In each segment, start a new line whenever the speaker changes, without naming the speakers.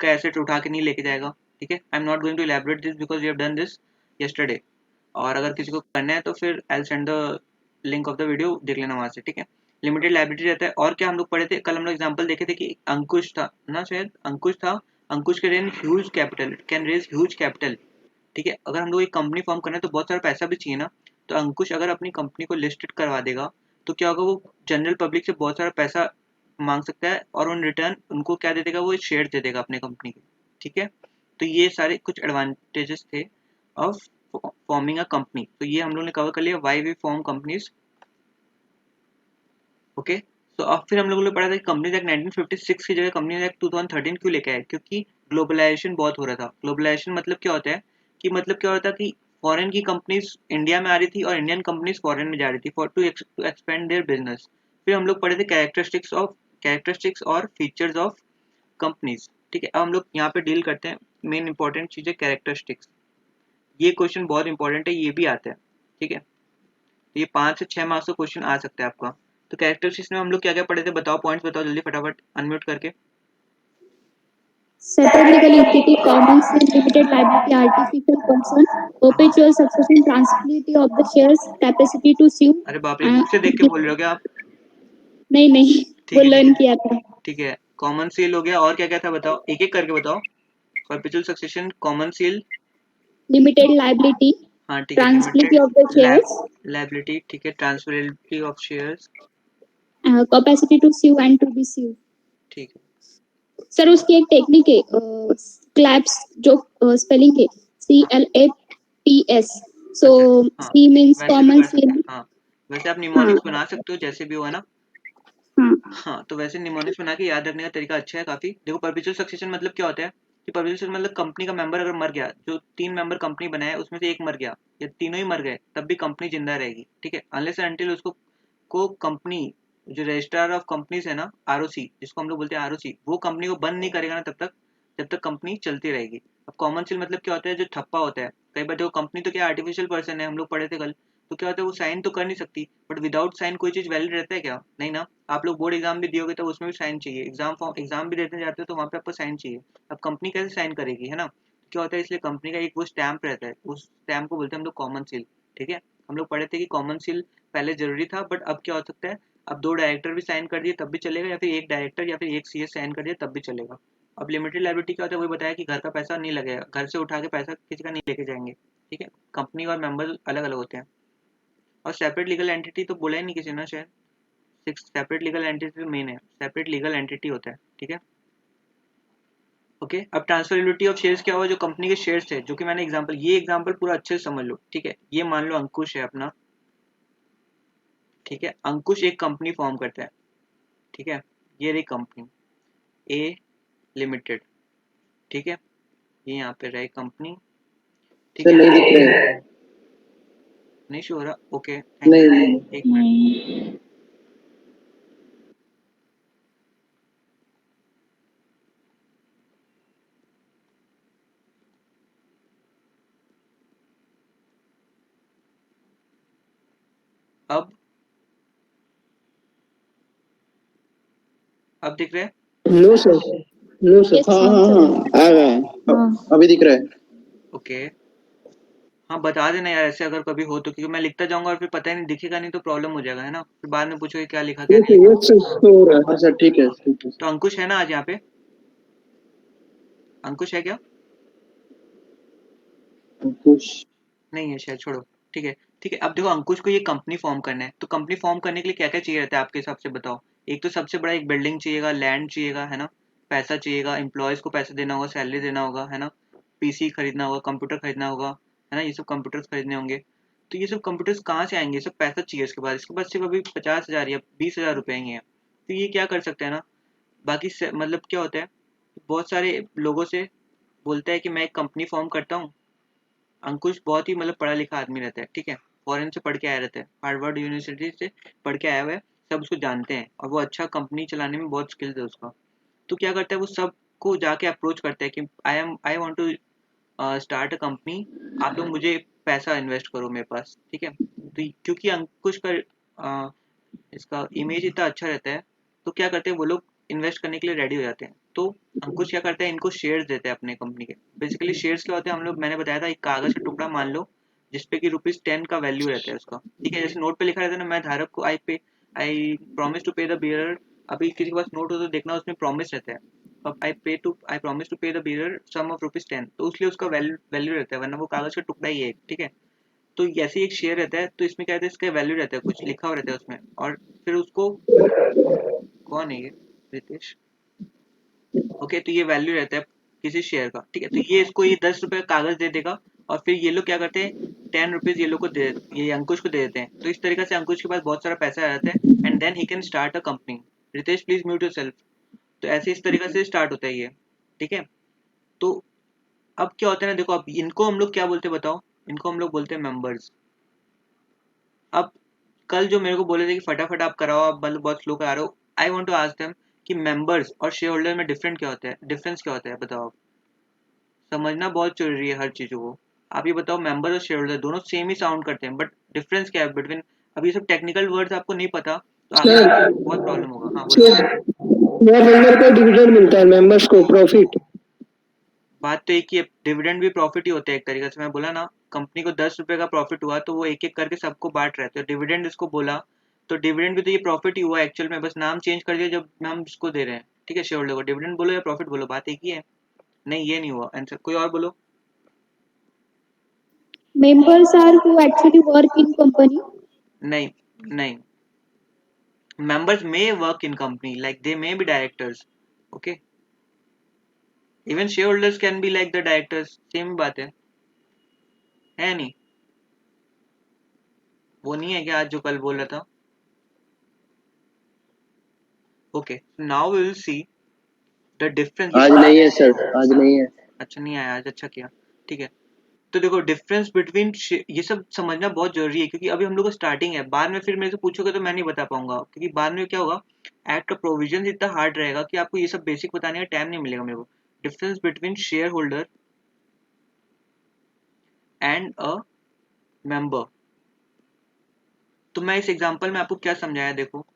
का एसेट उठा के नहीं लेके जाएगा, ठीक है। I am not going to elaborate this because we have done this yesterday, और अगर किसी को करना है तो फिर I will send the link of the video, देख लेना वहाँ से, ठीक है। लिमिटेड लायबिलिटी रहता है। और क्या हम लोग पढ़े थे कल, हम लोग एग्जांपल देखे थे कि अंकुश था ना, शायद अंकुश था, Ankush can huge capital, can raise huge capital, ठीक है। अगर हम लोग एक कंपनी फॉर्म करना है तो बहुत सारा पैसा भी चाहिए ना, तो अंकुश अगर अपनी कंपनी को लिस्टेड करवा देगा तो क्या होगा, वो जनरल पब्लिक से बहुत सारा पैसा मांग सकता है और उन रिटर्न उनको क्या दे देगा, वो शेयर दे देगा अपने कंपनी के, ठीक है। तो ये सारे कुछ एडवांटेजेस थे ऑफ फॉर्मिंग अ कंपनी। तो ये हम लोग ने कवर कर लिया, why we form companies, okay. तो अब फिर हम लोगों ने पढ़ा था कि कंपनीज एक्ट 1956 की जगह कंपनीज एक्ट 2013 क्यों लेके आए, क्योंकि ग्लोबलाइजेशन बहुत हो रहा था। ग्लोबलाइजेशन मतलब क्या होता है कि मतलब क्या होता है कि फॉरेन की कंपनीज इंडिया में आ रही थी और इंडियन कंपनीज फॉरेन में जा रही थी for to expand their business. फिर हम लोग पढ़े थे कैरेक्टरिस्टिक्स और फीचर्स ऑफ कंपनीज, ठीक है। अब हम लोग यहाँ पे डील करते हैं मेन इंपॉर्टेंट चीज़ है कैरेक्टरिस्टिक्स। ये क्वेश्चन बहुत इंपॉर्टेंट है, ये भी आता है, ठीक है। तो ये 5 से 6 मार्क्स का क्वेश्चन आ सकता है आपका। तो कैरेक्टरिस्टिक्स में हम लोग क्या क्या पढ़े थे, बताओ, पॉइंट्स बताओ जल्दी फटाफट अनम्यूट करके।
Separate legal entity, common seal, limited liability, artificial person, perpetual succession, transferability of the shares, capacity to sue.
अरे बाप रे, बुक से देख के बोल रहे हो क्या आप?
नहीं
ठीक
वो
है ठीक
लर्न
है
किया था।
ठीक है। कॉमन सील हो गया, और क्या क्या था बताओ, एक एक करके बताओ। Perpetual succession, common seal,
Limited liability,
हाँ ठीक है,
transferability
limited
of the shares,
liability, ठीक है, transferability of shares,
capacity to sue and to be sued.
ठीक है।
सर उसकी एक टेक्निक है, क्लैप्स, जो स्पेलिंग है CLAPS, सो
अच्छा, हाँ
C मीन्स
वैसे भी
कॉमन
कर सकते हैं,
सील।
हाँ वैसे आप
हाँ
निमोनिक्स बना सकते हो जैसे भी हो, है ना।
हाँ
हाँ तो वैसे निमोनिक्स बना के याद रखने का तरीका अच्छा है काफी। देखो परपेचुअल सक्सेशन मतलब क्या होता है कि परपेचुअल सक्सेशन मतलब कंपनी का मेंबर अगर मर गया, जो 3 मेंबर कंपनी बनाए उसमें से एक मर गया या तीनों ही मर गए, तब भी कंपनी जिंदा रहेगी, ठीक है। अनलेस एंड अनटिल उसको को कंपनी, जो रजिस्ट्रार ऑफ कंपनीज है ना, आरओसी जिसको हम लोग बोलते हैं आरओसी, वो कंपनी को बंद नहीं करेगा ना तब तक, जब तक कंपनी चलती रहेगी। अब कॉमन सील मतलब क्या होता है, जो ठप्पा होता है। कई बार देखो कंपनी तो क्या आर्टिफिशियल पर्सन है, हम लोग पढ़े थे कल, तो क्या होता है वो साइन तो कर नहीं सकती, बट विदाउट साइन कोई चीज वैलिड रहता है क्या, नहीं ना। आप लोग बोर्ड एग्जाम भी दियोगे तो उसमें भी साइन चाहिए, एग्जाम भी देते जाते हो तो वहाँ पे आपको साइन चाहिए। अब कंपनी कैसे साइन करेगी, है ना। क्या होता है, इसलिए कंपनी का एक वो स्टैंप रहता है, उस स्टैंप को बोलते हैं हम लोग कॉमन सील, ठीक है। हम लोग पढ़े थे कि कॉमन सील पहले जरूरी था, बट अब क्या हो सकता है, अब 2 डायरेक्टर भी साइन कर दिए तब भी चलेगा, या फिर एक डायरेक्टर या फिर एक सीएस साइन कर दिया तब भी चलेगा। अब लिमिटेड लायबिलिटी क्या होता है, वही बताया कि घर का पैसा नहीं लगेगा, घर से उठा के पैसा किसी का नहीं लेके जाएंगे, ठीक है। कंपनी और मेंबर अलग अलग होते हैं। और सेपरेट लीगल एंटिटी तो बोला ही नहीं किसी ने शायद, 6 सेपरेट लीगल एंटिटी मेन है, सेपरेट लीगल एंटिटी होता है, ठीक है। ओके, अब ट्रांसफरेबिलिटी ऑफ शेयर्स क्या हुआ, जो कंपनी के शेयर्स थे, जो कि मैंने एग्जांपल, ये एग्जांपल पूरा अच्छे से समझ लो, ठीक है। ये मान लो अंकुश है अपना, ठीक है। अंकुश एक कंपनी फॉर्म करता है, ठीक है। ये रही कंपनी ए लिमिटेड, ठीक है। ये यहाँ पे रही कंपनी, ठीक
सर
है।
नहीं दिख रहे हैं।
नहीं शो हो रहा, ओके थैंक
नहीं
यू,
नहीं
एक मिनट। अब दिख रहे हैं,
लो सर, लो सर,
यस
हाँ
हाँ
हाँ
सर।
हाँ आ रहा है,
हाँ
अभी दिख रहा है।
ओके। हाँ बता देना यार ऐसे अगर कभी हो तो, क्योंकि मैं लिखता जाऊंगा और फिर पता ही नहीं दिखेगा, नहीं तो प्रॉब्लम हो जाएगा, है ना। फिर बाद में पूछोगे क्या लिखा क्या नहीं लिखा।
यस सर,
हाँ
हो रहा है, हाँ सर, ठीक है ठीक है।
तो अंकुश है ना आज यहाँ पे, अंकुश है क्या,
अंकुश
नहीं है शायद, छोड़ो, ठीक है। ठीक है, अब देखो अंकुश को ये कंपनी फॉर्म करना है, तो कंपनी फॉर्म करने के लिए क्या क्या चाहिए रहता है आपके हिसाब से बताओ। एक तो सबसे बड़ा एक बिल्डिंग चाहिएगा, लैंड चाहिएगा, है ना। पैसा चाहिएगा, एम्प्लॉयज को पैसे देना होगा, सैलरी देना होगा, है ना। पीसी खरीदना होगा, कंप्यूटर खरीदना होगा, है ना, ये सब कंप्यूटर्स खरीदने होंगे। तो ये सब कंप्यूटर्स कहाँ से आएंगे, ये सब पैसा चाहिए इसके पास सिर्फ अभी 50,000 या 20,000 रुपए ही हैं। तो ये क्या कर सकते हैं ना, बाकी मतलब क्या होता है, बहुत सारे लोगों से बोलता है कि मैं एक कंपनी फॉर्म करता हूँ। अंकुश बहुत ही मतलब पढ़ा लिखा आदमी रहता है, ठीक है। फॉरेन से पढ़ के आया रहता है, हार्वर्ड यूनिवर्सिटी से पढ़ के आया हुआ है, सब उसको जानते हैं और वो अच्छा कंपनी चलाने में बहुत स्किल्स है उसका। तो क्या करता है, वो सबको जाके अप्रोच करता है कि I want to start a company, आप लोग मुझे पैसा इन्वेस्ट करो मेरे पास, ठीक है। तो क्योंकि अंकुश का इसका इमेज इतना अच्छा रहता है, तो क्या करते हैं वो लोग इन्वेस्ट करने के लिए रेडी हो जाते हैं। तो अंकुश क्या करता है, इनको शेयर्स देते हैं अपने कंपनी के। बेसिकली शेयर्स क्या होते हैं, हम लोग मैंने बताया था, एक कागज का टुकड़ा मान लो जिसपे कि ₹10 का वैल्यू रहता है उसका, ठीक है। जैसे नोट पे लिखा रहता है ना, मैं धारक को आई प्रॉमिस टू पे द बियरर। अभी किसी के पास नोट हो तो देखना उसमें प्रॉमिस रहता है, अब आई प्रॉमिस टू पे द बियरर सम ऑफ ₹10, तो उसलिए उसका वैल्यू रहता है, वरना वो कागज का टुकड़ा ही है, ठीक है। तो ऐसे ही एक शेयर रहता है, तो इसमें क्या रहता है, इसका वैल्यू रहता है, कुछ लिखा हुआ रहता है उसमें, और फिर उसको, कौन है ये, रितेश, ओके, तो ये वैल्यू रहता है किसी शेयर का, ठीक है। तो ये इसको ये ₹10 कागज दे देगा, और फिर ये लोग क्या करते हैं, ₹10 ये लोग को दे, ये अंकुश को दे देते हैं। तो इस तरीके से अंकुश के पास बहुत सारा पैसा आ जाता है, and then he can start a company. Ritesh please mute yourself. तो ऐसे इस तरीके से स्टार्ट होता है ये, ठीक है। तो अब क्या होता है ना, देखो अब इनको हम लोग क्या बोलते हैं बताओ, इनको हम लोग बोलते हैं मेंबर्स। अब कल जो मेरे को बोले थे कि फटाफट आप कराओ, आप मतलब बहुत स्लो करा रहे हो, I want to ask them कि मेंबर्स और शेयर होल्डर में डिफरेंस क्या होता है बताओ आप। समझना बहुत जरूरी है हर चीजों को। आप ये बताओ, मेंबर और शेयर होल्डर दोनों सेम ही साउंड करते हैं, बट डिफरेंस क्या है बिटवीन, अब ये सब टेक्निकल वर्ड्स आपको नहीं पता तो आगे
सर
जाके बहुत प्रॉब्लम होगा। हाँ बोलो।
शेयर होल्डर को डिविडेंड मिलता है, मेंबर्स को प्रॉफिट।
बात तो एक ही है, डिविडेंड भी प्रॉफिट ही होता है एक तरीके से। मैं बोला ना, कंपनी को ₹10 का प्रॉफिट हुआ तो वो एक एक करके सबको बांट रहे थे, डिविडेंड इसको बोला, तो डिविडेंड भी तो ये प्रॉफिट ही हुआ एक्चुअल में, बस नाम चेंज कर दिया जब हम इसको दे रहे हैं, ठीक है। शेयर होल्डर को डिविडेंड बोलो या प्रॉफिट बोलो, बात एक ही है। नहीं ये नहीं हुआ आंसर, कोई और बोलो।
Members are who actually work in company.
नहीं नहीं, members may work in company, like they may be directors, okay, even shareholders can be like the directors, same बात है नहीं, वो नहीं है क्या आज जो कल बोल रहा था। Okay, now we will see the difference.
आज नहीं है सर, आज नहीं है।
अच्छा नहीं आया आज, अच्छा किया, ठीक है। तो देखो डिफरेंस बिटवीन, ये सब समझना बहुत जरूरी है, क्योंकि अभी हम लोग का स्टार्टिंग है, बाद में फिर मेरे से पूछोगे तो मैं नहीं बता पाऊंगा, क्योंकि बाद में क्या होगा, एक्ट का प्रोविजन इतना हार्ड रहेगा कि आपको ये सब बेसिक बताने का टाइम नहीं मिलेगा मेरे को। Difference between share holder and a member. तो मैं इस एग्जांपल में आपको क्या समझाया, देखो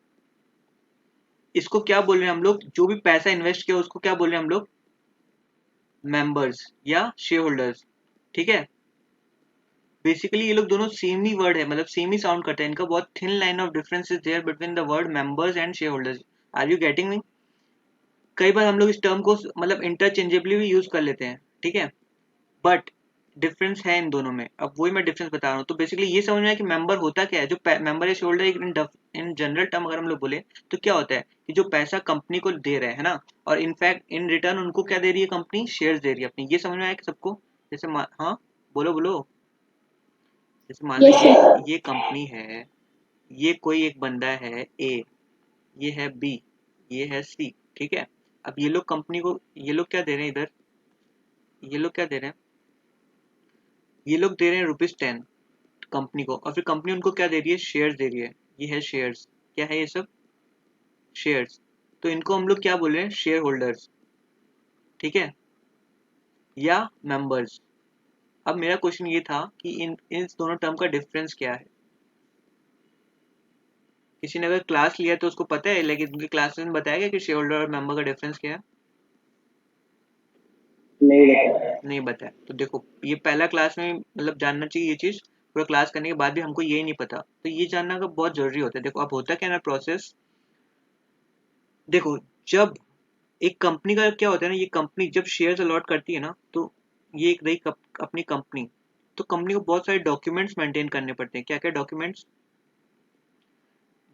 इसको क्या बोल रहे हैं हम लोग, जो भी पैसा इन्वेस्ट किया उसको क्या बोल रहे हैं हम लोग, मेंबर्स या शेयर होल्डर्स, ठीक है। बेसिकली ये लोग दोनों सेम ही वर्ड है, मतलब सेम ही साउंड करते हैं, इनका बहुत thin line of difference is there between the word members and shareholders. Are you getting me? कई बार हम लोग इस टर्म को मतलब इंटरचेंजेबली भी यूज कर लेते हैं, ठीक है, बट डिफरेंस है इन दोनों में। अब वही मैं डिफरेंस बता रहा हूँ। तो बेसिकली ये समझना है कि मेंबर होता क्या है, जो मेंबर या share holder in general term अगर हम लोग बोले तो क्या होता है कि जो पैसा कंपनी को दे रहे हैं ना, और इनफैक्ट इन रिटर्न उनको क्या दे रही है कंपनी, शेयर्स दे रही है अपनी। ये समझ में आया कि सबको? जैसे हाँ बोलो बोलो। जैसे मान लो
Yes, sir.
ये कंपनी है, ये कोई एक बंदा है ए, ये है बी, ये है सी, ठीक है। अब ये लोग कंपनी को, ये लोग क्या दे रहे हैं इधर, ये लोग क्या दे रहे हैं, ये लोग दे रहे हैं ₹10 कंपनी को, और फिर कंपनी उनको क्या दे रही है, शेयर्स दे रही है। ये है शेयर्स, क्या है ये सब, शेयर्स। तो इनको हम लोग क्या बोल रहे हैं, शेयर होल्डर्स, ठीक है, या मेंबर्स। अब मेरा क्वेश्चन ये था कि इन दोनों टर्म का डिफरेंस क्या है। किसी ने अगर क्लास लिया तो उसको पता है, लेकिन उनकी क्लासेस में बताया गया कि शेयर होल्डर और मेंबर का डिफरेंस क्या है?
नहीं बताया।
नहीं बताया। तो देखो ये पहला क्लास में मतलब जानना चाहिए ये चीज, पूरा क्लास करने के बाद भी हमको ये नहीं पता, तो ये जानना का बहुत जरूरी होता है। देखो अब होता क्या ना प्रोसेस, देखो जब एक कंपनी का क्या होता है ना, ये कंपनी जब शेयर्स अलॉट करती है ना, तो ये एक रही अपनी कंपनी, तो कंपनी को बहुत सारे डॉक्यूमेंट्स मेंटेन करने पड़ते हैं। क्या क्या documents?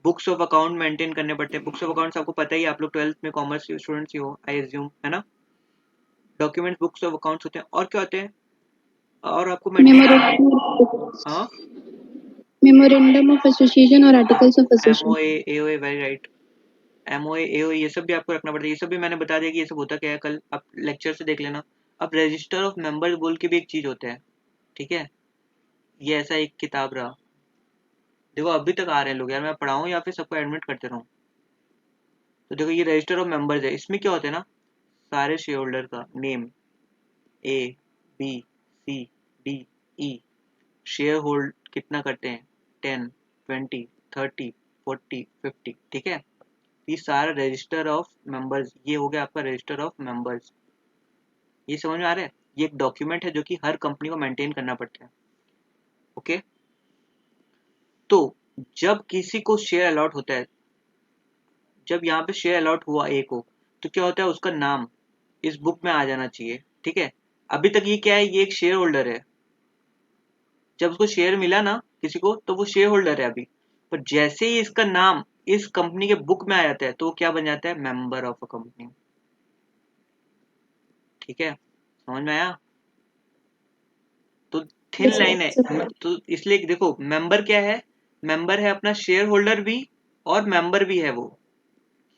Books of account maintain करने पड़ते हैं। बुक्स ऑफ अकाउंट्स आपको पता ही है, आप लोग 12th में कॉमर्स स्टूडेंट्स ही हो आई एज्यूम, है ना। डॉक्यूमेंट्स बुक्स ऑफ अकाउंट्स होते हैं, और क्या होते हैं, और आपको मेंटेन, हाँ,
Memorandum of Association or Articles of Association.
MOA AOA, very right, MOA AOA, ये सब भी आपको रखना पड़ता है। ये सब भी मैंने बता दिया कि ये सब होता क्या है, कल आप लेक्चर से देख लेना। अब रजिस्टर ऑफ मेंबर्स बोल के भी एक चीज होता है, ठीक है, ये ऐसा एक किताब रहा। देखो अभी तक आ रहे हैं लोग, यार मैं पढ़ाऊँ या फिर सबको एडमिट करते रहूँ? तो देखो ये रजिस्टर ऑफ मेंबर्स है, इसमें क्या होता है ना, सारे शेयर होल्डर का name, A B C D E, share hold कितना करते हैं, 10 20 30 40 50, ठीक है। these are register of members, ये हो गया आपका रजिस्टर ऑफ मेंबर्स। ये समझ में आ रहा है? ये एक डॉक्यूमेंट है जो कि हर कंपनी को मेंटेन करना पड़ता है। ओके, तो जब किसी को शेयर अलॉट होता है, जब यहाँ पे शेयर अलॉट हुआ ए को, तो क्या होता है, उसका नाम इस बुक में आ जाना चाहिए। ठीक है, अभी तक ये क्या है, ये एक शेयर होल्डर है। जब उसको शेयर मिला ना किसी को, तो वो शेयर होल्डर है अभी, पर जैसे ही इसका नाम इस कंपनी के बुक में आ जाता है तो वो क्या बन जाता है, मेंबर ऑफ अ कंपनी। ठीक है, समझ में आया? तो थिन
Yes,
लाइन है,
sir.
तो इसलिए देखो मेंबर क्या है, मेंबर है अपना शेयर होल्डर भी और मेंबर भी है वो।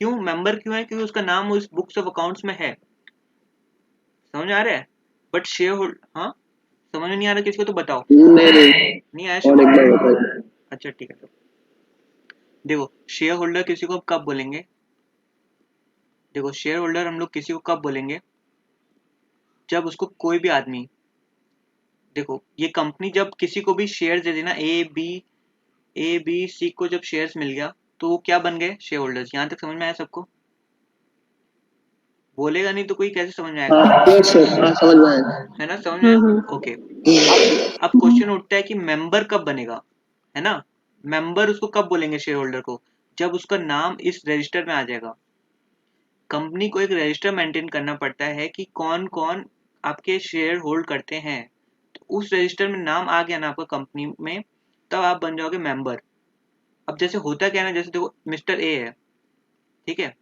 क्यों मेंबर क्यों है? क्योंकि उसका नाम उस बुक्स ऑफ अकाउंट्स में है। समझ में आ रहा है? बट शेयर होल्डर, हाँ समझ में नहीं आ रहा किसको तो बताओ।
नहीं,
नहीं आया
और
शुभ?
एक बार बताइए।
अच्छा ठीक है, तो देखो शेयर होल्डर किसी को कब बोलेंगे, देखो शेयर होल्डर हम लोग किसी को कब बोलेंगे, जब उसको कोई भी आदमी, देखो ये कंपनी जब किसी को भी शेयर दे देना, ए बी सी को जब शेयर्स मिल गया तो वो क्या बन गए, शेयर होल्डर्स। यहाँ तक समझ में आया सबको? बोलेगा नहीं तो कोई कैसे समझ में आएगा?
हाँ, यस सर, हाँ समझ में आया।
है ना, समझ में आया?
हाँ
ओके, अब क्वेश्चन उठता है कि मेंबर कब बनेगा, है ना? मेंबर उसको कब बोलेंगे शेयर होल्डर को, जब उसका नाम इस रजिस्टर में आ जाएगा। कंपनी को एक रजिस्टर मेंटेन करना पड़ता है कि कौन कौन आपके शेयर होल्ड करते हैं, तो उस रजिस्टर में नाम आ गया ना आपका कंपनी में, तब आप बन जाओगे मेंबर। अब जैसे होता क्या है ना, जैसे देखो मिस्टर ए है, ठीक है,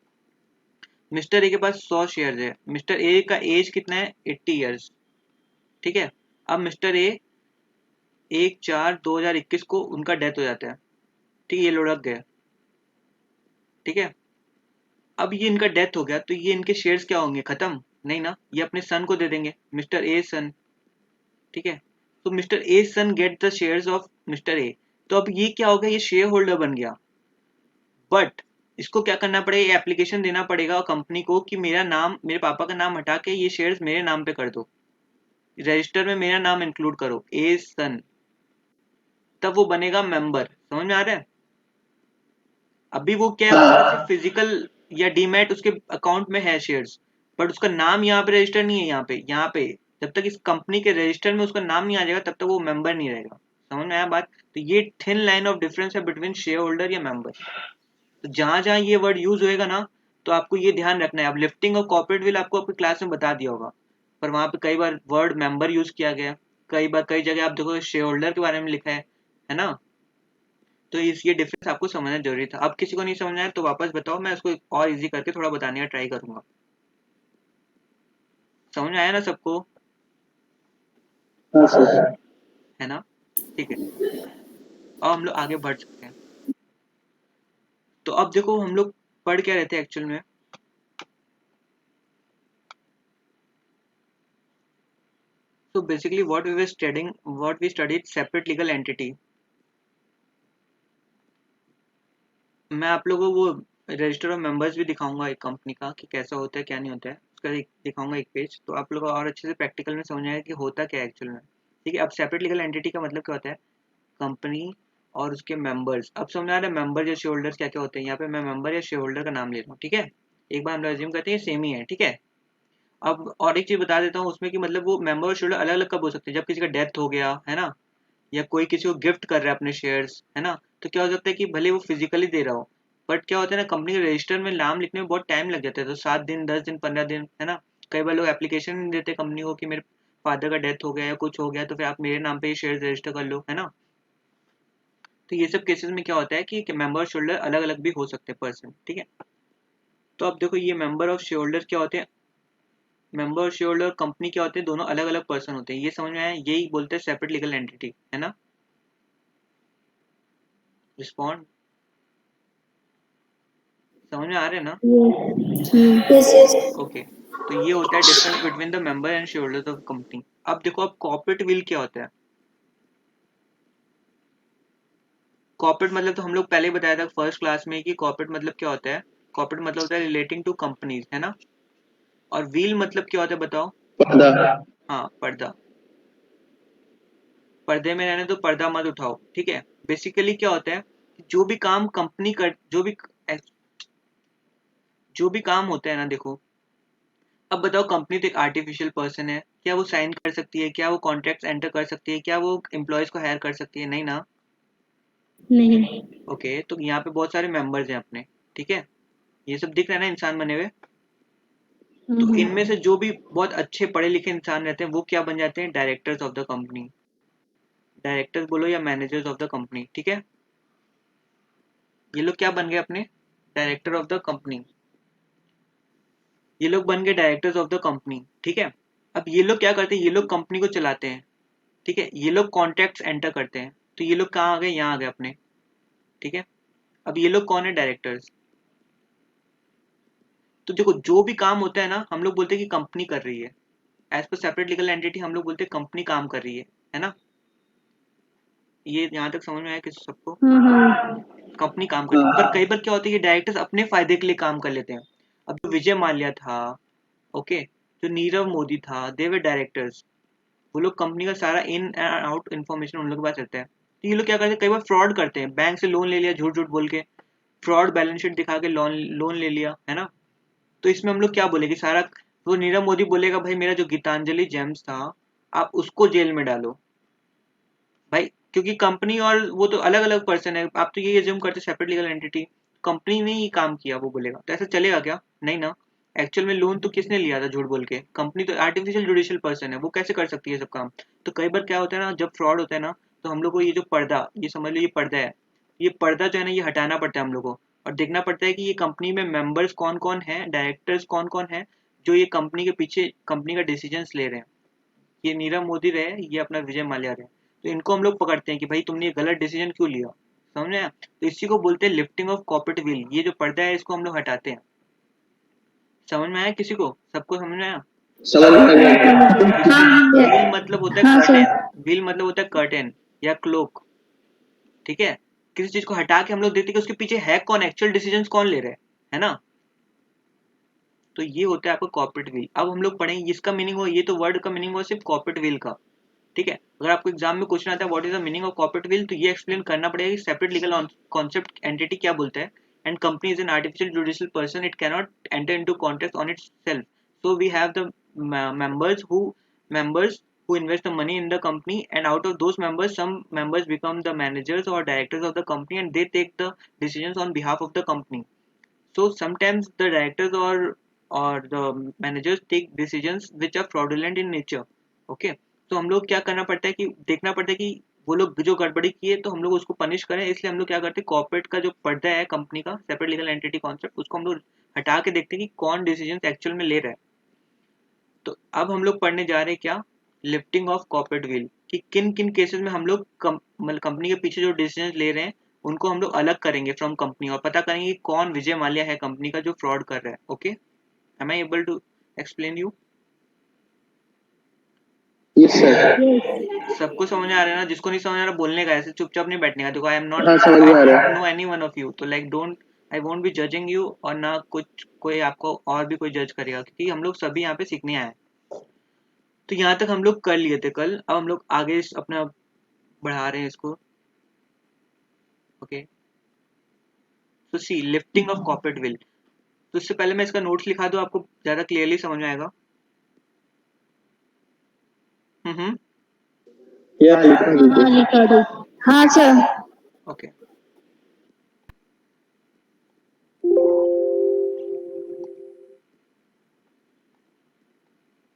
मिस्टर ए के पास 100 शेयर है, मिस्टर ए का एज कितना है, 80 ईयर्स। ठीक है, अब मिस्टर ए 1/4/2021 को उनका डेथ हो जाता है। ठीक है, ये लुढ़क गए। ठीक है, अब ये इनका डेथ हो गया तो ये इनके शेयर्स क्या होंगे, खत्म? नहीं ना, ये अपने सन को दे देंगे, मिस्टर ए सन। ठीक है, तो mister A son get the shares of mister A. तो अब ये क्या हो गया, ये शेयर होल्डर बन गया। बट इसको क्या करना पड़ेगा, एप्लीकेशन देना पड़ेगा कंपनी को कि मेरा नाम, मेरे पापा का नाम हटा के ये शेयर्स मेरे नाम पे कर दो, रजिस्टर में मेरा नाम इंक्लूड करो, ए सन। तब वो बनेगा मेंबर। समझ में आ रहा है? अभी वो क्या है, उसका सिर्फ फिजिकल या डीमैट उसके अकाउंट में है शेयर्स, बट उसका नाम यहाँ पे रजिस्टर नहीं है। यहाँ पे जब तक इस कंपनी के रजिस्टर में उसका नाम नहीं आ जाएगा तब तक वो मेंबर नहीं रहेगा। समझ में आया बात? तो ये थिन लाइन ऑफ डिफरेंस है बिटवीन शेयर होल्डर या मेंबर। तो जहां जहां ये वर्ड यूज होएगा ना, तो आपको ये ध्यान रखना है। अब लिफ्टिंग और कॉर्पोरेट विल आपको आपकी क्लास में बता दिया होगा, पर वहां पे कई बार वर्ड मेंबर यूज किया गया, कई बार कई जगह आप देखो शेयर होल्डर के बारे में लिखा है ना? तो इस ये डिफरेंस आपको समझना जरूरी था। अब किसी को नहीं समझना है तो वापस बताओ, मैं इसको और इजी करके थोड़ा बताने का ट्राई करूंगा। समझ में आया ना सबको?
हाँ सर।
है ना? ठीक है, अब हम लोग आगे बढ़ सकते हैं। तो अब देखो हम लोग पढ़ क्या रहे थे एक्चुअल में। तो basically what we studied separate legal entity. मैं आप लोगों को वो रजिस्टर ऑफ मेंबर्स भी दिखाऊंगा एक कंपनी का, कि कैसा होता है क्या नहीं होता है, उसका दिखाऊंगा एक पेज, तो आप लोगों को और अच्छे से प्रैक्टिकल में समझ आएगा कि होता क्या है एक्चुअल में। ठीक है, अब सेपरेट लीगल एंटिटी का मतलब क्या होता है, कंपनी और उसके मेंबर्स। अब समझ आ रहा है मेंबर या शेयर होल्डर्स क्या क्या होते हैं। यहाँ पे मैं मेंबर या शेयर होल्डर का नाम ले रहा हूँ। ठीक है, एक बार हम लोग अज्यूम करते हैं सेम ही है। ठीक है, अब और एक चीज बता देता हूँ उसमें कि मतलब वो मेंबर और शेयर होल्डर अलग अलग कब हो सकते हैं, जब किसी का डेथ हो गया है ना, या कोई किसी को गिफ्ट कर रहा है अपने शेयर्स, है ना, तो क्या हो सकता है कि भले वो फिजिकली दे रहा हो, बट क्या होता है ना, कंपनी के रजिस्टर में नाम लिखने में बहुत टाइम लग जाता है, तो 7 दिन 10 दिन 15 दिन, है ना। कई बार लोग एप्लीकेशन नहीं देते कंपनी को कि मेरे फादर का डेथ हो गया या कुछ हो गया, तो फिर आप मेरे नाम पे ही शेयर रजिस्टर कर लो, है ना। तो ये सब केसेस में क्या होता है कि मेंबर शोल्डर अलग अलग भी हो सकते हैं पर्सन। ठीक है, तो अब देखो ये मेंबर ऑफ शेयर होल्डर क्या होते हैं, मेंबर और शेयर होल्डर कंपनी क्या होते हैं, दोनों अलग अलग पर्सन होते हैं। ये समझ में आया? यही बोलते हैं सेपरेट लीगल एंटिटी, है ना। रिस्पॉन्ड, समझ में आ रहे हैं ना?
Yes.
ओके, तो ये होता है difference between the member and share holders of company. अब देखो, अब कॉर्पोरेट विल क्या होता है। कॉर्पोरेट मतलब तो हम लोग पहले ही बताया था फर्स्ट क्लास में कि कॉर्पोरेट मतलब क्या होता है। कॉर्पोरेट मतलब होता है रिलेटिंग टू कंपनीज, है ना। और व्हील मतलब क्या होता है बताओ।
पर्दा।
हाँ, पर्दा। पर्दे में रहने तो पर्दा मत उठाओ। ठीक है, बेसिकली क्या होता है कि जो भी काम कंपनी कर, जो भी जो भी काम होता है ना, देखो अब बताओ, कंपनी तो एक आर्टिफिशियल पर्सन है, क्या वो साइन कर सकती है, क्या वो कॉन्ट्रैक्ट्स एंटर कर सकती है, क्या वो एम्प्लॉयज को हायर कर सकती है? नहीं ना।
नहीं।
ओके, तो यहाँ पे बहुत सारे मेंबर्स हैं अपने, ठीक है, ये सब दिख रहा है ना इंसान बने हुए। तो
हाँ
इनमें से जो भी बहुत अच्छे पढ़े लिखे इंसान रहते हैं वो क्या बन जाते हैं? Directors of the company. Directors बोलो या मैनेजर्स ऑफ द कंपनी, ठीक है। ये लोग क्या बन गए अपने? Director of the company. ये लोग बन गए डायरेक्टर्स ऑफ द कंपनी, ठीक है। अब ये लोग क्या करते हैं? ये लोग कंपनी को चलाते हैं, ठीक है। ये लोग कॉन्ट्रैक्ट्स एंटर करते हैं, तो ये लोग कहाँ आ गए? यहाँ आ गए अपने, ठीक है। अब ये लोग कौन है? डायरेक्टर्स। तो देखो जो भी काम होता है ना, हम लोग बोलते हैं कि कंपनी कर रही है। एज पर सेपरेट लीगल एंटिटी हम लोग बोलते हैं कंपनी काम कर रही है ना। ये यहाँ तक समझ में आया किसी सबको?
हाँ हाँ।
कंपनी काम करती है, पर कई बार क्या होता है कि डायरेक्टर्स अपने फायदे के लिए काम कर लेते हैं। अब जो विजय माल्या था, ओके, जो नीरव मोदी था, दे वर डायरेक्टर्स। वो लोग कंपनी का सारा इन एंड आउट इन्फॉर्मेशन उन लोग के पास रहता है। तो ये लोग क्या करते हैं? कई बार फ्रॉड करते हैं, बैंक से लोन ले लिया झूठ झूठ बोल के, फ्रॉड बैलेंस शीट दिखा के लोन लोन ले लिया, है ना। तो इसमें हम लोग क्या बोलेंगे? सारा वो नीरव मोदी बोलेगा भाई मेरा जो गीतांजलि जेम्स था, आप उसको जेल में डालो भाई, क्योंकि कंपनी और वो तो अलग अलग पर्सन है। आप तो ये एज्यूम करते सेपरेट लीगल एंटिटी, कंपनी ने ही काम किया वो बोलेगा, तो ऐसा चलेगा क्या? नहीं ना। एक्चुअल में लोन तो किसने लिया था झूठ बोल के? कंपनी तो आर्टिफिशियल जुडिशियल पर्सन है, वो कैसे कर सकती है सब काम? तो कई बार क्या होता है ना, जब फ्रॉड होता है ना, तो हम लोग को ये जो पर्दा, ये समझ लो ये पर्दा है, ये पर्दा जो है ना ये हटाना पड़ता है हम लोग को, और देखना पड़ता है कि ये कंपनी में मेंबर्स कौन कौन है, डायरेक्टर्स कौन कौन है, जो ये कंपनी के पीछे कंपनी का डिसीजन ले रहे हैं। ये नीरव मोदी रहे, ये अपना विजय माल्या रहे, तो इनको हम लोग पकड़ते हैं कि भाई तुमने ये गलत डिसीजन क्यों लिया, समझ में आया? तो इसी को बोलते हैं लिफ्टिंग ऑफ कॉर्पोरेट विल। ये जो पर्दा है इसको हम लोग हटाते हैं। समझ में आया किसी को? सबको समझ में आया?
समझ में आ गया।
हाँ
व्हील
हाँ
मतलब होता है
हाँ सर।
कर्टेन, व्हील मतलब होता है कर्टेन या क्लोक, ठीक है। किसी चीज को हटा के हम लोग देखते हैं कि उसके पीछे है कौन, एक्चुअल डिसीजन कौन ले रहे हैं, है ना। तो ये होता है आपका कॉर्पोरेट विल। अब हम लोग पढ़ेंगे इसका मीनिंग हो, ये तो वर्ड का मीनिंग हो सिर्फ कॉर्पोरेट विल का, ठीक है। अगर आपको एग्जाम में क्वेश्चन आता है what is the meaning of corporate will, तो ये एक्सप्लेन करना पड़ेगा कि सेपरेट लीगल कॉन्सेप्ट एंटिटी क्या बोलता है, and company is an artificial judicial person, it cannot enter into contract on itself. So we have the members who invest the money in the company, and out of those members some members become the managers or directors of the company, and they take the decisions on behalf of the company. So sometimes the directors or the managers take decisions which are fraudulent in nature, okay। तो हम लोग क्या करना पड़ता है कि देखना पड़ता है कि वो लोग जो गड़बड़ी किए तो हम लोग उसको पनिश करें, इसलिए हम लोग क्या करते हैं, कॉर्पोरेट का जो पर्दा है कंपनी का, सेपरेट लीगल एंटिटी कॉन्सेप्ट, उसको हम लोग हटा के देखते हैं कि कौन डिसीजन एक्चुअल में ले रहा है। तो अब हम लोग पढ़ने जा रहे हैं क्या? लिफ्टिंग ऑफ कॉर्पोरेट विल, कि किन किन केसेस में हम लोग मतलब कंपनी के पीछे जो डिसीजन ले रहे हैं उनको हम लोग अलग करेंगे फ्रॉम कंपनी, और पता करेंगे कि कौन विजय माल्या है कंपनी का जो फ्रॉड कर रहा है, okay. Am I able to explain you?
Yes sir.
Yes.
सबको समझ में आ रहा है ना? जिसको नहीं समझ आ रहा बोलने का, ऐसे चुपचाप नहीं बैठने का। देखो आई एम नॉट,
हाँ समझ
आई
में आ रहा
डोंट
है।
No any one of you, तो like don't, I won't be judging you, और ना कुछ कोई आपको और भी कोई जज करेगा, क्योंकि हम लोग सभी यहाँ पे सीखने आए हैं। तो यहाँ तक हम लोग कर लिए थे कल, अब हम लोग आगे अपना बढ़ा रहे हैं इसको, ओके। तो सी लिफ्टिंग ऑफ कॉर्पोरेट विल, तो इससे पहले मैं इसका नोट्स लिखा दूं, आपको ज्यादा क्लियरली समझ में आएगा। हम्म।
या लिखा
हाँ हाँ
दीजिए।
लिखा दो। हाँ सर।
ओके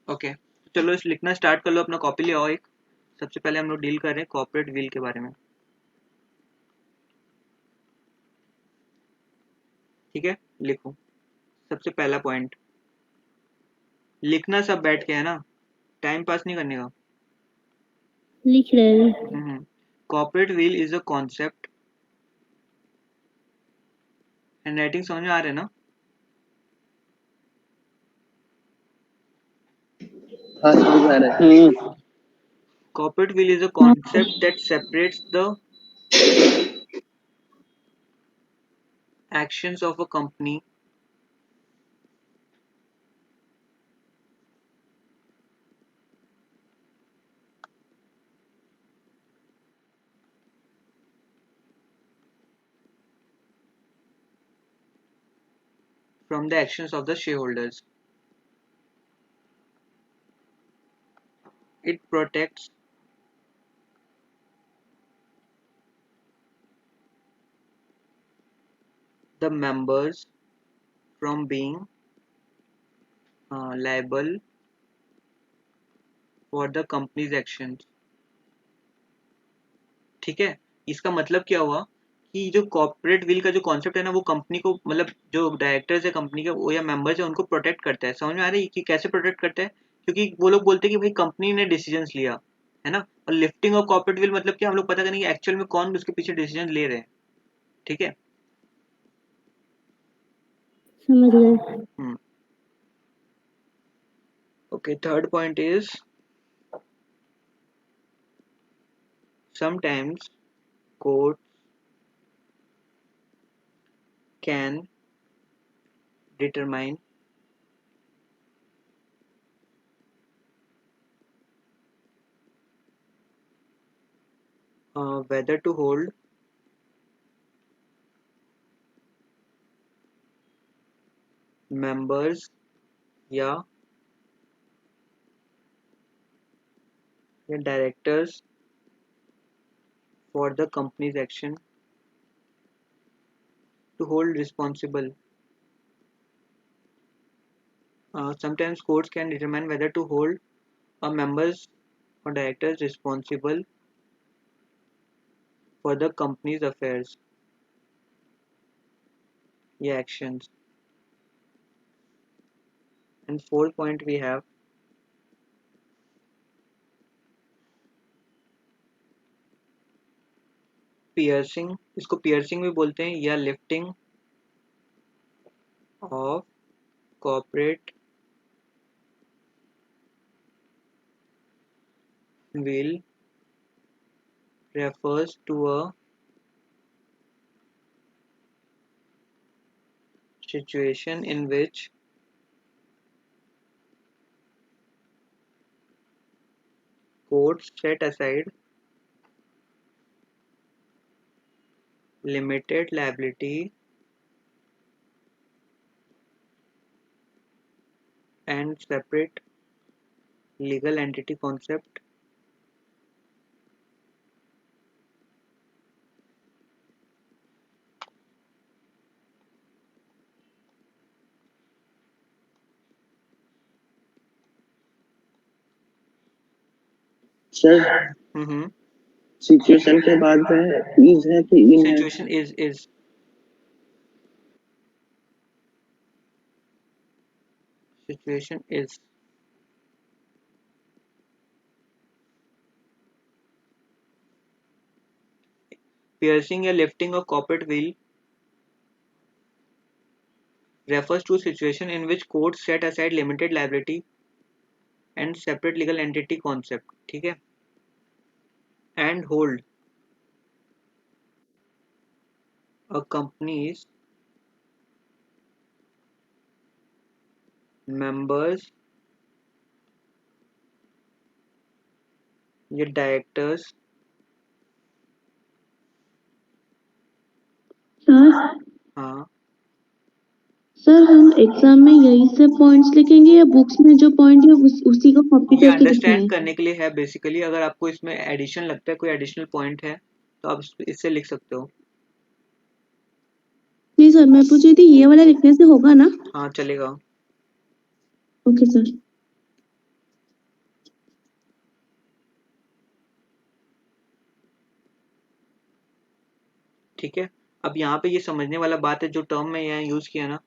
ओके, चलो इस लिखना स्टार्ट कर लो, अपना कॉपी ले आओ एक। सबसे पहले हम लोग डील कर रहे हैं कॉर्पोरेट विल के बारे में, ठीक है। लिखो सबसे पहला पॉइंट, लिखना सब बैठ के, है ना, टाइम पास नहीं करने का।
लिख रहे हैं।
Corporate will is a concept, hand writing समझ में आ रहा है ना?
हाँ समझ में आ रहा है।
Corporate will is a
हाँ
concept that separates the actions of a company from the actions of the shareholders. It protects the members from being liable for the company's actions. ठीक है, इसका मतलब क्या हुआ कि जो कॉर्पोरेट विल का जो कॉन्सेप्ट है ना, वो कंपनी को, मतलब जो डायरेक्टर्स है कंपनी के वो या मेंबर्स है, उनको प्रोटेक्ट करता है। समझ में आ रही है कि कैसे प्रोटेक्ट करता है? क्योंकि वो लोग बोलते हैं कि भाई कंपनी ने डिसीजंस लिया है ना, और लिफ्टिंग ऑफ कॉर्पोरेट विल मतलब क्या, हम लोग पता करेंगे एक्चुअल में कौन उसके पीछे डिसीजन ले रहे हैं। ठीक है,
समझ गए।
Okay, third point is sometimes courts can determine whether to hold members या directors for the company's action to hold responsible. Sometimes courts can determine whether to hold members or directors responsible for the company's affairs या actions. And fourth point we have piercing, इसको piercing भी बोलते हैं, या lifting of corporate will refers to a situation in which courts set aside limited liability and separate legal entity concept
sir
hmm
situation के बाद में is है कि इन है?
situation is situation is piercing या lifting of corporate will refers to a situation in which courts set aside limited liability and separate legal entity concept. ठीक है, and hold a company's members या directors
sir
हाँ,
sir हम exam में यही से points लिखेंगे या बुक्स में जो पॉइंट है उसी को कॉपी
ये
करके लिखना
अंडरस्टैंड
है?
करने के लिए है बेसिकली। अगर आपको इसमें एडिशन लगता है, कोई एडिशनल पॉइंट है, तो आप इससे लिख सकते हो।
नहीं सर, मैं पूछ रही थी ये वाला लिखने से होगा ना?
हाँ चलेगा।
Okay sir.
ठीक है, अब यहाँ पे ये समझने वाला बात है, जो टर्म में यहाँ यूज किया ना,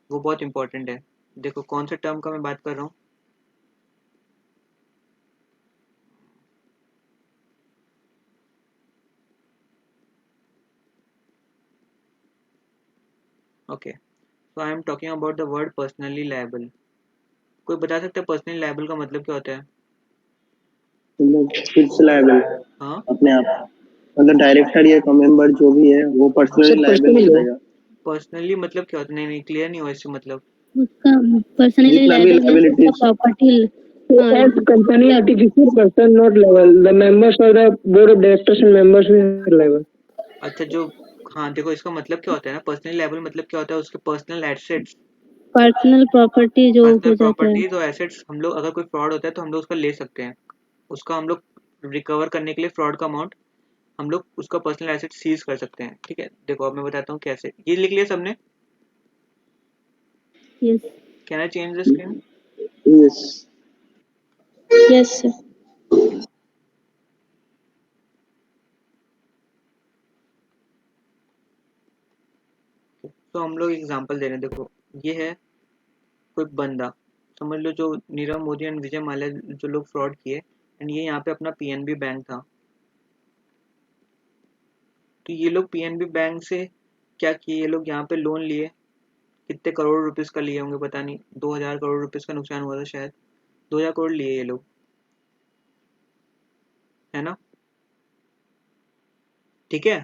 वो बहुत इंपॉर्टेंट है। देखो कौन से टर्म का मैं बात कर रहा हूँ। Okay, so I am talking about the word personally liable. कोई बता सकता है पर्सनली लायबल का मतलब क्या होता है?
खुद से लायबल
हाँ,
अपने आप, मतलब डायरेक्टर या मेंबर जो भी है वो पर्सनली लायबल हो जाएगा।
पर्सनली मतलब क्या होता है? नहीं नहीं, क्लियर नहीं हुआ इससे मतलब।
उसका पर्सनली
जितना भी
लायबल है उसका
liabilities
property.
as company artificial person not level, the members of the board of directors and members are level.
अच्छा, जो, हाँ देखो इसका मतलब क्या होता है ना, पर्सनली लायबल मतलब क्या होता है, उसके पर्सनल एसेट्स
पर्सनल प्रॉपर्टी जो हो
पर्सनल
जाता है।
प्रॉपर्टीज और एसेट्स हम लोग अगर कोई फ्रॉड होता है तो हम लोग उसका ले सकते हैं, उसका हम लोग रिकवर करने के लिए फ्रॉड का अमाउंट हम लोग उसका पर्सनल एसेट सीज कर सकते हैं। ठीक है, देखो अब मैं बताता हूँ कैसे। ये लिख लिया सबने?
Yes
can I change the screen?
Yes.
Yes sir.
तो हम लोग एग्जांपल दे रहे हैं, देखो ये है कोई बंदा, समझ लो जो नीरव मोदी एंड विजय माल्या जो लोग फ्रॉड किए, एंड ये यहाँ पे अपना पीएनबी बैंक था। तो ये लोग पीएनबी बैंक से क्या किए, ये लोग यहाँ पे लोन लिए, कितने करोड़ रुपीस का लिए होंगे पता नहीं, 2000 करोड़ रुपीस का नुकसान हुआ था शायद, 2000 करोड़ लिए ये लोग, है ना? ठीक है,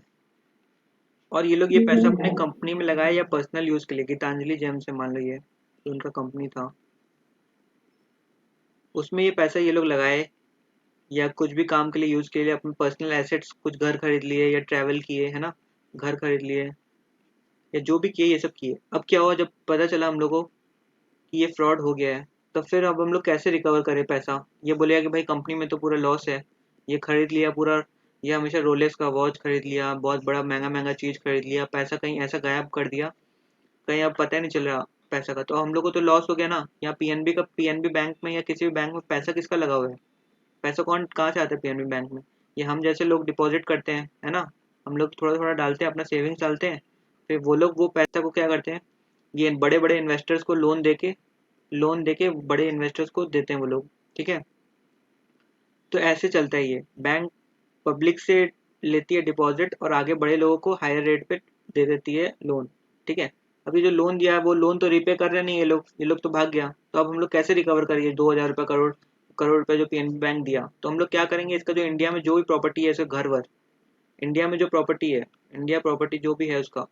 और ये लोग ये पैसा अपने कंपनी में लगाए या पर्सनल यूज के लिए, गीतांजलि जेम्स से मान लो ये तो उनका कंपनी था, उसमें ये पैसा ये लोग लगाए या कुछ भी काम के लिए यूज के लिए, अपने पर्सनल एसेट्स, कुछ घर खरीद लिए या ट्रैवल किए, है ना, घर खरीद लिए या जो भी किए, ये सब किए। अब क्या हुआ, जब पता चला हम लोगों को कि ये फ्रॉड हो गया है, तो फिर अब हम लोग कैसे रिकवर करें पैसा? ये बोलेगा कि भाई कंपनी में तो पूरा लॉस है, ये खरीद लिया पूरा, ये हमेशा रोलेक्स का वॉच खरीद लिया, बहुत बड़ा महंगा महंगा चीज खरीद लिया, पैसा कहीं ऐसा गायब कर दिया, कहीं अब पता ही नहीं चल रहा पैसा का, तो हम लोग को तो लॉस हो गया ना। या पीएनबी बैंक में या किसी भी बैंक में पैसा किसका लगा हुआ है? पैसा कौन कहाँ से आता है पीएनबी बैंक में? ये हम जैसे लोग डिपॉजिट करते हैं, है ना, हम लोग थोड़ा थोड़ा डालते हैं, अपना सेविंग्स डालते हैं, फिर वो लोग वो पैसा को क्या करते हैं, ये बड़े बड़े इन्वेस्टर्स को लोन देके बड़े इन्वेस्टर्स को देते हैं वो लोग। ठीक है, तो ऐसे चलता है ये बैंक, पब्लिक से लेती है डिपॉजिट और आगे बड़े लोगों को हायर रेट पे दे देती है लोन। ठीक है, अभी जो लोन दिया है वो लोन तो रिपे कर रहे नहीं ये लोग तो भाग गया, तो अब हम लोग कैसे रिकवर करेंगे 2000 रुपये, करोड़ करोड़ रुपए जो पीएनबी बैंक दिया? तो हम लोग क्या करेंगे, इसका जो इंडिया में जो भी प्रॉपर्टी है, इसका घर वर, इंडिया में जो प्रॉपर्टी है, इंडिया प्रॉपर्टी जो भी है उसका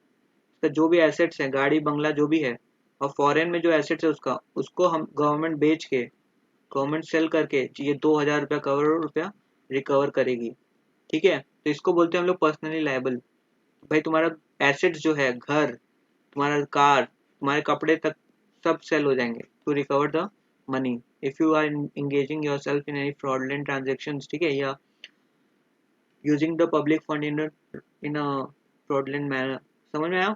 जो भी एसेट्स है, गाड़ी बंगला जो भी है, और फॉरेन में जो एसेट्स है उसका, उसको हम गवर्नमेंट बेच के, गवर्नमेंट सेल करके ये 2000 रुपया करोड़ रुपया रिकवर करेगी। ठीक है, तो इसको बोलते हैं हम लोग पर्सनली लायबल। भाई तुम्हारा एसेट्स जो है, घर, तुम्हारा कार, तुम्हारे कपड़े तक सब सेल हो जाएंगे to recover the money if you are engaging yourself in any fraudulent transactions। ठीक है, या using the public fund in a fraudulent manner। समझ में आया?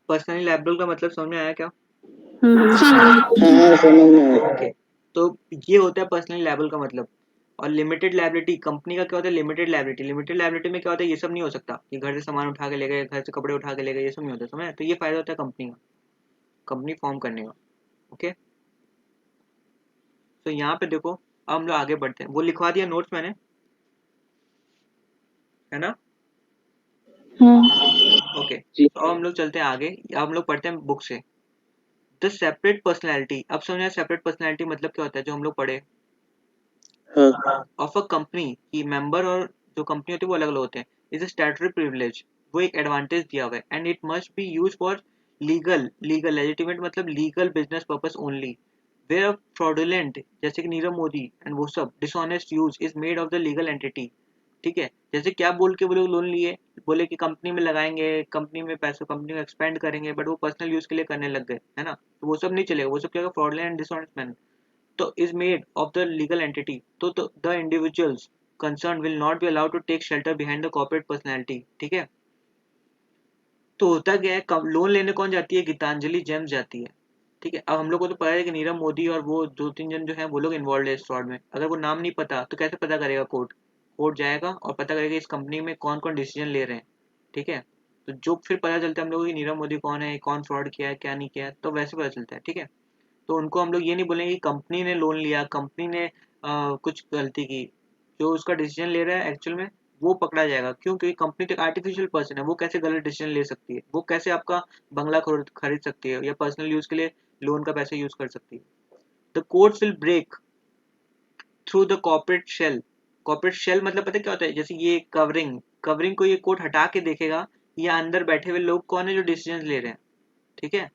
पर्सनली लायबल का मतलब समझ में आया क्या?
हाँ समझ में आया।
ओके, तो ये होता है पर्सनली लायबल का मतलब। और लिमिटेड लायबिलिटी, कंपनी का क्या होता है, लिमिटेड लायबिलिटी में क्या होता है, ये सब नहीं हो सकता कि घर से सामान उठा के ले गए, घर से कपड़े उठा के ले गए, ये सब नहीं होता, समझ? तो ये फायदा होता है कंपनी का, कंपनी फॉर्म करने का। ओके, तो यहाँ पे देखो, अब हम लोग आगे बढ़ते हैं, वो लिखवा दिया नोट्स मैंने, है ना? ओके,
जी।
तो अब हम लोग चलते हैं आगे, अब हम लोग पढ़ते हैं बुक से। द सेपरेट पर्सनैलिटी, अब समझे सेपरेट पर्सनैलिटी मतलब क्या होता है, जो हम लोग पढ़े
हाँ
ऑफ अ कंपनी की मेंबर, और जो कंपनी होती है वो अलग अलग होते हैं, इज अ स्टैट्यूटरी प्रिविलेज, वो एक एडवांटेज दिया हुआ है, and it must be use for legal legitimate मतलब legal business purpose only, where fraudulent जैसे कि नीरव मोदी एंड वो सब dishonest use is made of the legal entity. ठीक है, जैसे क्या बोल के वो लोग लोन लिए, बोले कि कंपनी में लगाएंगे, कंपनी में पैसा, कंपनी को एक्सपेंड करेंगे, बट वो पर्सनल यूज के लिए करने लग गए, है ना, तो वो सब नहीं चलेगा, वो सब क्या फ्रॉडुलेंट एंड डिसऑनेस्ट मैन, तो is made of the legal entity, तो the individuals concerned will not be allowed to take shelter behind the corporate personality। ठीक है, तो होता क्या है, लोन लेने कौन जाती है, गीतांजलि जेम्स जाती है। ठीक है, अब हम लोग को तो पता है कि नीरव मोदी और वो दो तीन जन जो है वो लोग इन्वॉल्व है इस फ्रॉड में, अगर वो नाम नहीं पता तो कैसे पता करेगा? कोर्ट जाएगा और पता करेगा इस कंपनी में कौन कौन डिसीजन ले रहे हैं। ठीक है, तो जो फिर पता चलता है हम लोग को कि नीरव मोदी कौन है, कौन फ्रॉड किया है, क्या नहीं किया है, तो वैसे पता चलता है। ठीक है, तो उनको हम लोग ये नहीं बोलेंगे कि कंपनी ने लोन लिया, कंपनी ने कुछ गलती की, जो उसका डिसीजन ले रहा है एक्चुअल में वो पकड़ा जाएगा। क्यों? क्योंकि कंपनी तो एक आर्टिफिशियल पर्सन है, वो कैसे गलत डिसीजन ले सकती है, वो कैसे आपका बंगला खरीद सकती है या पर्सनल यूज के लिए लोन का पैसा यूज कर सकती है। The courts will break through the corporate shell मतलब पता है क्या होता है, जैसे ये कवरिंग को ये कोर्ट हटा के देखेगा या अंदर बैठे हुए लोग कौन है जो डिसीजन ले रहे हैं। ठीक है,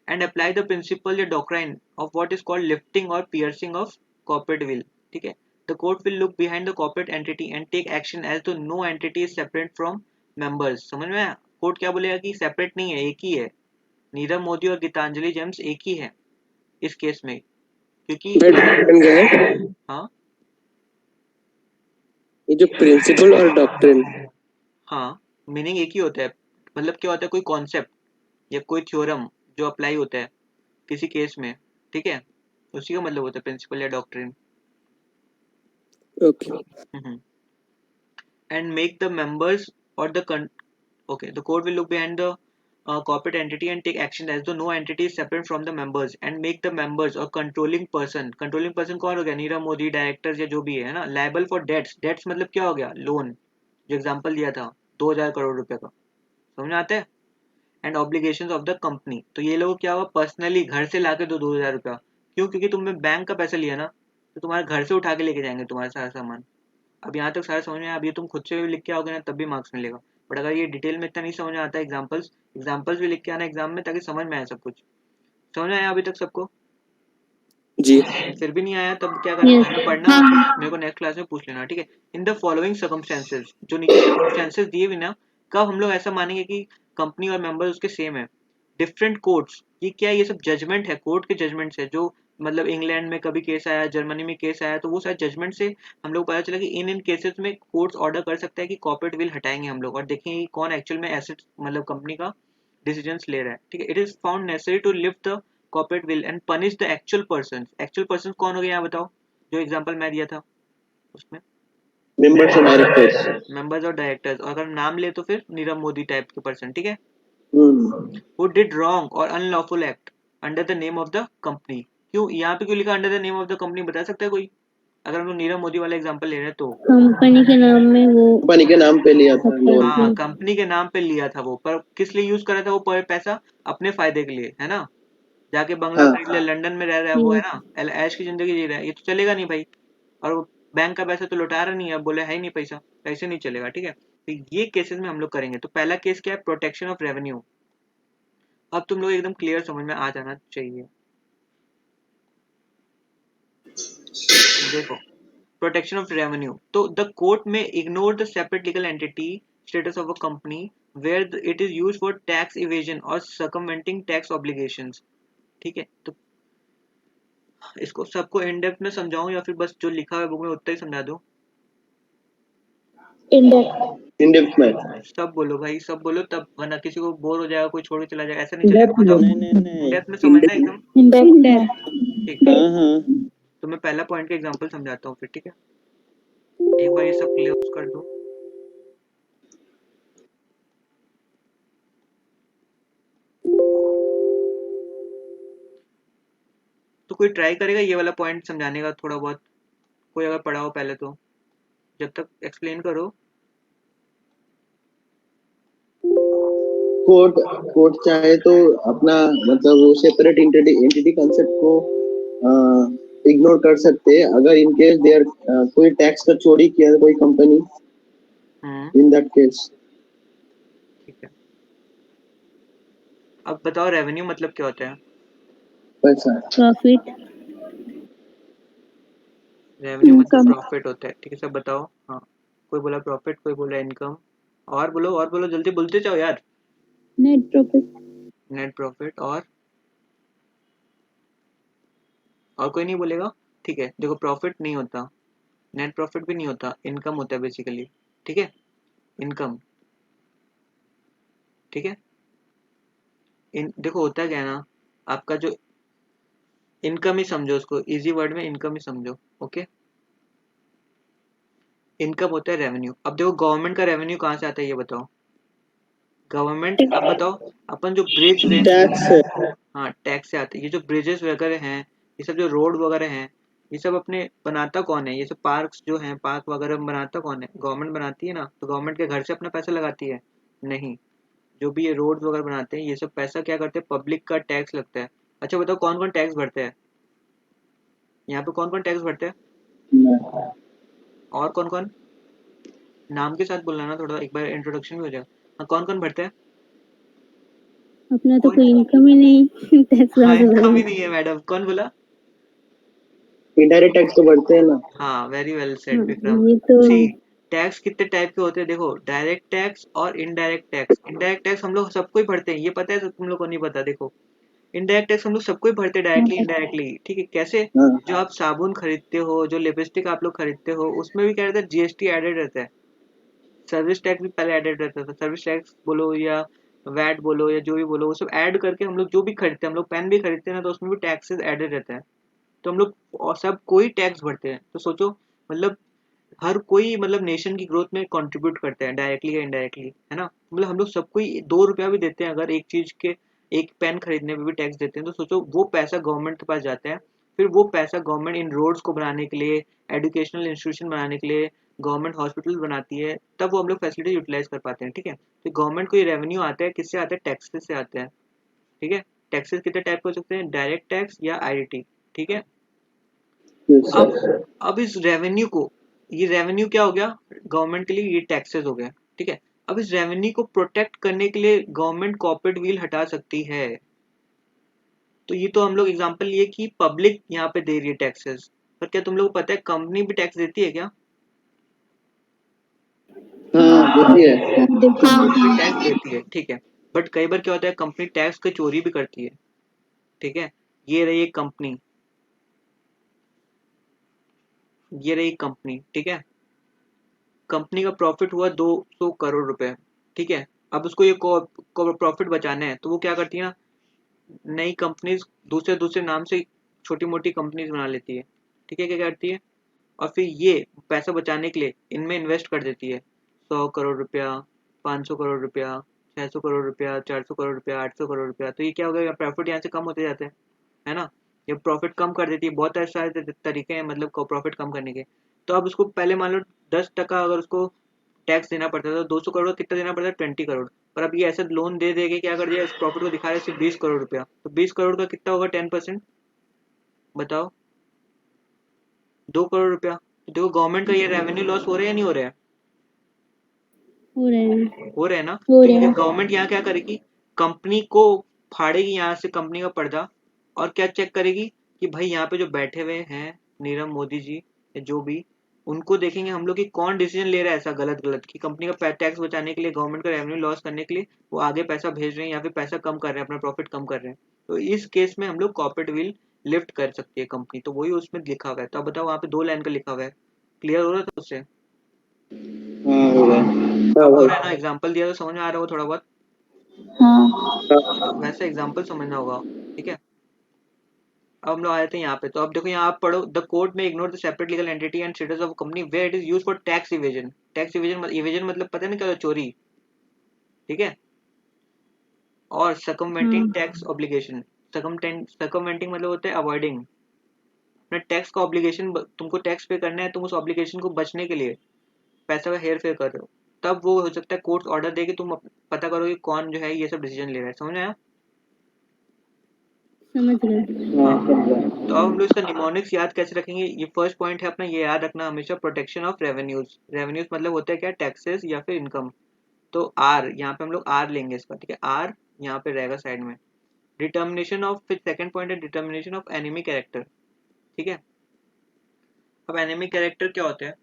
and apply the principle या doctrine of what is called lifting or piercing of corporate will। ठीक है, the court will look behind the corporate entity and take action as though no entity is separate from members। समझ में आया? Court क्या बोलेगा कि separate नहीं है, एक ही है, नीरव मोदी और गीतांजलि जेम्स एक ही है इस केस में, क्योंकि
मैं डॉक्ट्रिन गए
हाँ
ये जो प्रिंसिपल और डॉक्ट्रिन
हाँ मीनिंग एक ही होता है। मतलब क्या होता है, कोई कॉन्सेप्ट या कोई थ्योरम जो अप्लाई होता है किसी केस में, ठीक है, उसी का मतलब होता है प्रिंसिपल या doctrine.
Okay
And make the members or the court will look behind the corporate entity and take action as though no entity is separate from the members and make the members or controlling person कौन हो गया, Nirav Modi, directors या जो भी है ना, liable for dates मतलब क्या हो गया, लोन, जो एग्जांपल दिया था 2000 करोड़ रुपए का, समझ में आता है। And obligations of the company, तो ये लोग क्या हुआ, पर्सनली घर से लाके दो 2000 रुपया, क्यों, क्योंकि तुमने बैंक का पैसा लिया ना, तो तुम्हारे घर से उठा के लेके जाएंगे तुम्हारा सारा सामान। अब यहाँ तक सारा समझ में आया, अब ये तुम खुद से भी लिख के आओगे ना तब भी मार्क्स मिलेगा, बट अगर ये डिटेल में इतना नहीं समझ में आता, एग्जाम्पल्स भी लिख के आना एग्जाम में, ताकि समझ में आए सब कुछ। समझ में आया अभी तक सबको?
जी
फिर भी नहीं आया तब क्या करना,
Yes.
घर में पढ़ना,
हाँ
फिर
हाँ
मेरे को नेक्स्ट क्लास में पूछ लेना, ठीक है। इन द फॉलोइंग सर्कमस्टेंसेस, जो नीचे सर्कमस्टेंसेस दिए बिना, कब हम लोग ऐसा मानेंगे कि कंपनी और मेंबर उसके सेम है। डिफरेंट कोर्ट्स, ये क्या है, ये सब जजमेंट है, कोर्ट के जजमेंट्स है, जो मतलब इंग्लैंड में कभी केस आया, जर्मनी में केस आया, तो वो सारे जजमेंट से हम लोग पता चला कि इन केसेस में कोर्ट्स ऑर्डर कर सकता है कि कॉर्पोरेट विल हटाएंगे हम लोग, और देखेंगे कि कौन एक्चुअल में एसेट मतलब कंपनी का डिसीजंस ले रहा है, ठीक है। It is found necessary to lift the corporate veil and punish the actual person कौन हो गया यहाँ बताओ, जो एग्जांपल मैं दिया था उसमें,
मेंबर्स और डायरेक्टर्स
मेंबर्स और डायरेक्टर्स, और अगर नाम ले तो फिर नीरव मोदी टाइप के पर्सन, ठीक है।
हम्म
who did wrong or unlawful act under the name of the company, क्यों यहाँ पे क्यों लिखा under the name of the company, बता सकता है कोई, अगर हम लोग नीरव मोदी वाला एग्जांपल ले रहे हैं तो।
कंपनी के नाम में वो
कंपनी के नाम पे लिया था लोन
हाँ कंपनी के नाम पे लिया था वो, पर किस लिए यूज करा था वो पैसा, अपने फायदे के लिए, है ना। जाके बंगला
हाँ
खरीद ले, लंदन में रह रहा है वो, है ना, ऐश की जिंदगी जी रहा है, ये तो चलेगा नहीं भाई। और वो बैंक का पैसा तो लौटा रहा नहीं है, बोले है ही नहीं पैसा, ऐसे नहीं चलेगा, ठीक है। तो ये केसेस में हम लोग करेंगे। तो पहला केस क्या है, प्रोटेक्शन ऑफ रेवेन्यू। अब तुम लोग एकदम क्लियर समझ में आ जाना चाहिए। देखो, प्रोटेक्शन ऑफ रेवेन्यू, तो the court may ignore the separate legal entity status of a company where it is use for tax evasion और सर्कमवेंटिंग टैक्स ऑब्लिगेशंस, ठीक है। तो इसको सबको इन डेप्थ में समझाऊं या फिर बस जो लिखा हुआ है बुक में उतना ही समझा दूं?
इन डेप्थ में
सब बोलो भाई, सब बोलो, तब वरना किसी को बोर हो जाएगा, कोई छोड़ के चला जाएगा, ऐसा नहीं चलेगा,
डेप्थ
बताओ।
नहीं
इन डेप्थ में समझना है एकदम, ठीक।
हाँ हाँ
तो मैं पहला पॉइंट का एग्जांपल समझाता हूँ फिर, ठीक है। एक बार ये सब क्लियर कर दो। तो कोई ट्राई करेगा ये वाला पॉइंट समझाने का थोड़ा बहुत, कोई अगर पढ़ा हो पहले, तो जब तक एक्सप्लेन करो।
कोर्ट कोर्ट चाहे तो अपना मतलब वो सेपरेट एंटिटी कंसेप्ट को इग्नोर कर सकते हैं अगर इन केस देयर कोई टैक्स का चोरी किया है कोई कंपनी इन दैट केस।
ठीक है, अब बताओ रेवेन्यू मतलब क्या होता है?
पैसा
प्रॉफिट
रेवेन्यू मतलब
इनकम
प्रॉफिट होता है, ठीक है, सब बताओ। हाँ, कोई बोला प्रॉफिट, कोई बोला इनकम, और बोलो जल्दी बोलते जाओ यार।
नेट प्रॉफिट
नेट प्रॉफिट, और कोई नहीं बोलेगा, ठीक है। देखो, प्रॉफिट नहीं होता, नेट प्रॉफिट भी नहीं होता, इनकम होता है बेसिकली, ठीक है, इनकम, ठीक है। देखो होता क्या है ना, आपका जो इनकम ही समझो, उसको इजी वर्ड में इनकम ही समझो, ओके। इनकम होता है रेवेन्यू। अब देखो गवर्नमेंट का रेवेन्यू कहाँ से आता है ये बताओ, गवर्नमेंट, अब बताओ, अपन जो ब्रिज वे,
टैक्स
हाँ टैक्स से आते हैं, ये जो ब्रिजेस वगैरह हैं, ये सब जो रोड वगैरह हैं, ये सब अपने बनाता कौन है, ये सब पार्क्स जो हैं, पार्क वगैरह बनाता कौन है, गवर्नमेंट बनाती है ना। तो गवर्नमेंट के घर से अपना पैसा लगाती है नहीं, जो भी ये रोड वगैरह बनाते हैं, ये सब पैसा क्या करते हैं, पब्लिक का टैक्स लगता है। अच्छा बताओ कौन कौन टैक्स भरते हैं यहाँ पे, कौन कौन टैक्स भरते हैं, और कौन कौन, नाम के साथ बोलना ना, थोड़ा एक बार इंट्रोडक्शन भी हो जाएगा। हाँ, कौन कौन भरते हैं?
अपना तो
कौन?
कोई इनकम ही नहीं टैक्स
हाँ,
कहाँ से
इनकम ही
भरेगा।
नहीं है मैडम, कौन बोला?
इनडायरेक्ट टैक्स तो बढ़ते हैं ना।
हाँ, वेरी वेल सेड
हाँ
विक्रम।
ये तो
सी, टैक्स कितने टाइप के होते हैं देखो, डायरेक्ट टैक्स और इनडायरेक्ट टैक्स। इनडायरेक्ट टैक्स हम लोग सबको ही भरते हैं, ये पता है, तुम लोग को नहीं पता। देखो, इनडायरेक्ट टैक्स हम लोग सबको ही भरते हैं, डायरेक्टली इनडायरेक्टली, ठीक है। कैसे?
हाँ
जो आप साबुन खरीदते हो, जो लिपस्टिक आप लोग खरीदते हो, उसमें भी क्या रहता है, जीएसटी एडेड रहता है। सर्विस टैक्स भी पहले एडेड रहता था, सर्विस टैक्स बोलो या वैट बोलो या जो भी बोलो, वो सब ऐड करके हम लोग जो भी खरीदते हैं, हम लोग पेन भी खरीदते हैं ना, तो उसमें भी टैक्सेस एडेड रहता है। तो हम लोग और सब कोई टैक्स भरते हैं। तो सोचो, मतलब हर कोई मतलब नेशन की ग्रोथ में कंट्रीब्यूट करता है, डायरेक्टली या इनडायरेक्टली, है ना। मतलब हम लोग सबको ही 2 रुपया भी देते हैं, अगर एक चीज के एक पेन खरीदने पे भी टैक्स देते हैं, तो सोचो वो पैसा गवर्नमेंट के पास जाता है। फिर वो पैसा गवर्नमेंट इन रोड्स को बनाने के लिए, एजुकेशनल इंस्टीट्यूशन बनाने के लिए, गवर्नमेंट हॉस्पिटल बनाती है, तब वो हम लोग फैसिलिटी यूटिलाइज कर पाते हैं, ठीक है। तो गवर्नमेंट को ये रेवेन्यू आता है, किससे आता है, टैक्सेस से आता है, ठीक है। टैक्सेस कितने टाइप के हो सकते हैं, डायरेक्ट टैक्स या आईडीटी, ठीक है।
yes,
अब
sir.
अब इस रेवेन्यू को, ये रेवेन्यू क्या हो गया गवर्नमेंट के लिए, ये टैक्सेस हो गया, ठीक है। अब इस रेवेन्यू को प्रोटेक्ट करने के लिए गवर्नमेंट कॉर्पोरेट व्हील हटा सकती है। तो ये तो हम लोग एग्जांपल लिए कि पब्लिक यहाँ पे दे रही है टैक्सेस, पर क्या तुम लोग को पता है कंपनी भी टैक्स देती है क्या?
हाँ देती है।
कंपनी टैक्स देती है, ठीक है। बट कई बार क्या होता है, कंपनी टैक्स की चोरी भी करती है, ठीक है। ये रही एक कंपनी, ये रही कंपनी, ठीक है। कंपनी का प्रॉफिट हुआ 200 करोड़ रुपए, ठीक है। अब उसको ये प्रॉफिट बचाना है, तो वो क्या करती है ना, नई कंपनीज दूसरे दूसरे नाम से छोटी मोटी कंपनीज बना लेती है, ठीक है। क्या करती है, और फिर ये पैसा बचाने के लिए इनमें इन्वेस्ट कर देती है, 100 करोड़ रुपया, 500 करोड़ रुपया, 600 करोड़ रुपया, 400 करोड़ रुपया, 800 करोड़ रुपया। तो ये क्या होगा, प्रॉफिट यहाँ से कम होते जाते हैं, है ना। ये प्रॉफिट कम कर देती है, बहुत सारे तरीके हैं मतलब प्रॉफिट कम करने के। तो अब उसको पहले मान लो 10% अगर उसको टैक्स देना पड़ता था, तो 200 करोड़ का कितना देना पड़ता है, 20 करोड़। पर अब ये ऐसा लोन दे देके क्या कर दिया, इस प्रॉफिट को दिखा रहे सिर्फ 20 करोड़ रुपया। तो 20 करोड़ का कितना होगा, 10%, बताओ, 2 करोड़ रुपया। तो देखो गवर्नमेंट का ये रेवेन्यू लॉस हो रहा है या नहीं हो रहा है,
हो रहे हैं,
हो रहा है ना।
हो
तो
रहे
ये
हैं।
गवर्नमेंट यहाँ क्या करेगी, कंपनी को फाड़ेगी यहाँ से, कंपनी का पर्दा, और क्या चेक करेगी कि भाई यहाँ पे जो बैठे हुए हैं नीरव मोदी जी या जो भी, उनको देखेंगे हम लोग कि कौन डिसीजन ले रहा है ऐसा गलत गलत, कि कंपनी का टैक्स बचाने के लिए, गवर्नमेंट का रेवेन्यू लॉस करने के लिए वो आगे पैसा भेज रहे हैं या फिर पैसा कम कर रहे हैं, अपना प्रॉफिट कम कर रहे हैं। तो इस केस में हम लोग कॉर्पोरेट विल लिफ्ट कर सकती है कंपनी। तो वही उसमें लिखा हुआ है। तो अब बताओ, वहाँ पे 2 लाइन का लिखा हुआ है, क्लियर हो रहा था उससे?
हाँ हो रहा है। हाँ
अब हो
भाई।
रहा है ना, एग्जाम्पल दिया तो समझ में आ रहा होगा थोड़ा बहुत,
हाँ,
वैसे एग्जाम्पल समझना होगा, ठीक है। अब हम लोग आए थे यहाँ पे, तो अब देखो यहाँ आप पढ़ो, the court may ignore the separate legal entity and status of company where it is used for tax evasion. Tax evasion, evasion मतलब पता है ना क्या होता है, चोरी, ठीक है। और सकमवेंटिंग
हाँ,
टैक्स ऑब्लिगेशन, सकमवेंटिंग मतलब होता है अवॉइडिंग अपने टैक्स का ऑब्लिगेशन। तुमको टैक्स पे करना है, तुम उस ऑब्लिगेशन को बचने के लिए पैसा का हेर फेर कर रहे हो, तब वो हो सकता है कोर्ट ऑर्डर दे कि तुम पता करो कि कौन जो है ये सब डिसीजन ले रहा है। समझ में आया?
समझ गए।
हाँ
हाँ।
समझा।
तो अब हम लोग इसका निमोनिक्स याद कैसे रखेंगे, ये फर्स्ट पॉइंट है अपना, ये याद रखना हमेशा, प्रोटेक्शन ऑफ रेवेन्यूज। रेवेन्यूज मतलब होता है क्या, टैक्सेस या फिर इनकम। तो आर, यहाँ पे हम लोग आर लेंगे इसका, ठीक है। आर यहाँ पे रहेगा साइड में। डिटर्मिनेशन ऑफ, फिर सेकंड पॉइंट है डिटर्मिनेशन ऑफ एनिमी कैरेक्टर, ठीक है। अब एनिमी कैरेक्टर क्या होता है,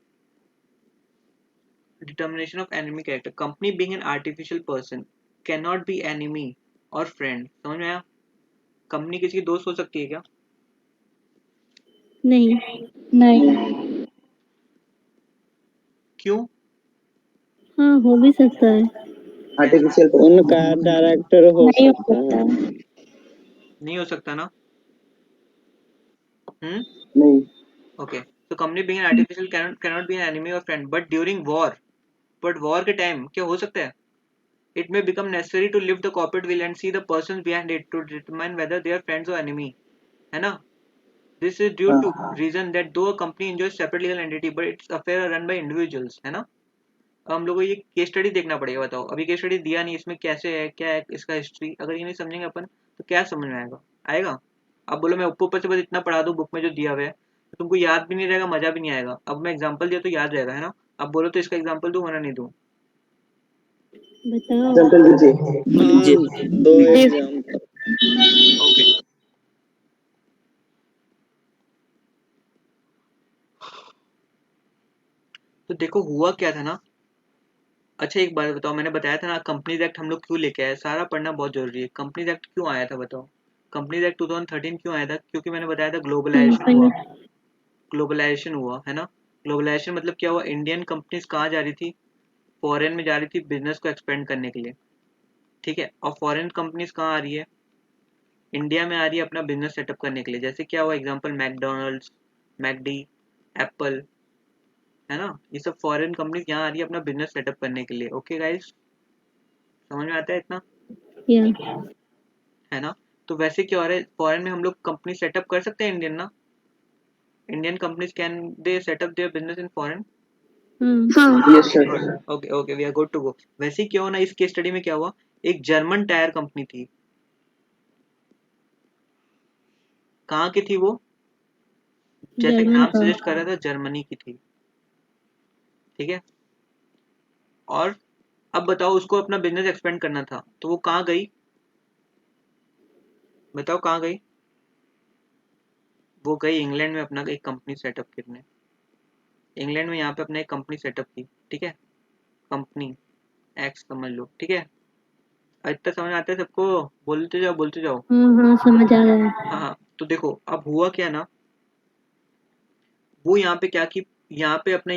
determination of enemy character, company being an artificial person can not be enemy और फ्रेंड। समझ में आया? कंपनी किसी की दोस्त हो सकती है क्या?
नहीं,
नहीं।
क्यों?
हाँ, हो भी सकता है।
आर्टिफिशियल
उनका डायरेक्टर हो
नहीं हो
सकता
सकता
है।
है।
नहीं हो सकता ना। हम्म।
नहीं।
ओके, तो company being an artificial cannot be an enemy और friend, but during war, but war के टाइम क्या हो सकता है, it may become necessary to lift the corporate will and see the persons behind it to determine whether they are friends or enemy, है ना। This is due to
हाँ
reason that though a company enjoys separate legal entity but its affairs are run by individuals, है ना। अब हम लोग को ये केस स्टडी देखना पड़ेगा। बताओ, अभी केस स्टडी दिया नहीं, इसमें कैसे है, क्या है इसका हिस्ट्री, अगर ये नहीं समझेंगे अपन तो क्या समझ में आएगा, आएगा? अब बोलो मैं ऊपर ऊपर से बस इतना पढ़ा दूं बुक में जो दिया हुआ है, तो तुमको याद भी नहीं रहेगा, मजा भी नहीं आएगा। अब मैं एग्जांपल दिया तो याद रहेगा, है ना। अब बोलो तो इसका एग्जांपल दूं वरना नहीं दूं?
बताओ।
एग्जाम्पल दीजिए।
हाँ, दो
ठीक है,
एग्जाम्पल।
ओके। तो देखो हुआ क्या था ना। अच्छा एक बात बताओ, मैंने बताया था ना कंपनीज एक्ट हम लोग क्यों लेके आए, सारा पढ़ना बहुत जरूरी है। कंपनीज एक्ट क्यों आया था बताओ, कंपनीज एक्ट 2013 क्यों आया था? क्योंकि मैंने बताया था ग्लोबलाइजेशन हुआ,
कंपनी
ग्लोबलाइजेशन हुआ है ना। ग्लोबलाइजेशन मतलब क्या हुआ, इंडियन कंपनीज कहाँ जा रही थी, फॉरेन में जा रही थी बिजनेस को एक्सपेंड करने के लिए, ठीक है। और फॉरेन कंपनीज कहाँ आ रही है, इंडिया में आ रही है अपना बिजनेस सेटअप करने के लिए। जैसे क्या हुआ एग्जांपल, मैकडोनल्ड्स, मैकडी, एप्पल, है ना, ये सब फॉरेन कंपनीज यहाँ आ रही है अपना बिजनेस सेटअप करने के लिए। ओके गाइस, समझ में आता है इतना,
या
है ना। तो वैसे क्या हो रहा है, फॉरेन में हम लोग कंपनी सेटअप कर सकते हैं इंडियन ना, Indian companies can they set up their business in foreign.
हाँ
Yes, sir.
Good, okay okay, we are good to go. वैसे ही क्या हुआ ना, इस केस स्टडी में क्या हुआ, एक जर्मन टायर कंपनी थी, कहाँ की थी वो, जैसे कि
जर्मन
नाम
का
सजेस्ट कर रहा था, जर्मनी की थी, ठीक है। और अब बताओ उसको अपना बिजनेस एक्सपेंड करना था, तो वो कहाँ गई, बताओ कहाँ गई, वो गई इंग्लैंड में अपना एक कंपनी सेटअप करने, इंग्लैंड में यहाँ पे अपना एक कंपनी सेटअप की, ठीक है। कंपनी एक्स समझ लो, ठीक है। इतना समझ आता है सबको, बोलते जाओ बोलते जाओ।
हाँ हाँ समझ आ रहा है
हाँ हाँ, तो देखो अब हुआ क्या ना, वो यहाँ पे क्या की, यहाँ पे अपना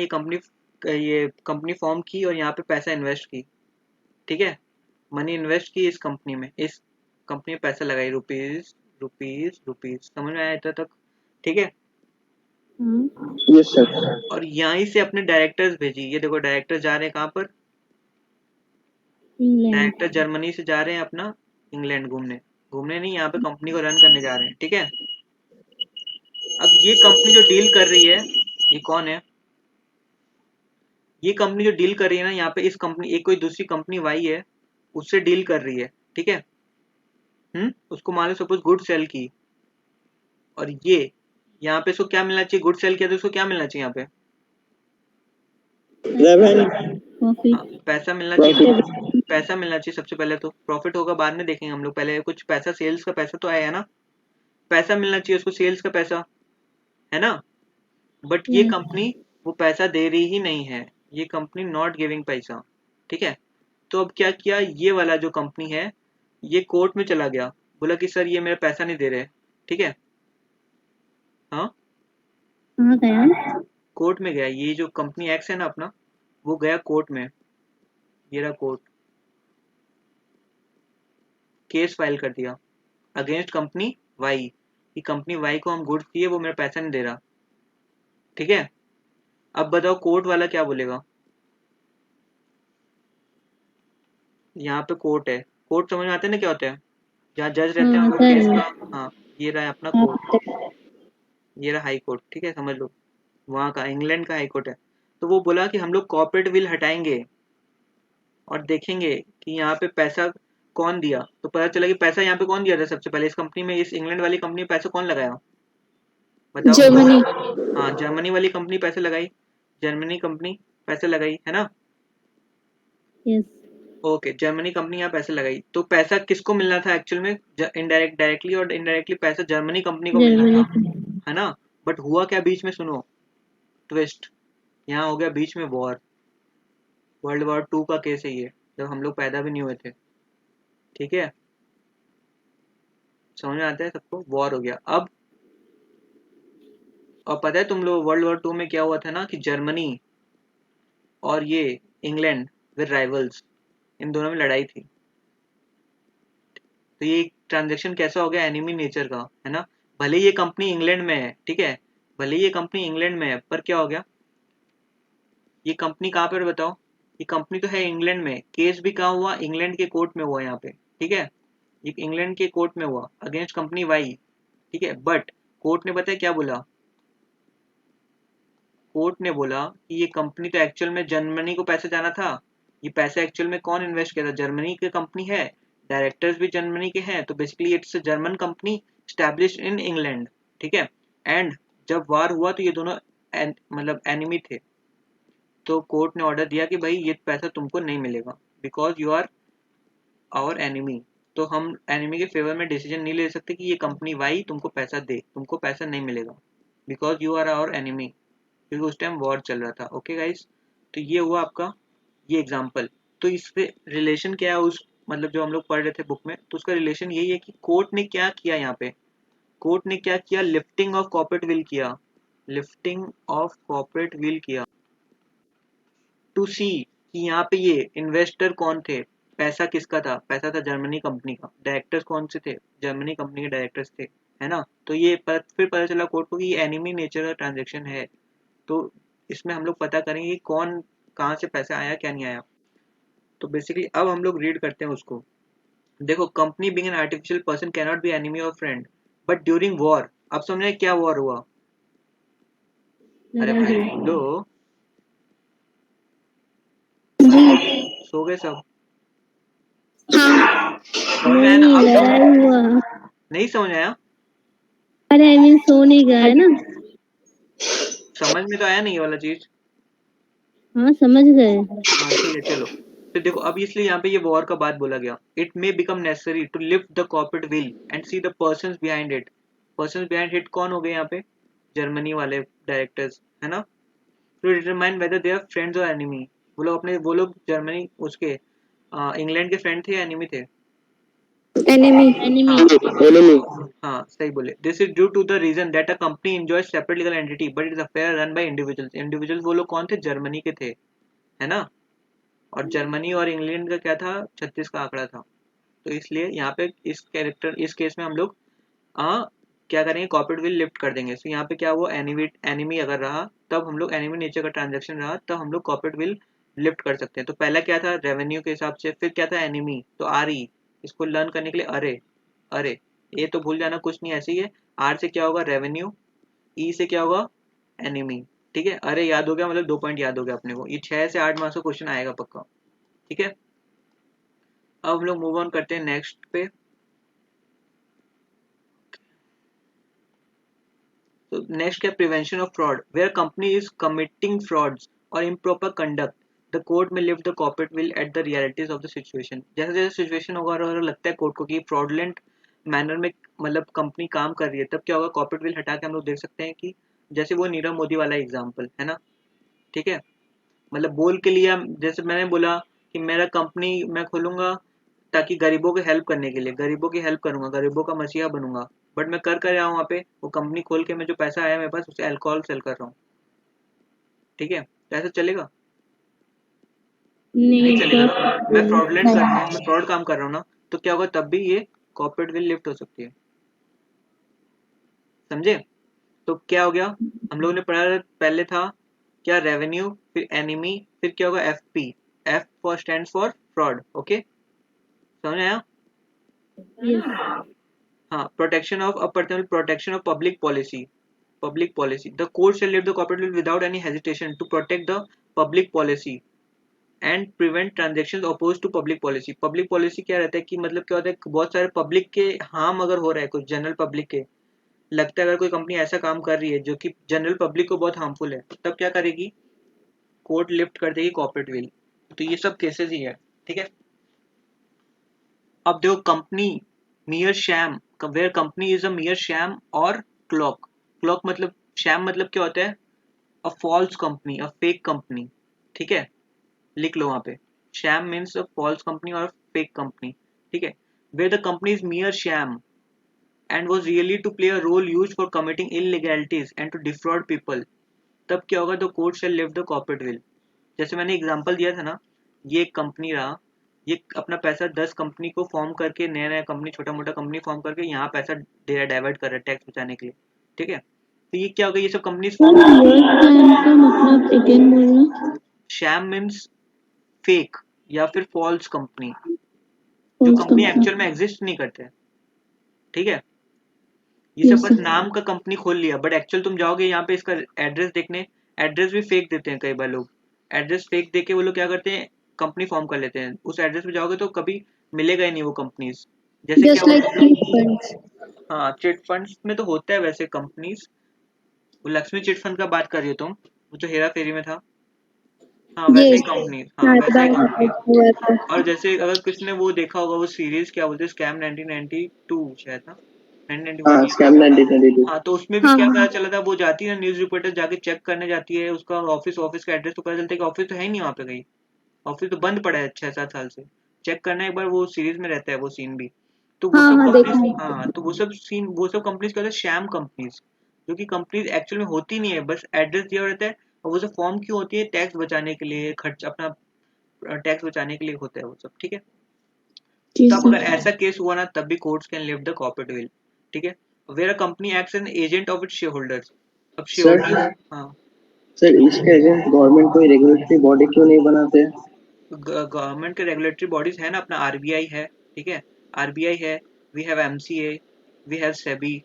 ये कंपनी फॉर्म की और यहाँ पे पैसा इन्वेस्ट की, ठीक है। मनी इन्वेस्ट की इस कंपनी में, इस कंपनी में पैसा लगाई, रुपीज रुपीज रुपीज, समझ में आया इतना तक, ठीक है।
हाँ
Yes, sir.
और यहीं से अपने डायरेक्टर्स भेजी, ये देखो डायरेक्टर्स जा रहे हैं कहाँ पर,
इंग्लैंड
डायरेक्टर जर्मनी से जा रहे हैं अपना इंग्लैंड घूमने, घूमने नहीं, यहाँ पे कंपनी को रन करने जा रहे हैं, ठीक है। अब ये कंपनी जो डील कर रही है, ये कौन है, ये कंपनी जो डील कर रही है ना यहाँ पे, इस कंपनी, एक कोई दूसरी कंपनी वाई है, उससे डील कर रही है, ठीक है। उसको मान लो सपोज गुड सेल की, और ये यहाँ पे इसको क्या मिलना चाहिए, गुड सेल किया तो उसको क्या मिलना चाहिए यहाँ पे,
रेवेन्यू
हाँ,
प्रॉफिट
पैसा मिलना चाहिए ना,
रेवेन्यू
पैसा मिलना चाहिए सबसे पहले, तो प्रॉफिट होगा बाद में देखेंगे हम लोग, पहले कुछ पैसा, सेल्स का पैसा तो आया है ना, पैसा मिलना चाहिए उसको, सेल्स का पैसा, है ना। बट ये
यस
कंपनी वो पैसा दे रही ही नहीं है, ये कंपनी नॉट गिविंग पैसा, ठीक है। तो अब क्या किया, ये वाला जो कंपनी है, ये कोर्ट में चला गया, बोला कि सर ये मेरा पैसा नहीं दे रहे, ठीक है। हाँ,
कहाँ गया
कोर्ट में गया, ये जो कंपनी एक्स है ना अपना, वो गया कोर्ट में, ये रहा कोर्ट, केस फाइल कर दिया अगेंस्ट कंपनी वाई, कि कंपनी वाई को हम गुड्स दिए, वो मेरा पैसा नहीं दे रहा, ठीक है। अब बताओ कोर्ट वाला क्या बोलेगा, यहाँ पे कोर्ट है, कोर्ट समझ में आते हैं ना क्या होता है, जहाँ जज रहते हैं
हाँ
हम लोग
आता
केस
है
का। हाँ, ये रहा है अपना कोर्ट,
आता है
ये रहा हाई कोर्ट, ठीक है, समझ लो, वहाँ का इंग्लैंड का हाई कोर्ट है। तो वो बोला कि हम लोग कॉर्पोरेट विल हटाएंगे और देखेंगे कि यहाँ पे पैसा कौन दिया, तो पता चला कि पैसा यहाँ पे कौन दिया था सबसे पहले, इस कंपनी में, इस इंग्लैंड वाली कंपनी में पैसा कौन लगाया, बताओ।
जर्मनी
हाँ, जर्मनी वाली कंपनी पैसे लगाई, जर्मनी कंपनी पैसे लगाई, है ना।
यस
ओके, जर्मनी कंपनी यहाँ पैसे लगाई, तो पैसा किसको मिलना था एक्चुअल में, डायरेक्टली और इनडायरेक्टली पैसा जर्मनी कंपनी को मिलना
जर्मनी
था, है ना। बट हुआ क्या बीच में, सुनो ट्विस्ट, यहाँ हो गया बीच में वॉर, वर्ल्ड वॉर 2 का केस है ये, जब हम लोग पैदा भी नहीं हुए थे, ठीक है। समझ में आता है सबको, वॉर हो गया अब। और पता है तुम लोग वर्ल्ड वॉर 2 में क्या हुआ था ना, कि जर्मनी और ये इंग्लैंड वे राइवल्स, इन दोनों में लड़ाई थी। तो ये ट्रांजेक्शन कैसा हो गया, एनिमी नेचर का, है ना। भले ये कंपनी इंग्लैंड में है, ठीक है, भले ये कंपनी इंग्लैंड में है, पर क्या हो गया, ये कंपनी कहाँ पर बताओ, ये कंपनी तो है इंग्लैंड में, केस भी कहाँ हुआ, इंग्लैंड के कोर्ट में हुआ यहाँ पे, ठीक है। ये इंग्लैंड के कोर्ट में हुआ अगेंस्ट कंपनी वाई, ठीक है। बट कोर्ट ने बताया क्या बोला, कोर्ट ने बोला कि ये कंपनी तो एक्चुअल में जर्मनी को पैसा जाना था, ये पैसा एक्चुअल में कौन इन्वेस्ट किया था, जर्मनी की कंपनी है, डायरेक्टर्स भी जर्मनी के हैं, तो basically it's a German company established in England, ठीक है। एंड जब वार हुआ तो ये दोनों मतलब एनिमी थे, तो कोर्ट ने ऑर्डर दिया कि भाई ये पैसा तुमको नहीं मिलेगा, because you are our enemy. तो हम एनिमी के फेवर में डिसीजन नहीं ले सकते कि ये कंपनी वाई तुमको पैसा दे, तुमको पैसा नहीं मिलेगा, because you are our enemy, क्योंकि उस टाइम वॉर चल रहा था। ओके गाइस, तो ये हुआ आपका ये एग्जाम्पल। तो इससे रिलेशन क्या है उस मतलब जो हम लोग पढ़ रहे थे बुक में, तो उसका रिलेशन यही है कि कोर्ट ने क्या किया यहाँ पे, कोर्ट ने क्या किया, लिफ्टिंग ऑफ कॉर्पोरेट विल किया, लिफ्टिंग ऑफ कॉर्पोरेट विल किया टू सी कि यहाँ पे ये इन्वेस्टर कौन थे, पैसा किसका था, पैसा था जर्मनी कंपनी का, डायरेक्टर्स कौन से थे, जर्मनी कंपनी के डायरेक्टर्स थे, है ना। तो ये फिर पता चला कोर्ट को कि ये एनिमी नेचर का ट्रांजेक्शन है। तो इसमें हम लोग पता करेंगे कि कौन कहाँ से पैसा आया क्या नहीं आया। तो बेसिकली अब हम लोग रीड करते हैं उसको। देखो, company being an artificial person can not be enemy और फ्रेंड बट ड्यूरिंग वॉर। अब समझे क्या वॉर हुआ। अरे भाई लो,
जी
सो गए सब,
हाँ
समझ में आया ना,
नहीं
अब समझ
लड़ाई हुआ।
नहीं समझ आया,
अरे आई मीन सो नहीं गया ना।
समझ में तो आया नहीं ये वाला चीज।
हाँ समझ गए।
हाँ ठीक है चलो। तो देखो अब इसलिए यहाँ पे ये वॉर का बात बोला गया। It may become necessary to lift the corporate veil and see the persons behind it. Persons behind it कौन हो गए यहाँ पे, जर्मनी वाले डायरेक्टर्स, है ना। To determine whether they are friends or enemy. वो लोग जर्मनी उसके इंग्लैंड के फ्रेंड थे या एनिमी थे।
एनिमी एनिमी
हाँ
एनिमी।
हाँ सही बोले। This is due to the reason that a company enjoy separate legal entity but it is affair run by individuals. Individuals वो लोग कौन थे, जर्मनी के थे, है ना। और जर्मनी और इंग्लैंड का क्या था, 36 का आंकड़ा था। तो इसलिए यहाँ पे इस केस में हम लोग क्या करेंगे, कॉर्पोरेट विल लिफ्ट कर देंगे। तो यहाँ पे क्या हुआ, एनिमी अगर रहा तब हम लोग, एनिमी नेचर का ट्रांजेक्शन रहा तब हम लोग कॉर्पोरेट विल लिफ्ट कर सकते हैं। तो पहला क्या था, रेवेन्यू के हिसाब से, फिर क्या था एनिमी, तो आर ई, इसको लर्न करने के लिए अरे, अरे ये तो भूल जाना कुछ नहीं, ऐसे ही है। आर से क्या होगा, रेवेन्यू, ई से क्या होगा, एनिमी। ठीक है, अरे याद हो गया, मतलब 2 पॉइंट याद हो गया अपने को। ये 6 से 8 मार्क्स का क्वेश्चन आएगा पक्का। ठीक है, अब हम लोग मूव ऑन करते हैं नेक्स्ट पे। तो नेक्स्ट क्या, prevention of fraud, where company is committing frauds or improper conduct, the court may lift the corporate veil at the realities of the situation. जैसे जैसे सिचुएशन होगा और लगता है कोर्ट को कि फ्रॉडलेंट मैनर में मतलब कंपनी काम कर रही है, तब क्या होगा, कॉर्पोरेट विल हटा के हम लोग देख सकते हैं कि जैसे वो नीरव मोदी वाला एग्जाम्पल है ना। ठीक है, मतलब बोल के लिया, जैसे मैंने बोला कि मेरा कंपनी मैं खोलूंगा ताकि गरीबों की हेल्प करने के लिए, गरीबों की हेल्प करूंगा, गरीबों का मसीहा बनूंगा, बट मैं कर रहा हूँ वहाँ पे, वो कंपनी खोल के मैं जो पैसा आया मेरे पास उसे अल्कोहल सेल कर रहा हूँ। ठीक है, तो ऐसा चलेगा, नहीं
नहीं
चलेगा ना। मैं फ्रॉडलेंट कर रहा हूँ, मैं
नहीं
फ्रॉड काम कर रहा हूँ ना, तो क्या होगा, तब भी ये कॉर्पोरेट विल लिफ्ट हो सकती है। समझे। तो क्या हो गया, हम लोगों ने पढ़ा पहले था क्या, रेवेन्यू, फिर एनिमी, फिर क्या होगा, F P, F for stand for fraud. Okay, समझ आया।
यस
हाँ, protection of personal, protection of public policy, public policy, the court shall lift the corporate will without any hesitation to protect the public policy and prevent transactions opposed to public policy। public policy क्या रहता है कि मतलब क्या होता है, बहुत सारे पब्लिक के हार्म अगर हो रहा है, कुछ जनरल पब्लिक के लगता है, अगर कोई कंपनी ऐसा काम कर रही है जो कि जनरल पब्लिक को बहुत हार्मफुल है, तब क्या करेगी, कोर्ट लिफ्ट कर देगी कॉर्पोरेट विल। तो ये सब केसेस ही है। ठीक है, अब देखो, company mere sham, where company is a mere sham और क्लॉक, क्लॉक मतलब शैम मतलब क्या होता है, a false company, a fake company. ठीक है, लिख लो वहां पे, sham means a false company और फेक कंपनी। ठीक है, where the company is mere sham and was really to play a role used for committing illegalities and to defraud people, तब क्या होगा, the court shell lift the corporate veil. जैसे मैंने example दिया था ना, ये एक कंपनी रहा, ये अपना पैसा 10 कंपनी को फॉर्म करके, नया नया कंपनी, छोटा मोटा कंपनी फॉर्म करके यहाँ पैसा दे रहा, डाइवर्ट कर रहा है टैक्स बचाने के लिए। ठीक है, तो ये क्या होगा, ये सब कंपनी
सर
फॉर्म,
मियर स्कैम का मतलब अगेन बोलना।
शैम मीन्स फेक या फिर फॉल्स कंपनी, जो
फॉल्स
कंपनी
कंपनी।
एक्चुअल में एग्जिस्ट नहीं करते। ठीक है, ये सब
यस
बस
सर।
नाम का कंपनी खोल लिया, बट एक्चुअल तुम जाओगे यहाँ पे इसका एड्रेस देखने, एड्रेस भी फेक देते हैं कई बार लोग, एड्रेस फेक देके वो लोग क्या करते हैं, कंपनी फॉर्म कर लेते हैं, उस एड्रेस पे जाओगे तो कभी मिलेगा ही नहीं वो कंपनीज। जैसे क्या
जस्ट लाइक
होता
चिट फंड्स।
है, हाँ चिट फंड्स में तो होता है वैसे कंपनीज, वो लक्ष्मी चिट फंड का बात कर रही हो तुम, वो जो हेरा फेरी में था, हाँ वैसे ही
यस
कंपनी, हाँ वैसे ही
शारदा
कंपनी।
हुआ था।
और जैसे अगर किसी ने वो देखा होगा, वो सीरीज क्या बोलते हैं, स्कैम 1992 शायद ना,
हाँ
1942।
स्कैम 1922।
हाँ, तो उसमें भी
हाँ
क्या
हाँ
पता
हाँ
चला था, वो जाती है न्यूज़ रिपोर्टर जाके चेक करने जाती है उसका ऑफिस का एड्रेस, तो पता चलता है कि ऑफिस तो है ही नहीं वहाँ पे कहीं, ऑफिस तो बंद पड़ा है 6-7 साल से। चेक करना एक बार, वो सीरीज में रहता है वो सीन भी। तो वो
हाँ
सब
हाँ देखा
कंपनीज,
है।
हाँ, तो वो सब कंपनीज क्या होता है, शैम कंपनीज, जो कि कंपनीज एक्चुअल में होती नहीं है, बस एड्रेस दिया रहता है। और वो सब फॉर्म क्यों होती है, टैक्स बचाने के लिए, खर्च अपना टैक्स बचाने के लिए होता है वो सब, ठीक है।
जी
तब
सर।
अगर ऐसा केस हुआ ना, तब भी courts can lift the corporate veil, ठीक है। Where a company acts an agent of its share holders. अब शेयर
सर
होल्डर्स, हाँ,
सर इसके अगेंस्ट गवर्नमेंट कोई रेगुलेटरी बॉडी क्यों नहीं बनाते हैं?
गवर्नमेंट के रेगुलेटरी बॉडीज है ना, अपना आरबीआई है, ठीक है, आरबीआई है, we have MCA, we have SEBI,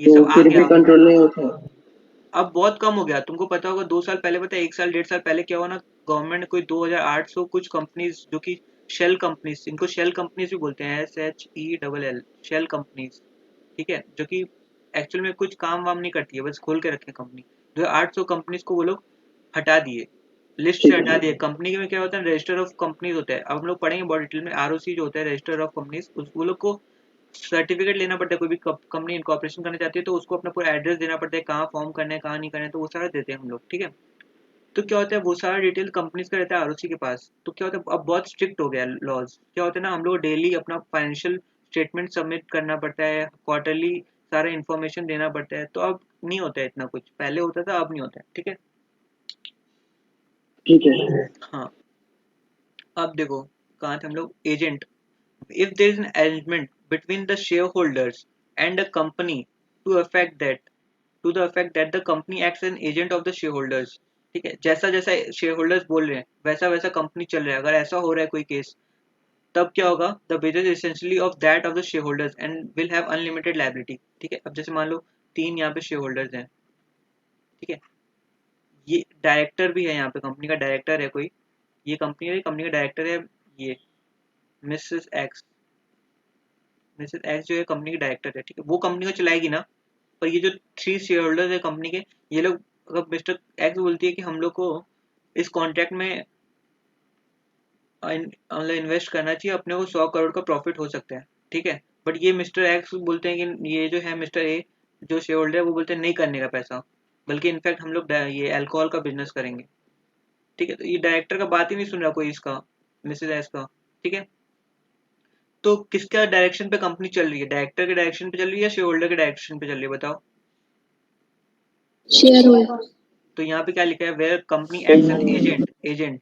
ये
तो
सब आ
फिर भी
गया।
कंट्रोल नहीं होता।
अब बहुत कम हो गया, तुमको पता होगा 2 साल पहले, पता है 1 साल 1.5 साल पहले क्या हुआ ना, गवर्नमेंट ने कोई 2800 कुछ कंपनीज, जो कि शेल कंपनीज, इनको शेल कंपनीज भी बोलते हैं, SHELL, शेल कंपनीज, ठीक है, जो कि एक्चुअल में कुछ काम वाम नहीं करती है, बस खोल के रखे कंपनी, जो 800 कंपनीज को वो लोग हटा दिए, लिस्ट से
ठीक
हटा
है।
दिए। कंपनी में क्या होता है, रजिस्टर ऑफ कंपनीज होता है, अब हम लोग पढ़ेंगे बहुत डिटेल में, आरओसी जो होता है, रजिस्टर ऑफ कंपनीज, वो लोग को सर्टिफिकेट लेना पड़ता है, कोई भी कंपनी इनकॉर्पोरेशन करना चाहती है तो उसको अपना पूरा एड्रेस देना पड़ता है, कहाँ फॉर्म करना है कहाँ नहीं करना है, तो वो सारा देते हैं हम लोग, ठीक है। तो क्या होता है, वो सारा डिटेल कंपनीज का रहता है आरओसी के पास। तो क्या होता है, अब बहुत स्ट्रिक्ट हो गया लॉज, क्या होता है ना, हम लोग डेली अपना फाइनेंशियल स्टेटमेंट सबमिट करना पड़ता है, क्वार्टरली सारा इन्फॉर्मेशन देना पड़ता है, तो अब नहीं होता है इतना कुछ, पहले होता था, अब नहीं होता है, ठीक है।
ठीक है।
हाँ, अब देखो कहाँ थे हम लोग, agent. If there is an arrangement between the shareholders and a company to the effect that the company acts as an agent of the shareholders, ठीक है, जैसा जैसा शेयर बोल रहे हैं वैसा वैसा कंपनी चल रहा है, अगर ऐसा हो रहा है कोई केस, तब क्या होगा, the business essentially of that of the share holders and will have unlimited liability, ठीक है। अब जैसे मान लो 3 यहाँ पे शेयर होल्डर्स हैं, ठीक है, ये डायरेक्टर भी है, यहाँ पे कंपनी का डायरेक्टर है कोई, ये कंपनी का डायरेक्टर है, ये मिसेस एक्स, मिसेस एक्स जो है कंपनी की डायरेक्टर है, ठीक है, वो कंपनी को चलाएगी ना। पर ये जो 3 शेयर होल्डर्स है कंपनी के, ये लोग, अगर मिस्टर एक्स बोलती है कि हम लोग को इस कॉन्ट्रैक्ट में मतलब इन्वेस्ट करना चाहिए, अपने को 100 करोड़ का प्रॉफिट हो सकता है, ठीक है, बट ये मिस्टर एक्स बोलते हैं कि ये जो है मिस्टर ए, जो शेयर होल्डर है, वो बोलते हैं नहीं करने का पैसा, बल्कि इनफैक्ट हम लोग ये अल्कोहल का बिजनेस करेंगे, ठीक है। तो ये डायरेक्टर का बात ही नहीं सुन रहा कोई इसका, मिसेज एक्स का, ठीक है। तो किसका डायरेक्शन पे कंपनी चल रही है, डायरेक्टर के डायरेक्शन पे चल रही है या शेयर होल्डर के डायरेक्शन पे चल रही है, बताओ।
Share holder.
तो यहाँ पे क्या लिखा है, where company acts an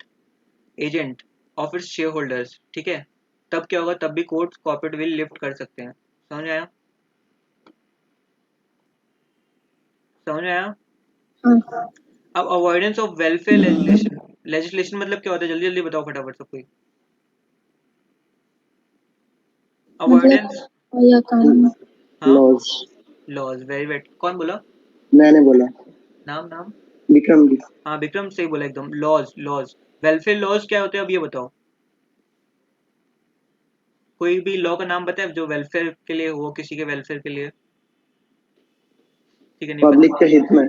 agent of its share holders, ठीक है, तब क्या होगा, तब भी कोर्ट कॉर्पोरेट विल लिफ्ट कर सकते हैं, समझ आया, समझ आया।
हाँ
अब avoidance of welfare legislation, legislation मतलब क्या होता है, जल्दी जल्दी बताओ फटाफट सब कोई।
मतलब
अवॉइडेंस,
या कानून।
हाँ,
लॉज।
लॉज, वेरी वेट, कौन बोला,
मैंने बोला।
नाम नाम,
विक्रम जी।
हाँ विक्रम सही बोला एकदम, लॉज लॉज, वेलफेयर लॉज क्या होते हैं, अब ये बताओ, कोई भी लॉ का नाम बताए जो वेलफेयर के लिए हो, किसी के वेलफेयर के लिए, ठीक है, नहीं
पब्लिक
पता।
के हित में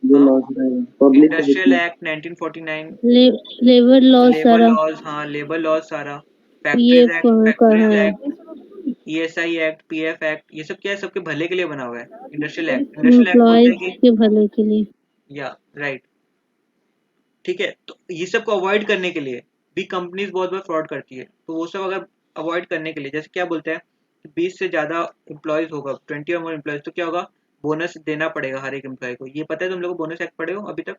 जो
हाँ,
लॉज रहेगा पब्लिक के हित
इंडस्ट्रियल
में।
एक्ट 1949,
ले, लेबर लॉ
लेबर
सारा
लॉज, हाँ लेबर लॉज सारा,
ये का
फैक्ट्रीज
है।
Act, ESI act, PF act, ये सब क्या है, सबके भले के लिए बना हुआ है। इंडस्ट्रियल एक्ट बोलते हैं
एम्प्लॉयज
कि,
के भले के लिए।
या राइट, ठीक है, तो ये सब को अवॉइड करने के लिए भी कंपनीज बहुत बार फ्रॉड करती है, तो वो सब अगर अवॉइड करने के लिए, जैसे क्या बोलते हैं, 20 से ज्यादा एम्प्लॉयज होगा, 20 और मोर एम्प्लॉयज, तो क्या होगा, बोनस देना पड़ेगा हर एक एम्प्लॉय को, ये पता है तुम लोग को, बोनस एक्ट पढ़े हो अभी तक।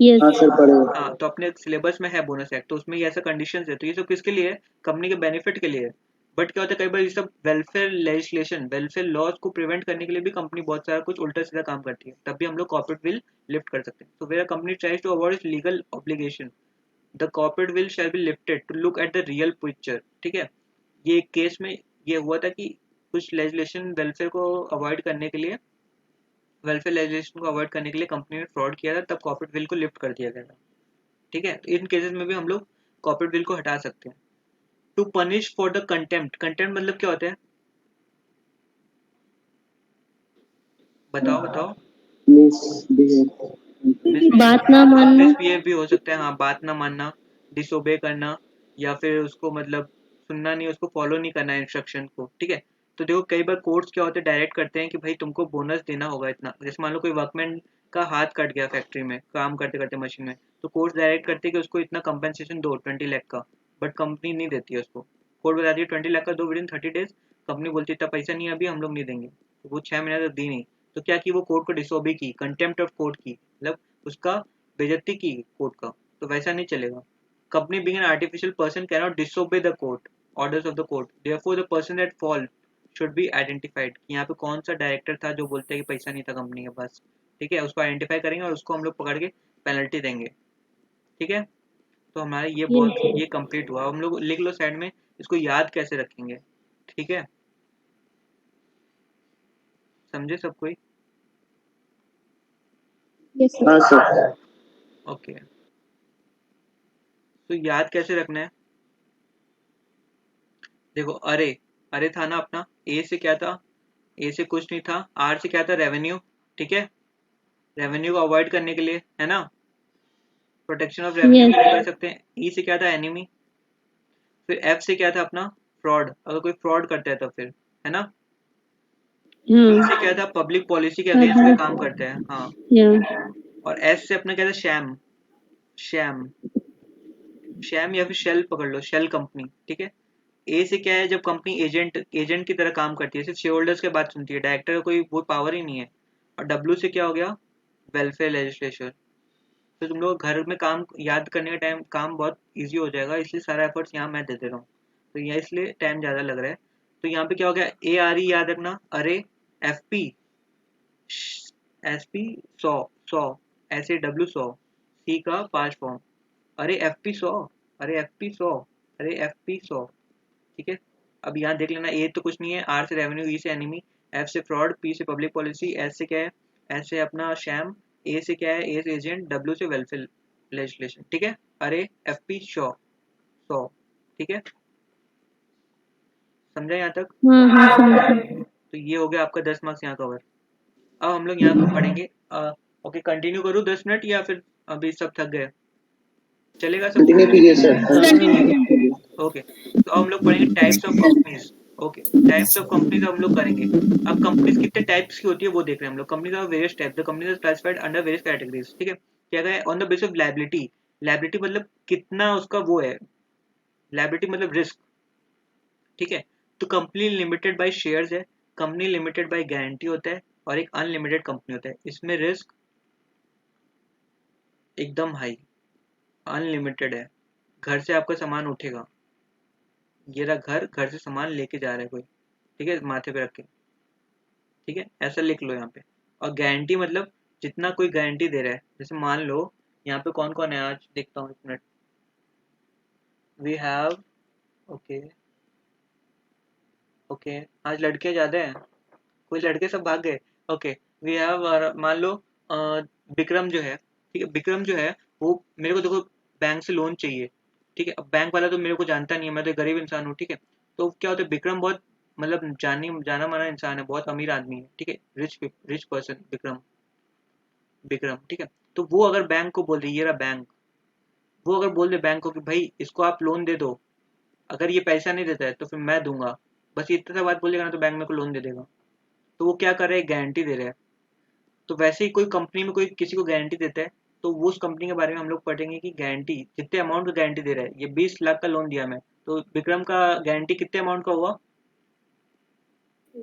यस।
हाँ सर पड़ेगा।
हाँ, तो अपने सिलेबस में है बोनस एक्ट, तो उसमें ये ऐसा कंडीशन है, तो ये सब किसके लिए है, कंपनी के बेनिफिट के लिए है। बट क्या होता है, कई बार ये सब वेलफेयर लेजिस्लेशन, वेलफेयर लॉज को प्रिवेंट करने के लिए भी कंपनी बहुत सारा कुछ उल्टा सीधा काम करती है, तब भी हम लोग कॉर्पोरेट विल लिफ्ट कर सकते हैं। तो where company tries to avoid legal obligation, the corporate veil shall be lifted to look at the real picture, ठीक है। ये एक केस में ये हुआ था कि कुछ लेजिस्लेशन वेलफेयर को अवॉइड करने के लिए, वेलफेयर लेजिस्लेशन को अवॉइड करने के लिए कंपनी ने फ्रॉड किया था, तब कॉर्पोरेट विल को लिफ्ट कर दिया गया था, ठीक है। तो इन केसेस में भी हम लोग कॉर्पोरेट बिल को हटा सकते हैं। To punish for the contempt, contempt मतलब क्या होता है, बताओ बताओ।
मिसबिहेव।
मिसबिहेव,
बात ना
हाँ
मानना।
मिसबिहेव भी हो सकता है, हाँ बात ना मानना, डिसोबे करना, या फिर उसको मतलब सुनना नहीं, उसको फॉलो नहीं करना इंस्ट्रक्शन को, ठीक है। तो देखो कई बार कोर्ट्स क्या होते हैं, डायरेक्ट करते हैं कि भाई तुमको बोनस देना होगा इतना। जैसे मान लो कोई वर्कमैन का हाथ कट गया फैक्ट्री में काम करते करते मशीन में, तो कोर्ट डायरेक्ट करते हैं कि उसको इतना कंपनसेशन दो 20 लाख का, बट कंपनी नहीं देती है उसको। कोर्ट बताती है 20 लाख का दो विद इन 30 days, कंपनी बोलती है इतना पैसा नहीं है अभी हम लोग नहीं देंगे, तो वो 6 महीने तक दी नहीं। तो क्या की वो कोर्ट को डिसोबे की, कंटेम्प्ट ऑफ कोर्ट की, मतलब उसका बेइज्जती की कोर्ट का, तो वैसा नहीं चलेगा। Company being an artificial person cannot disobey the court orders of the court, therefore the person at fault should be identified। यहाँ पे कौन सा डायरेक्टर था जो बोलता है कि पैसा नहीं था कंपनी के पास, ठीक है, उसको आइडेंटिफाई करेंगे और उसको हम लोग पकड़ के पेनल्टी देंगे, ठीक है। तो हमारा ये बहुत
Yes.
ये कंप्लीट हुआ। हम लोग लिख लो साइड में, इसको याद कैसे रखेंगे, ठीक है, समझे सब कोई?
Yes, sir.
हाँ सर।
ओके, तो याद कैसे रखना है? देखो अरे, अरे था ना अपना, ए से क्या था, ए से कुछ नहीं था, आर से क्या था, रेवेन्यू, ठीक है, रेवेन्यू को अवॉइड करने के लिए, है ना, प्रोटेक्शन ऑफ रेवेन्यू
Yes.
के लिए कर सकते हैं। ई से क्या था, एनिमी। फिर एफ से क्या था अपना, फ्रॉड, अगर कोई फ्रॉड करता है तो फिर, है ना। पी से
हाँ,
क्या था, पब्लिक पॉलिसी के अगेंस्ट में काम
public.
करता है, हाँ।
Yeah.
और एस से अपना क्या था, शैम, शैम, शैम या फिर शेल पकड़ लो, शेल कंपनी, ठीक है। ए से क्या है, जब कंपनी एजेंट एजेंट की तरह काम करती है, सिर्फ शेयर होल्डर्स की बात सुनती है, डायरेक्टर का कोई वो पावर ही नहीं है। और डब्ल्यू से क्या हो गया, वेलफेयर लेजिस्लेशन। तो तुम लोग घर में काम याद करने का टाइम काम बहुत इजी हो जाएगा, इसलिए सारा एफर्ट्स यहाँ मैं दे दे रहा हूँ, तो यहाँ इसलिए टाइम ज़्यादा लग रहा है। तो यहाँ पे क्या हो गया, ए आर ई याद रखना, अरे, F P, S P 100, 100, S A W 100, सी का 5 फॉर्म, अरे एफ पी 100, अरे एफ पी 100, अरे एफ पी 100, ठीक है। अब यहाँ देख लेना, ए तो कुछ नहीं है, आर से रेवेन्यू, ई से एनिमी, एफ से फ्रॉड, पी से पब्लिक पॉलिसी, एस से क्या है, एस से अपना शैम, ए से क्या है, ए से एजेंट, डब्ल्यू से वेलफेयर लेजिस्लेशन, ठीक है। अरे एफ पी 100, 100, ठीक है, समझा यहाँ तक?
हाँ, समझ।
तो ये हो गया आपका 10 मार्क्स यहाँ कवर। अब हम लोग यहाँ पर पढ़ेंगे, ओके कंटिन्यू करूँ 10 मिनट या फिर अभी सब थक गए, चलेगा सबको?
कंटिन्यू कीजिए सर।
Continue.
ओके, तो अब हम लोग पढ़ेंगे types of companies. Okay, types of companies हम लोग करेंगे। अब कंपनीज कितने टाइप्स की होती है वो देख रहे हैं हम लोग। Companies are various type, the companies are classified under various categories, ठीक है। क्या है, on the basis of liability, liability मतलब कितना उसका वो है, लायबिलिटी मतलब रिस्क, ठीक है। तो कंपनी लिमिटेड बाय शेयर्स है, कंपनी लिमिटेड बाय गारंटी होता है, और एक अनलिमिटेड कंपनी होता है। इसमें रिस्क एकदम हाई, अनलिमिटेड है, घर से आपका सामान उठेगा, ये रहा घर, घर से सामान लेके जा रहा है कोई, ठीक है, माथे पे रख के, ठीक है, ऐसा लिख लो यहाँ पे। और गारंटी मतलब जितना कोई गारंटी दे रहा है, जैसे मान लो यहाँ पे कौन कौन है, आज देखता हूँ, 1 minute. We have, okay, okay, आज लड़के ज्यादा हैं, कोई लड़के सब भाग गए। ओके, वी हैव, मान लो विक्रम जो है, ठीक है, विक्रम जो है वो, मेरे को देखो बैंक से लोन चाहिए, ठीक है। अब बैंक वाला तो मेरे को जानता नहीं है, मैं तो एक गरीब इंसान हूँ, ठीक है। तो क्या होता है, विक्रम बहुत मतलब जाना माना इंसान है, बहुत अमीर आदमी है, ठीक है, रिच पर्सन विक्रम, विक्रम, ठीक है। तो वो अगर बैंक को बोल दे, ये रहा बैंक, वो अगर बोल दे बैंक को कि भाई इसको आप लोन दे दो, अगर ये पैसा नहीं देता है तो फिर मैं दूंगा, बस इतना सा बात बोलेगा ना, तो बैंक मेरे को लोन दे देगा। तो वो क्या कर रहा है, गारंटी दे रहा है। तो वैसे ही कोई कंपनी में कोई किसी को गारंटी देता है, तो वो उस कंपनी के बारे में हम लोग पढ़ेंगे कि गारंटी कितने अमाउंट का गारंटी दे रहा है। ये 20 लाख का लोन दिया मैं, तो विक्रम का गारंटी कितने अमाउंट का हुआ,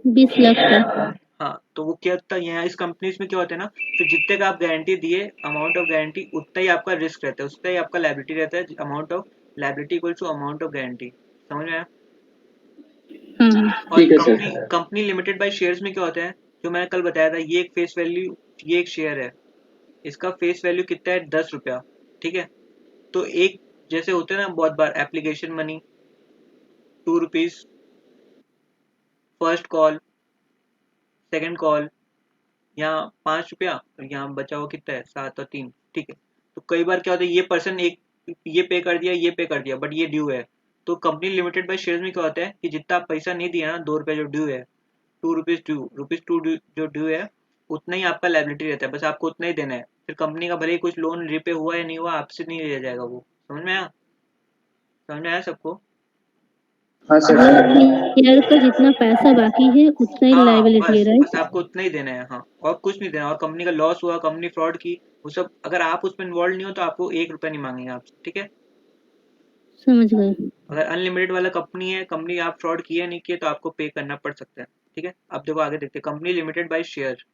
20 लाख का।
हाँ। तो वो क्या होता है, यहाँ इस कंपनीज में क्या होता है ना, तो जितने का आप गारंटी दिए, अमाउंट ऑफ गारंटी, उतना ही आपका रिस्क रहता है, उतना ही आपका लायबिलिटी रहता है। Amount of liability equal to amount of guarantee, समझ में आया?
हाँ।
और
ठीक है
company
sir.
Company limited by shares में क्या होता है, जो मैंने कल बताया था, ये एक फेस वैल्यू, ये एक शेयर है, इसका फेस वैल्यू कितना है, 10 रुपया, ठीक है। तो एक जैसे होते हैं ना बहुत बार, application money 2 rupees, first call, second call, यहाँ 5 रुपया, और यहाँ बचा हुआ कितना है, 7 और 3, ठीक है। तो कई बार क्या होता है, ये पर्सन एक ये पे कर दिया, ये पे कर दिया, बट ये ड्यू है। तो कंपनी लिमिटेड बाय शेयर्स में क्या होता है कि जितना आप पैसा नहीं दिया ना, 2 रुपया जो ड्यू है, 2 रुपीज ड्यू, रुपीज 2 जो ड्यू है, उतना ही आपका लायबिलिटी रहता है, बस आपको उतना ही देना है। फिर कंपनी का भले ही कुछ लोन रिपे हुआ या नहीं हुआ, आपसे नहीं लिया जाएगा वो, समझ में आया? समझ में आया सबको?
हाँ
मतलब
सर।
शेयर का जितना पैसा बाकी है उतना ही
हाँ
लायबिलिटी है,
बस
राइट?
बस आपको उतना ही देना है, हाँ, और कुछ नहीं देना। और कंपनी का लॉस हुआ, कंपनी फ्रॉड की, वो सब अगर आप उसमें इन्वॉल्व नहीं हो तो आपको 1 रुपया नहीं मांगेंगे आपसे, ठीक है।
समझ गए।
अगर अनलिमिटेड वाला कंपनी है, कंपनी आप फ्रॉड किया नहीं किया तो आपको पे करना पड़ सकता है, ठीक है। अब देखो आगे देखते हैं, company limited by share.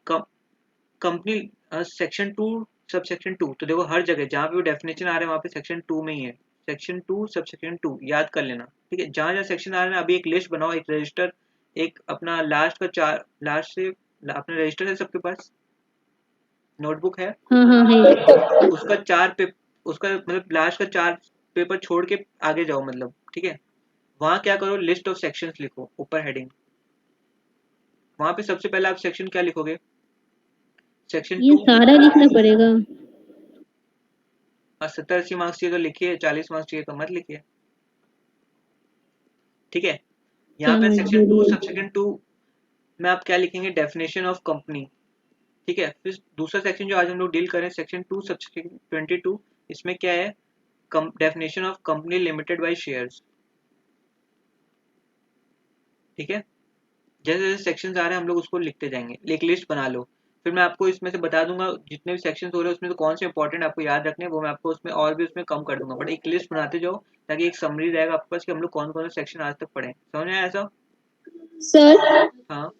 Company section 2 sub section 2, तो देखो हर जगह जहाँ पे डेफिनेशन आ रहा है वहाँ पे सेक्शन 2 में ही है। सेक्शन 2 सब सेक्शन 2 याद कर लेना, ठीक है। जहाँ जहाँ सेक्शन आ रहा है अभी एक लिस्ट बनाओ, एक रजिस्टर, एक अपना लास्ट का 4 लास्ट से अपना रजिस्टर है सबके पास, नोटबुक है,
हाँ हाँ है।
उसका 4 पे उसका मतलब लास्ट का 4 पेपर छोड़ के आगे जाओ, मतलब ठीक है। वहाँ क्या करो, लिस्ट ऑफ सेक्शंस लिखो ऊपर हेडिंग। वहाँ पे सबसे पहले आप सेक्शन क्या लिखोगे, सेक्शन
ये
2।
सारा लिखना पड़ेगा?
70-80 मार्क्स चाहिए तो लिखिए, 40 मार्क्स चाहिए तो मत लिखिए, ठीक है। यहाँ पे
चलो
सेक्शन 2
बोलिए।
सब सेक्शन 2 में आप क्या लिखेंगे, डेफिनेशन ऑफ कंपनी, ठीक है। फिर दूसरा सेक्शन जो आज हम लोग डील करें, सेक्शन 2 सब सेक्शन 22, इसमें क्या है, definition of company limited by shares, ठीक है। जैसे जैसे सेक्शन आ रहे हैं हम लोग उसको लिखते जाएंगे, एक लिस्ट बना लो। फिर मैं आपको इसमें से बता दूंगा जितने भी सेक्शन हो रहे हैं उसमें से कौन से इंपॉर्टेंट आपको याद रखने हैं, वो मैं आपको उसमें और भी उसमें कम कर दूंगा, बट एक लिस्ट बनाते जाओ ताकि एक समरी रहेगा आपके पास कि हम लोग कौन कौन से सेक्शन आज तक पढ़े, समझ में आया ऐसा।
सर,
हाँ,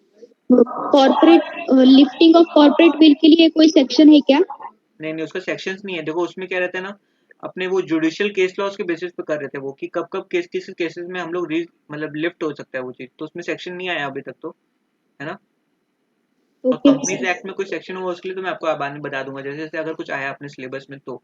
corporate lifting of corporate bill के लिए कोई सेक्शन है क्या?
नहीं नहीं उसका सेक्शंस नहीं है। देखो उसमें क्या रहता है ना, अपने वो जुडिशियल केस लॉस के बेसिस पे कर रहे थे वो, कि कब कब केस किस केसेस में हम लोग मतलब लिफ्ट हो सकता है वो चीज़, तो उसमें सेक्शन नहीं आया अभी तक तो, है ना। और
ओके
कंपनीज
सर।
एक्ट में कोई सेक्शन हुआ उसके लिए तो मैं आपको बाद में बता दूंगा, जैसे जैसे अगर कुछ आया अपने सिलेबस में तो।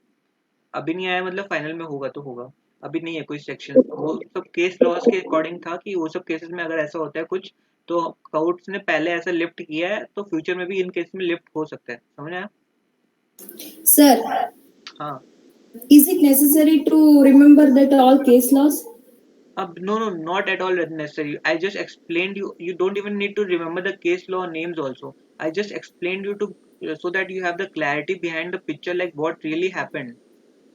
अभी नहीं आया मतलब फाइनल में होगा तो होगा, अभी नहीं है कोई सेक्शन। वो सब केस लॉस के अकॉर्डिंग था कि वो सब केसेस में अगर ऐसा होता है कुछ, तो कोर्ट्स ने पहले ऐसा लिफ्ट किया है तो फ्यूचर में भी इन केस में लिफ्ट हो सकता है, समझ आया।
Sir,
हाँ,
is it necessary to remember that all case laws?
no, no, not at all necessary. I just explained you. You don't even need to remember the case law names also. I just explained you to so that you have the clarity behind the picture, like what really happened.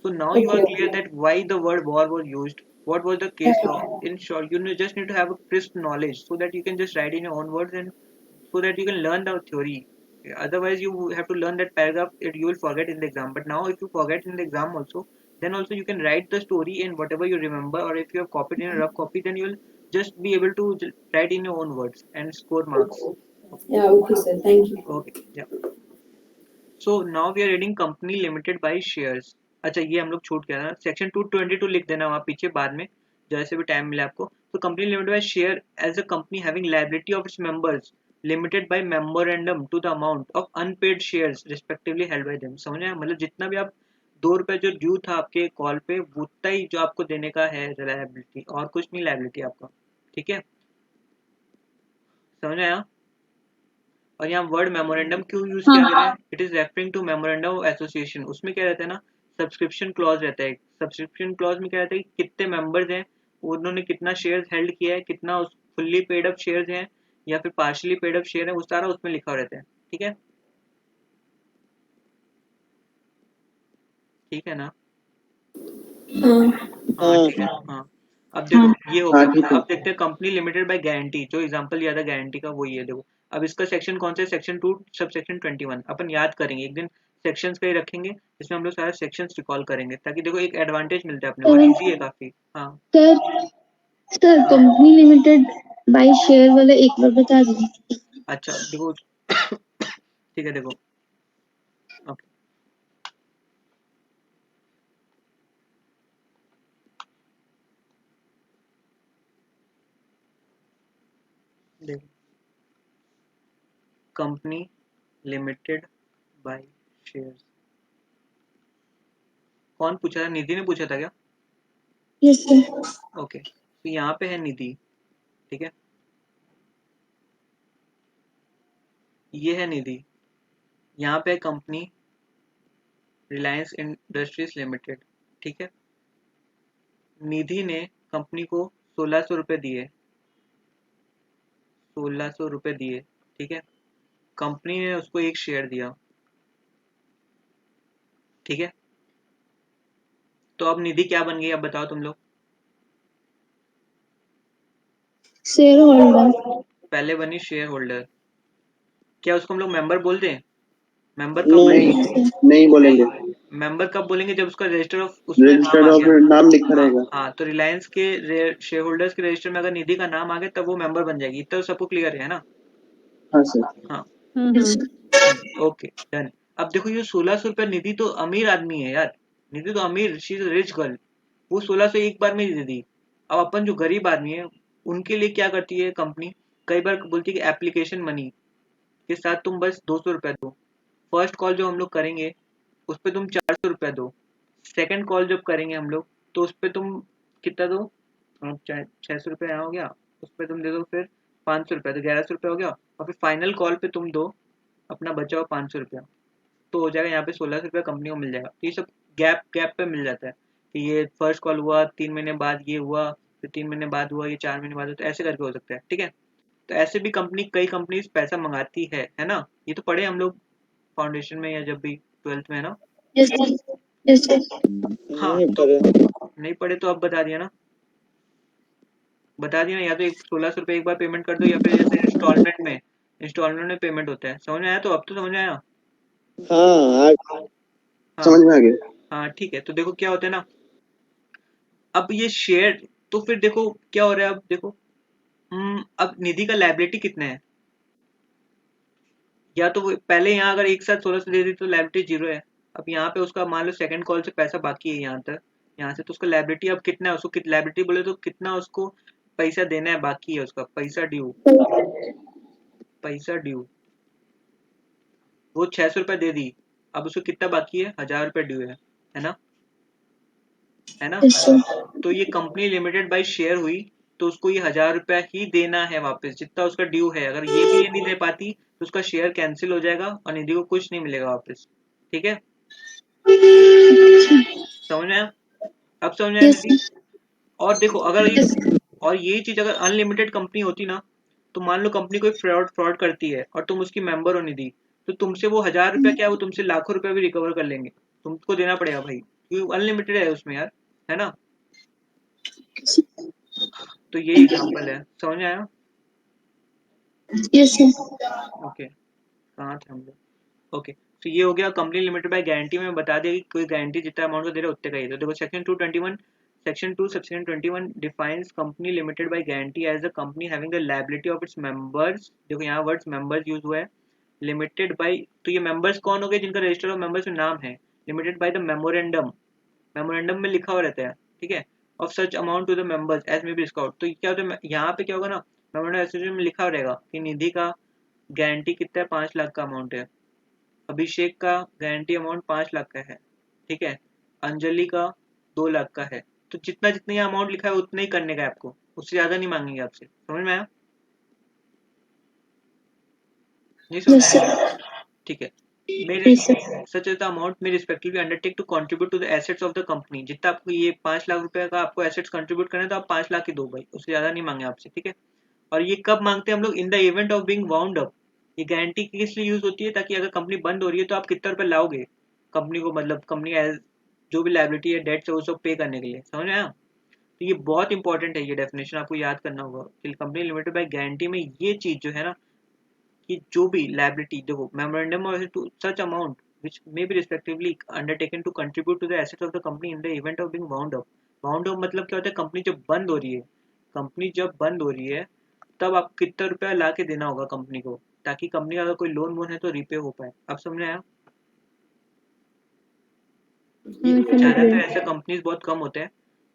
So now you are
Okay,
clear that why the word war was used, what was the case law. In short, just need to have a crisp knowledge so that you can just write in your own words, and so that you can learn the theory. Otherwise, you have to learn that paragraph. You will forget in the exam. But now, if you forget in the exam also, then also you can write the story in whatever you remember, or if you have copied in a rough copy, then you will just be able to write in your own words and score marks.
yeah, okay, sir. Thank you.
Okay, yeah. So now we are reading company limited by shares. अच्छा ये हम लोग छूट गया था, section 222 लिख देना वहाँ पीछे बाद में जैसे भी टाइम मिले आपको। तो company limited by share as a company having liability of its members limited by memorandum to the amount of unpaid shares respectively held by them, समझ आया। मतलब जितना भी आप 2 रुपए जो ड्यू था आपके कॉल पे उतना ही जो आपको देने का है लायबिलिटी, और कुछ नहीं लायबिलिटी आपका, ठीक है, समझ आया। और यहाँ वर्ड मेमोरेंडम क्यों यूज किया गया
हाँ।
है, it is referring to memorandum of association. उसमें क्या रहता है ना, सब्सक्रिप्शन क्लॉज रहता है। सब्सक्रिप्शन क्लॉज में क्या रहता है कि कितने मेंबर्स हैं, उन्होंने कितना शेयर्स हेल्ड किया है, कितना फुल्ली पेड अप शेयर्स हैं या फिर पार्शली पेड अप शेयर है, वो सारा उसमें लिखा रहता है, ठीक है, ठीक है ना। हाँ
हाँ
ठीक है, हाँ। अब देखो
हाँ।
ये हो
हाँ
गया।
ठीक है।
अब देखते हैं कंपनी लिमिटेड बाय गारंटी, जो एग्जांपल दिया था गारंटी का वही है देखो। अब इसका सेक्शन कौन सा है, सेक्शन 2 सब सेक्शन 21 अपन याद करेंगे एक दिन, सेक्शंस का ही रखेंगे इसमें हम लोग सारे सेक्शंस रिकॉल करेंगे ताकि देखो एक एडवांटेज मिलता है अपने और इजी है काफी। हाँ
सर, सर
हाँ।
कंपनी लिमिटेड बाय शेयर वाला एक बार बता दीजिए।
अच्छा देखो ठीक है देखो, ओके देखो, कंपनी लिमिटेड बाय शेयर्स, कौन पूछा था, निधि ने पूछा था क्या।
Yes sir.
ओके तो यहाँ पे है निधि, ठीक है, ये है निधि। यहाँ पे है कंपनी रिलायंस इंडस्ट्रीज लिमिटेड, ठीक है। निधि ने कंपनी को 1600 रुपये दिए, 1600 रुपये दिए, ठीक है। कंपनी ने उसको एक शेयर दिया, ठीक है। तो अब निधि क्या बन गई अब बताओ तुम लोग।
shareholder.
पहले बनी शेयर होल्डर। क्या उसको हम लोग मेंबर बोलते हैं? मेंबर कब
नो
बनेगी?
Yes, sir.
नहीं बोलेंगे,
मेंबर कब बोलेंगे? जब उसका रजिस्टर ऑफ उसमें नाम
रजिस्टर्ड
आ
ऑफ
गया।
नाम लिखा
हाँ
रहेगा।
हाँ, तो रिलायंस के शेयर होल्डर्स के रजिस्टर में अगर निधि का नाम आ गया तब वो मेंबर बन जाएगी। इतना तो सबको क्लियर है ना?
हाँ सर।
हाँ
Yes, sir.
Okay done. अब देखो ये 1600 रुपया निधि तो अमीर आदमी है यार, निधि तो अमीर, शी इज रिच गर्ल, वो 1600 एक बार में ही दे दी। अब अपन जो गरीब आदमी है उनके लिए क्या करती है कंपनी, कई बार बोलती है कि एप्लीकेशन मनी के साथ तुम बस 200 रुपया दो। फर्स्ट कॉल जो हम लोग करेंगे उस पर तुम 400 रुपया दो। सेकंड कॉल जब करेंगे हम लोग तो उस पर तुम कितना दो? 600 रुपया यहाँ हो गया, उस पर तुम दे दो फिर 500 रुपया, तो 1100 रुपया हो गया। और फिर फाइनल कॉल पे तुम दो अपना बचा हुआ 500 रुपया, तो हो जाएगा यहाँ पे 1600 रुपया कंपनी को मिल जाएगा। तो ये सब गैप गैप पे मिल जाता है कि ये फर्स्ट कॉल हुआ 3 महीने बाद, ये हुआ फिर 3 महीने बाद हुआ, ये 4 महीने बाद हुआ, तो ऐसे करके हो सकता है। ठीक है, तो ऐसे भी कंपनी, कई कंपनीज पैसा मंगाती है ना? ये तो पढ़े हम लोग फाउंडेशन में या जब भी 12th में, है ना?
Yes, sir. Yes, sir.
हाँ
नहीं
तो
पढ़े।
नहीं पढ़े तो अब बता दिया ना, बता दिया ना। या तो एक 1600 रुपये एक बार पेमेंट कर दो, या फिर जैसे इंस्टॉलमेंट में पेमेंट होता है। समझ में आया? तो अब तो समझ में आया।
हाँ
हाँ
समझ में आ गया।
हाँ ठीक है, तो देखो क्या होता है ना, अब ये शेयर, तो फिर देखो क्या हो रहा है। अब देखो अब निधि का लायबिलिटी कितना है, या तो वो पहले यहाँ अगर एक साथ 1600 दे दी तो लायबिलिटी 0 है। अब यहाँ पे उसका मान लो सेकंड कॉल से पैसा बाकी है यहाँ तक, यहाँ से, तो उसका लायबिलिटी अब कितना है, उसको लायबिलिटी बोले तो कितना उसको पैसा देना है बाकी है, उसका पैसा ड्यू, पैसा ड्यू। वो 600 रुपया दे दी, अब उसको कितना बाकी है? 1000 रुपया ड्यू है ना? है ना?
Yes, sir.
तो ये कंपनी लिमिटेड बाय शेयर हुई, तो उसको ये 1000 रुपया ही देना है वापस, जितना उसका ड्यू है। अगर ये भी ये नहीं दे पाती तो उसका शेयर कैंसिल हो जाएगा और निधि को कुछ नहीं मिलेगा वापस। ठीक है, समझ में आया? अब समझ में आया
Yes,
निधि?
sir.
और देखो अगर ये,
Yes.
और ये चीज अगर अनलिमिटेड कंपनी होती ना, तो मान लो कंपनी कोई फ्रॉड फ्रॉड करती है और तुम उसकी मेंबर हो निधि, तो तुमसे वो 1000 रुपया क्या, वो तुमसे लाखों रुपया भी रिकवर कर लेंगे, तुमको देना पड़ेगा भाई, क्योंकि अनलिमिटेड है उसमें यार, है ना? तो ये एग्जांपल है, समझ में आया?
Yes, sir.
ओके, कहाँ थे हम लोग? ओके, तो ये हो गया कंपनी लिमिटेड बाय गारंटी में बता दिया कि कोई गारंटी जितना अमाउंट को दे रहा है उतने का ही। तो देखो section 2 subsection 21 defines company limited by guarantee as a company having the liability of its members. देखो यहाँ वर्ड्स मेंबर्स यूज हुआ है, लिमिटेड बाय, तो ये मेंबर्स कौन हो गए? जिनका रजिस्टर ऑफ मेंबर्स में नाम है। Limited by the memorandum, memorandum में लिखा हुआ रहता है, ठीक है, of such amount to the members as may be discount. तो क्या होता है यहाँ पे, क्या होगा ना, मेमोरेंडम एसोसिएशन में लिखा रहेगा कि निधि का गारंटी कितना है, 5 लाख का अमाउंट है। अभिषेक का गारंटी अमाउंट 5 लाख का है, ठीक है। अंजलि का 2 लाख का है। तो जितना जितना ये अमाउंट लिखा है उतना ही करने का है आपको, उससे ज्यादा नहीं मांगेंगे आपसे। समझ में आया? नहीं समझ
Yes,
में
sir.
आया? ठीक है। मेरे
Yes, sir.
Such the amount में respectively undertake to contribute to the assets of the company. जितना आपको ये 5 लाख रुपए का आपको एसेट्स कंट्रीब्यूट करना है, तो आप 5 लाख ही दो भाई, उससे ज्यादा नहीं मांगे आपसे, ठीक है। और ये कब मांगते हैं हम लोग? In the event of being wound up. ये गारंटी किस लिए यूज होती है? ताकि अगर कंपनी बंद हो रही है तो आप कितना रुपए लाओगे कंपनी को, मतलब कंपनी जो भी लाइबिलिटी है, डेट्स है, वो सब पे करने के लिए। समझ में आया? तो ये बहुत इंपॉर्टेंट है, ये डेफिनेशन आपको याद करना होगा कि कंपनी लिमिटेड बाय गारंटी में ये चीज जो है ना, कि जो भी लायबिलिटी, देखो मेमोरेंडम और to such amount which may be respectively undertaken to contribute to the assets of the company in the event of being wound up। wound up मतलब क्या होता है? कंपनी जब बंद हो रही है, कंपनी जब बंद हो रही है तब आप कितना रुपया ला के देना होगा कंपनी को, ताकि कंपनी का अगर कोई लोन वोन है तो रीपे हो पाए। अब समझ में आया? ये
समझ
चाइना तो
गए.
ऐसे कंपनीज बहुत कम होते हैं,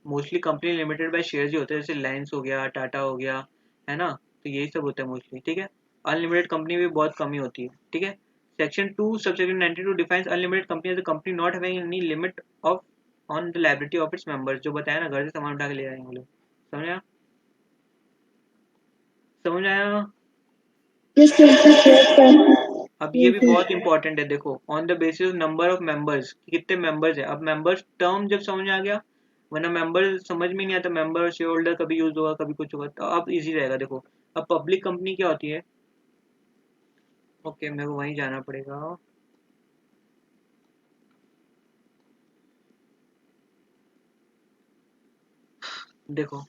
mostly company limited by shares ही होते हैं, जैसे रिलायंस हो गया, टाटा हो गया, है ना? तो यही सब होता है मोस्टली, ठीक है। अनलिमिटेड कंपनी भी बहुत कम ही होती है, ठीक है। Section 2 subsection 92 defines unlimited company as a company not having any limit of on the liability of its members. जो बताया ना, घर से सामान उठा के ले आएंगे लोग। समझ आया? समझ आया?
Yes, sir. Yes, sir.
अब ये
Yes,
भी
sir.
बहुत इंपॉर्टेंट है, देखो on the basis number of members, कितने मेंबर्स है। अब मेंबर्स टर्म जब समझ में आ गया, वरना मेंबर समझ में नहीं आता, मेंबर शेयर होल्डर कभी यूज होगा कभी कुछ होगा, तो अब इजी रहेगा। देखो अब पब्लिक कंपनी क्या होती है, ओके मेरे को वहीं जाना पड़ेगा। देखो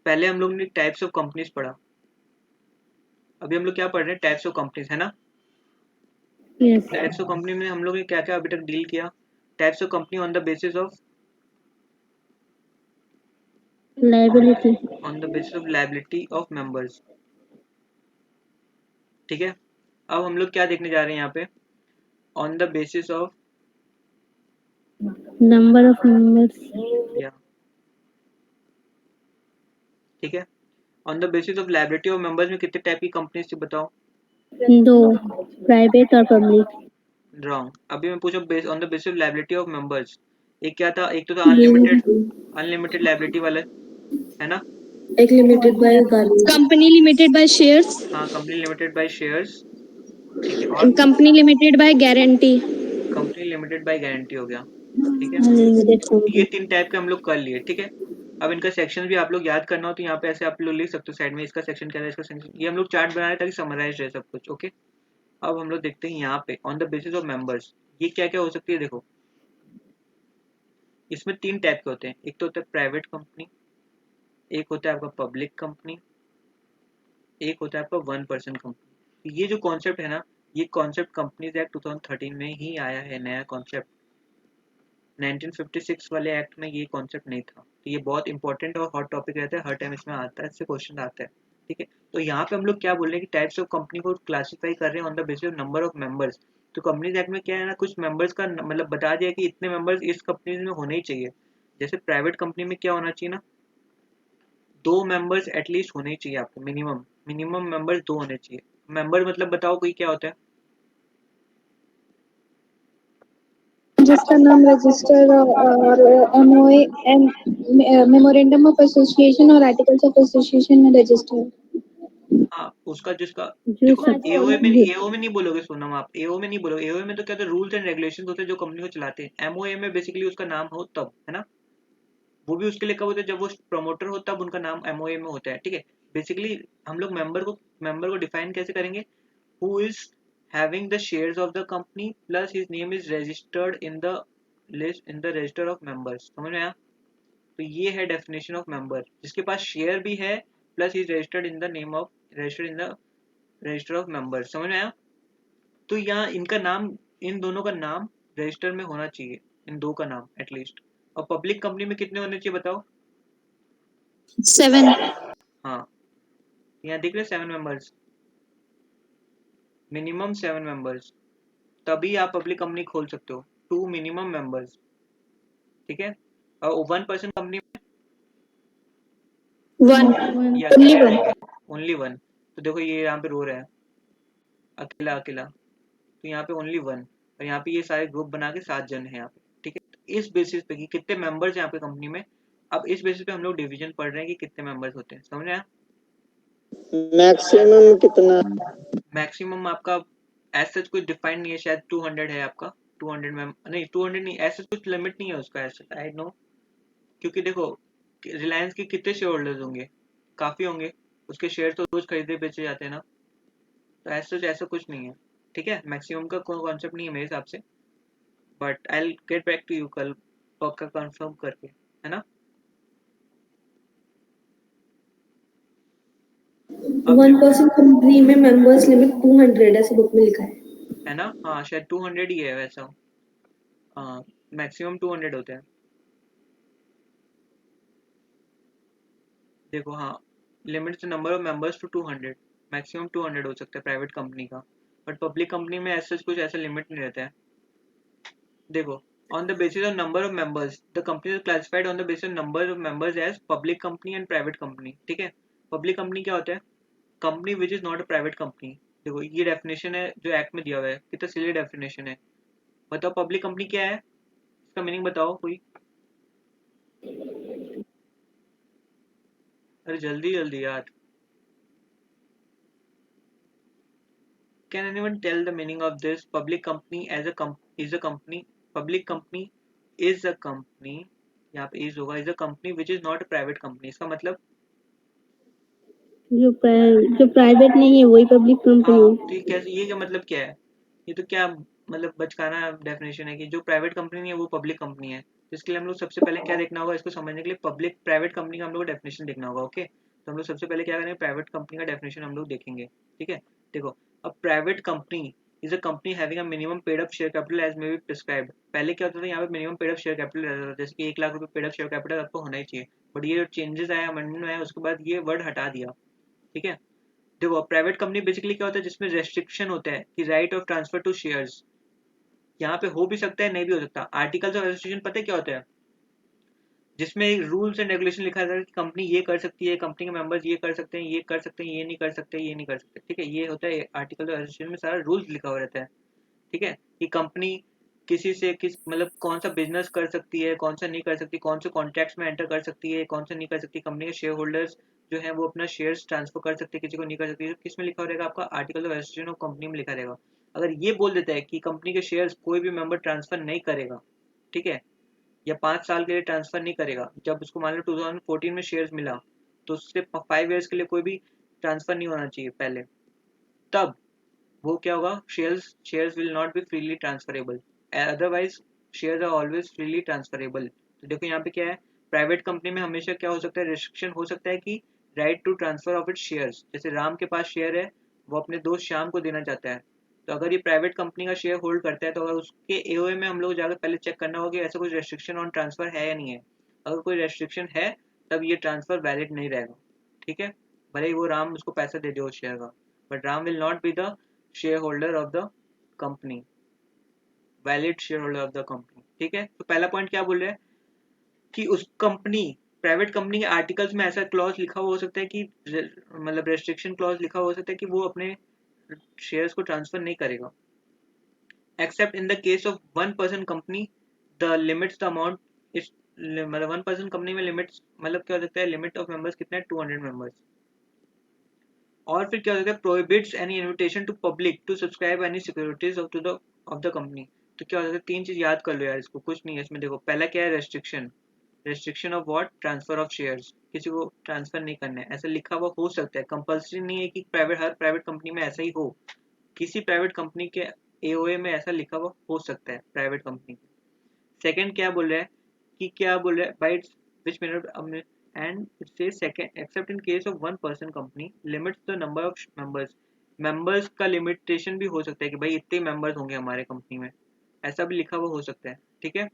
पहले हम लोग ने टाइप्स ऑफ कंपनीज पढ़ा, अभी हम लोग क्या पढ़ रहे हैं, टाइप्स ऑफ कंपनीज, है ना।
Yes.
टाइप्स ऑफ कंपनी में हम लोग ने क्या क्या अभी तक डील किया, types of company on the basis of
Liability.
Liability of members, ठीक है। अब हम लोग क्या देखने जा रहे हैं यहाँ पे, on the basis of
Number of members.
या, ठीक है। On the basis of liability of members में कितने टाइप की कंपनीज थी बताओ।
2. Private or public.
रॉन्ग। अभी मैं पूछा base on the basis of liability of members, एक क्या था, एक तो था अनलिमिटेड लायबिलिटी वाला, है ना।
एक limited by guarantee,
Company limited by shares.
हाँ, कंपनी लिमिटेड बाय शेयर्स, ठीक है। और
And company limited by guarantee.
Company limited by guarantee हो गया, ठीक है।
Unlimited
ये
company.
3 टाइप के हम लोग कर लिए, ठीक है। अब इनका सेक्शन भी आप लोग याद करना हो तो यहाँ पे ऐसे आप लोग लिख सकते हो साइड में, इसका सेक्शन क्या है, इसका सेक्शन, ये हम लोग चार्ट बना रहे हैं ताकि समराइज रहे सब कुछ, ओके। अब हम लोग देखते हैं यहाँ पे on the basis of members, ये क्या क्या हो सकती है। देखो इसमें 3 टाइप के होते हैं, एक तो होता है प्राइवेट कंपनी, एक होता है आपका पब्लिक कंपनी, एक होता है आपका 1 पर्सन कंपनी। ये जो कॉन्सेप्ट है ना, ये कॉन्सेप्ट कंपनीज एक्ट 2013 में ही आया है, नया कॉन्सेप्ट। 1956 वाले एक्ट में ये कॉन्सेप्ट नहीं था, तो ये बहुत इंपॉर्टेंट और हॉट टॉपिक रहता है, हर टाइम इसमें आता है, इससे क्वेश्चन आता है, ठीक है। तो यहाँ पे हम लोग क्या बोल रहे हैं कि टाइप्स ऑफ कंपनी को क्लासिफाई कर रहे हैं on the basis of number of members. तो कंपनीज एक्ट में क्या है ना, कुछ मेंबर्स का मतलब बता दिया कि इतने मेंबर्स इस कंपनी में होने ही चाहिए। जैसे प्राइवेट कंपनी में क्या होना चाहिए ना, 2 मेंबर्स एटलीस्ट होने ही चाहिए आपको, मिनिमम मेंबर्स 2 होने चाहिए। मेंबर मतलब बताओ कोई क्या होता है।
जिसका नाम रजिस्टर और MOA मेमोरेंडम ऑफ एसोसिएशन और आर्टिकल्स ऑफ एसोसिएशन में रजिस्टर।
हाँ, उसका जिसका,
जो
देखो
सब
एओ में नहीं बोलोगे सोनम, आप एओ में नहीं बोलोगे। एओ में तो क्या होता है, रूल्स एंड रेगुलेशंस होते हैं जो कंपनी को चलाते हैं। एमओए में बेसिकली उसका नाम हो तब, है ना, वो भी उसके लिए कब होता है, जब वो प्रमोटर हो तब उनका नाम एमओए में होता है, ठीक है। बेसिकली हम लोग मेंबर को डिफाइन कैसे करेंगे, who is having the shares of the company plus his name is registered in the list in the register of members, समझ में आया। तो ये है डेफिनेशन ऑफ मेंबर, जिसके पास शेयर भी है plus is registered in the name of registered in the register of members, समझ में आया। तो यहाँ इनका नाम, इन दोनों का नाम रजिस्टर में होना चाहिए, इन दो का नाम एटलीस्ट। और पब्लिक कंपनी में कितने होने चाहिए बताओ।
7.
हाँ, यहाँ देख रहे 7 मेंबर्स, मिनिमम 7 मेंबर्स, तभी आप पब्लिक कंपनी खोल सकते हो, 2 मिनिमम मेंबर्स, ठीक है। और 1 पर्सन कंपनी
1.
या
Only 1.
ओनली 1, तो देखो ये यहाँ पे रो रहा है अकेला अकेला, तो यहाँ पे ओनली 1, और यहाँ पे ये सारे ग्रुप बना के 7 जन है यहाँ पे, ठीक है। तो इस बेसिस पे कि कितने मेंबर्स हैं यहाँ पे कंपनी में, अब इस बेसिस पे हम लोग डिवीजन पढ़ रहे हैं कि कितने मेंबर्स होते हैं, समझ आया।
मैक्सिमम कितना?
मैक्सिमम आपका एज सच कुछ डिफाइन नहीं है, शायद 200 है आपका, 200 नहीं 200 नहीं, ऐसा कुछ लिमिट नहीं है उसका, ऐसा आई नो। क्योंकि देखो रिलायंस के कितने शेयर होल्डर्स होंगे, काफी होंगे, उसके शेयर तो रोज खरीदे बेचे जाते हैं ना, तो ऐसा कुछ नहीं है, ठीक है। मैक्सिमम का कोई कॉन्सेप्ट नहीं है मेरे हिसाब से, but I will get back to you कल पक्का कंफर्म करके, है ना। अब
1 पर्सन कंपनी में मेंबर्स लिमिट 200 ऐसे बुक में लिखा
है ना, हाँ शायद 200 ही है वैसा, हाँ मैक्सिमम 200 होते हैं। देखो हाँ, limit the number of members to 200, maximum 200 हो सकता है प्राइवेट कंपनी का, बट पब्लिक कंपनी में ऐसा कुछ ऐसा लिमिट नहीं रहता है। देखो on the basis of number of members the company is classified on the basis of number of members as public company and private company, ठीक है। पब्लिक कंपनी क्या होता है, company which is not a private company. देखो ये definition है जो act में दिया हुआ है, कितना सिली डेफिनेशन है। बताओ पब्लिक कंपनी क्या है, इसका मीनिंग बताओ कोई, अरे जल्दी जल्दी यार। Can anyone tell the meaning of this? Public company as a is a company. Public company is a company. यहाँ पे is होगा, is a company which is not a private company. इसका मतलब
जो प्राइवेट नहीं है वही पब्लिक कंपनी
हाँ,
है।
तो ये कैसे, ये क्या मतलब क्या है, ये तो क्या मतलब बचकाना डेफिनेशन है कि जो प्राइवेट कंपनी नहीं है वो पब्लिक कंपनी है। तो इसके लिए हम लोग सबसे पहले क्या देखना होगा, इसको समझने के लिए पब्लिक प्राइवेट कंपनी का हम लोग को डेफिनेशन देखना होगा। ओके, तो हम लोग सबसे पहले क्या करेंगे, प्राइवेट कंपनी का डेफिनेशन हम लोग देखेंगे। ठीक है, देखो, अब private company is a company having a minimum paid up share capital as may be prescribed. पहले क्या होता था, यहाँ पे minimum paid up share capital रहता था, जैसे कि 1 लाख रुपए पेड अप शेयर कैपिटल आपको होना ही चाहिए। बट ये चेंजेस आया, अमेंडमेंट आया, उसके बाद ये वर्ड हटा दिया। ठीक है, देखो प्राइवेट कंपनी बेसिकली क्या होता है, जिसमें रेस्ट्रिक्शन होता है कि right of transfer to shares, यहाँ पे हो भी सकता है नहीं भी हो सकता। आर्टिकल्स ऑफ एसोसिएशन पता है क्या होता है, जिसमें रूल्स एंड रेगुलेशन लिखा रहता है कि कंपनी ये कर सकती है, कंपनी के मेंबर्स ये कर सकते हैं, ये कर सकते हैं, ये नहीं कर सकते, ये नहीं कर सकते। ठीक है, ये होता है आर्टिकल ऑफ एसोसिएशन में, सारा रूल्स लिखा हुआ रहता है। ठीक है, कि कंपनी किसी से किस मतलब कौन सा बिजनेस कर सकती है, कौन सा नहीं कर सकती, कौन से कॉन्ट्रैक्ट्स में एंटर कर सकती है, कौन सा नहीं कर सकती, कंपनी के शेयर होल्डर्स जो है वो अपना शेयर्स ट्रांसफर कर सकते हैं, किसी को नहीं कर सकती। किस में लिखा रहेगा, आपका article of association of company में लिखा रहेगा। अगर ये बोल देता है कि कंपनी के शेयर्स कोई भी मेंबर ट्रांसफर नहीं करेगा, ठीक है, या 5 साल के लिए ट्रांसफर नहीं करेगा, जब उसको मान लो 2014 में शेयर्स मिला तो उससे 5 ईयर्स के लिए कोई भी ट्रांसफर नहीं होना चाहिए पहले, तब वो क्या होगा, shares will not be freely transferable, otherwise shares are always freely transferable. तो देखो यहाँ पे क्या है, प्राइवेट कंपनी में हमेशा क्या हो सकता है, रिस्ट्रिक्शन हो सकता है कि right to transfer of it shares, जैसे राम के पास शेयर है, वो अपने दोस्त श्याम को देना चाहता है, तो अगर ये प्राइवेट कंपनी का शेयर होल्ड करता है तो अगर उसके एओए में हम लोग जाकर पहले चेक करना होगा कि ऐसा कुछ रेस्ट्रिक्शन ऑन ट्रांसफर है या नहीं है। अगर कोई रेस्ट्रिक्शन है तब ये ट्रांसफर वैलिड नहीं रहेगा। ठीक है, भले ही वो राम उसको पैसा दे दे उस शेयर का, but Ram will not be the shareholder of the company, valid shareholder of the company। ठीक है, तो पहला पॉइंट क्या बोल रहे हैं कि उस कंपनी, प्राइवेट कंपनी के आर्टिकल्स में ऐसा क्लॉज लिखा हुआ हो सकता है कि मतलब रेस्ट्रिक्शन क्लॉज लिखा हुआ हो सकता है कि वो अपने शेयर्स को ट्रांसफर नहीं करेगा, accept in the case of 1 person company the limits the amount इस, मतलब 1 person कंपनी में लिमिट्स मतलब क्या हो सकता है, लिमिट ऑफ मेंबर्स कितना है, 200 मेंबर्स। और फिर क्या हो सकता है, prohibits any invitation to public to subscribe any securities of the company. तो क्या हो सकता है, 3 चीज याद कर लो यार, इसको कुछ नहीं है इसमें। देखो पहला क्या है, restriction, restriction of what, transfer of shares, किसी को ट्रांसफर नहीं करना है, ऐसा लिखा हुआ हो सकता है, कंपल्सरी नहीं है कि हर प्राइवेट कंपनी में ऐसा ही हो, किसी प्राइवेट कंपनी के एओए में ऐसा लिखा हुआ हो सकता है प्राइवेट कंपनी। सेकंड क्या बोल रहा है कि क्या बोल रहा है, bytes which may not and it says second except in case of 1 person company limits the number of members का लिमिटेशन भी हो सकता है कि भाई इतने मेंबर्स होंगे हमारे कंपनी में, ऐसा भी लिखा हुआ हो सकता है। ठीक है,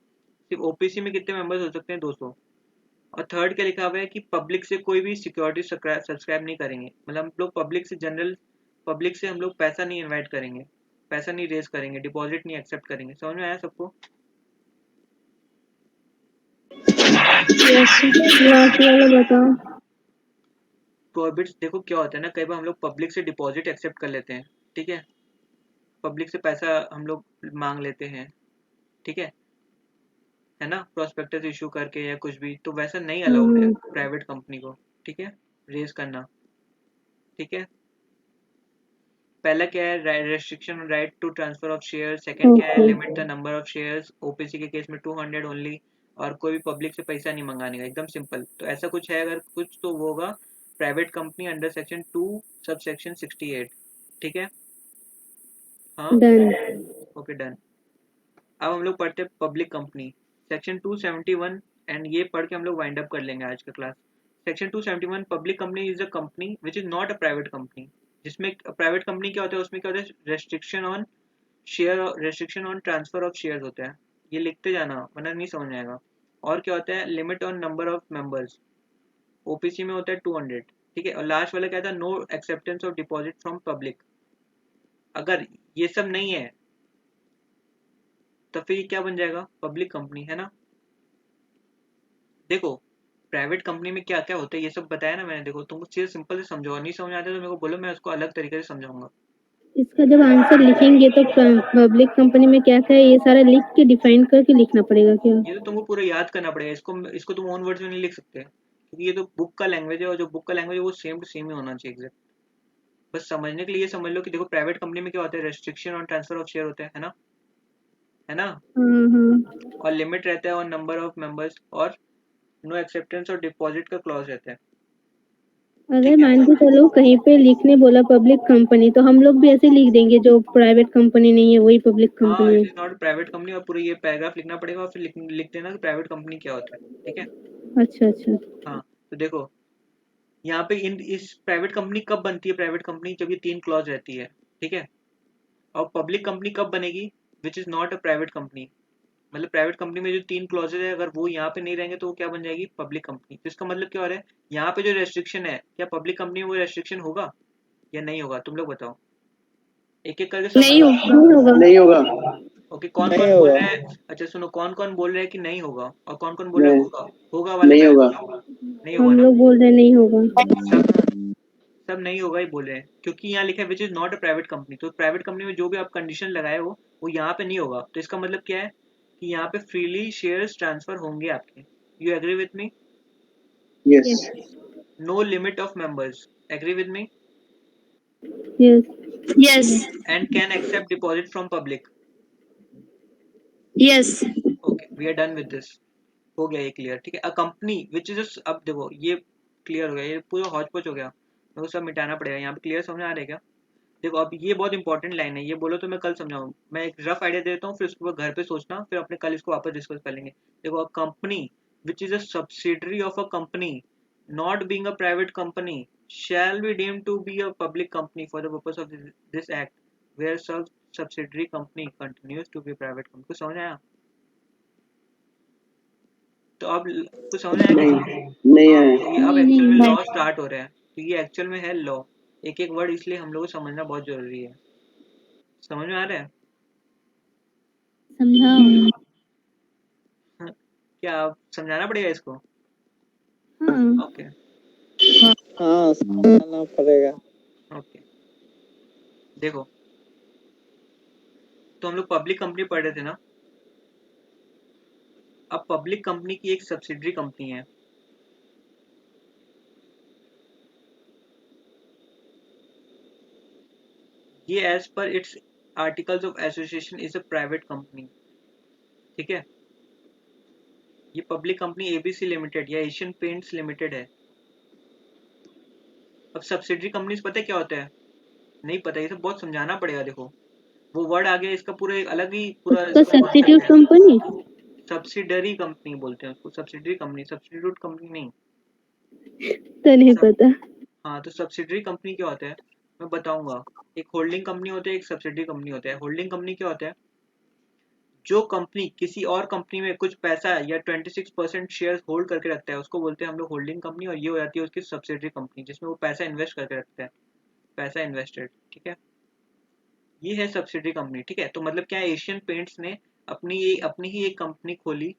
सिर्फ ओपीसी में कितने मेंबर्स हो सकते हैं, 200। और थर्ड क्या लिखा हुआ है कि पब्लिक से कोई भी सिक्योरिटी सब्सक्राइब नहीं करेंगे, मतलब हम लोग पब्लिक से जनरल पब्लिक से हम लोग पैसा नहीं इन्वाइट करेंगे, पैसा नहीं रेज करेंगे, डिपॉजिट नहीं एक्सेप्ट करेंगे। समझ में आया सबको?
लास्ट वाला बताओ।
प्रोहिबिट्स देखो क्या होता है ना, कई बार हम लोग पब्लिक से डिपॉजिट एक्सेप्ट कर लेते हैं। ठीक है, पब्लिक से पैसा हम लोग मांग लेते हैं। ठीक है ना, प्रोस्पेक्टस इशू करके या कुछ भी, तो वैसा नहीं अलाउड है प्राइवेट कंपनी को। ठीक है, रेज करना। ठीक है, पहला क्या है, restriction right to transfer of share. Second क्या है,
okay
limit the number of shares, OPC के केस में 200 ओनली, और कोई भी पब्लिक से पैसा नहीं मंगाने का, एकदम सिंपल। तो ऐसा कुछ है अगर कुछ तो वो होगा private company under section 2 sub section 68। ठीक है, हाँ,
डन।
Okay done. अब हम लोग पढ़ते हैं पब्लिक कंपनी, सेक्शन 271, एंड ये पढ़ के हम लोग वाइंड अप कर लेंगे आज का class. Section 271, public company is a company which is not a private company. जिसमें प्राइवेट कंपनी क्या होता है, उसमें क्या होता है, restriction on share, restriction on transfer of share होता है, ये लिखते जाना वरना नहीं समझ में आएगा। और क्या होता है, limit on number of members, OPC में होता है 200। ठीक है, और लास्ट वाला क्या था, no acceptance of deposit from public. अगर ये सब नहीं है तो फिर ये क्या बन जाएगा, पब्लिक कंपनी, है ना। देखो प्राइवेट कंपनी में क्या क्या होता है ये सब बताया ना मैंने, देखो तुमको चीज सिंपल से समझो, नहीं समझ आता तो मेरे को बोलो, मैं उसको अलग तरीके से समझाऊंगा।
इसका जब आंसर लिखेंगे तो पब्लिक कंपनी में क्या क्या है ये सारा लिख के डिफाइन करके लिखना पड़ेगा क्या?
ये तो तुमको पूरा याद करना पड़ेगा, इसको तुम ओन वर्ड्स में नहीं लिख सकते, क्योंकि ये तो बुक का लैंग्वेज है, और जो बुक का लैंग्वेज है वो सेम टू सेम ही होना चाहिए एग्जैक्ट। बस समझने के लिए समझ लो कि देखो प्राइवेट कंपनी में क्या होता है, restriction on transfer of share होता है ना, है ना,
हाँ।
और लिमिट रहता है ऑन नंबर ऑफ मेंबर्स, और नो एक्सेप्टेंस और डिपॉजिट का क्लॉज रहता है।
अगर मान के चलो कहीं पे लिखने बोला पब्लिक कंपनी, तो हम लोग भी ऐसे लिख देंगे, जो प्राइवेट कंपनी नहीं है वही पब्लिक
हाँ,
कंपनी
इट
है।
इज नॉट प्राइवेट कंपनी, और पूरा ये पैराग्राफ लिखना पड़ेगा और फिर लिख देना कि प्राइवेट कंपनी क्या होता है। ठीक है।
अच्छा अच्छा।
हाँ, तो देखो यहाँ पे इस प्राइवेट कंपनी कब बनती है, प्राइवेट कंपनी जब ये 3 क्लॉज रहती है। ठीक है। और पब्लिक कंपनी कब बनेगी, which is not a private company, मतलब प्राइवेट कंपनी में जो 3 क्लॉजेज है अगर वो यहाँ पे नहीं रहेंगे तो वो क्या बन जाएगी, पब्लिक कंपनी। तो इसका मतलब क्या हो रहा है, यहाँ पे जो रेस्ट्रिक्शन है, क्या पब्लिक कंपनी में वो रेस्ट्रिक्शन होगा या नहीं होगा, तुम लोग बताओ, एक एक करके
नहीं
समझ।
होगा।
नहीं होगा।
ओके, कौन
नहीं
कौन बोल
होगा।
रहा है, अच्छा सुनो, कौन कौन बोल रहा है कि नहीं होगा और कौन कौन बोल रहा है
नहीं,
होगा, होगा वाले
नहीं
का
होगा।
नहीं होगा
हम
ना,
लोग बोल रहे नहीं होगा।
सब सब नहीं होगा ही बोल रहे हैं, क्योंकि यहाँ लिखा है which is not a private company. तो प्राइवेट कंपनी में जो भी आप कंडीशन लगाए हो वो यहाँ पे नहीं होगा। तो इसका मतलब क्या है कि यहाँ पे फ्रीली शेयर्स ट्रांसफर होंगे आपके। You agree with me?
Yes.
No limit of members, agree with me?
Yes.
Yes.
And can accept deposit from public.
Yes.
Okay, we are done with this. हो गया ये क्लियर। ठीक है। A company which is, अब देखो ये clear हो गया, ये पूरा हौच पौच हो गया, मेरे को सब मिटाना पड़ेगा। यहाँ पे क्लियर समझ आ रहा है क्या? देखो अब ये बहुत इंपॉर्टेंट लाइन है, ये बोलो तो मैं कल समझाऊँ। मैं एक रफ आइडिया देता हूँ, फिर उसके बाद घर पे सोचना, फिर अपने कल इसको वापस डिस्कस कर लेंगे। देखो, a company which is a subsidiary of a company not being a private company shall be deemed to be a public company for the purpose of this act where subsidiary company continues to be private company। कुछ समझ आया? तो अब कुछ समझ आया किसी को?
नहीं, नहीं
हाँ,
आया।
तो ये अब
नहीं
एक्चुअल में
नहीं।
लॉ स्टार्ट हो रहा है, तो ये एक्चुअल में है लॉ। एक एक वर्ड इसलिए हम लोग को समझना बहुत जरूरी है। समझ में आ रहा है?
समझा।
हाँ, क्या अब समझाना पड़ेगा इसको?
हाँ।
ओके
हाँ, समझाना पड़ेगा।
ओके। देखो, तो हम लोग पब्लिक कंपनी पढ़ रहे थे ना। अब पब्लिक कंपनी की एक सब्सिडरी कंपनी है, ये as per its articles of association is a private company. ठीक है। ये पब्लिक कंपनी एबीसी लिमिटेड या एशियन पेंट्स लिमिटेड है। अब सब्सिडरी कंपनीज पता है क्या होता है? नहीं पता, ये सब बहुत समझाना पड़ेगा। देखो, वो वर्ड आ गया, इसका पूरा एक अलग ही पूरा
उसका
इसका
सब्स्टिट्यूट
कॉन्सेप्ट है।
कंपनी।
सब्सिडरी कंपनी बोलते हैं उसको, सब्सिडरी कंपनी, सब्सिट्यूट कंपनी नहीं।
तो नहीं
सब
पता।
हाँ, तो सब्सिडरी कंपनी क्या होता है मैं बताऊंगा। एक होल्डिंग कंपनी होता है, एक सब्सिडरी कंपनी होता है। होल्डिंग कंपनी क्या होता है, जो कंपनी किसी और कंपनी में कुछ पैसा या 26% शेयर होल्ड करके रखता है उसको बोलते हैं हम लोग होल्डिंग कंपनी, और ये हो जाती है उसकी सब्सिडरी कंपनी जिसमें वो पैसा इन्वेस्ट करके रखता है, पैसा इन्वेस्टेड। ठीक है। ये है सब्सिडरी कंपनी। ठीक है। तो मतलब क्या है, एशियन पेंट्स ने अपनी ही एक कंपनी खोली,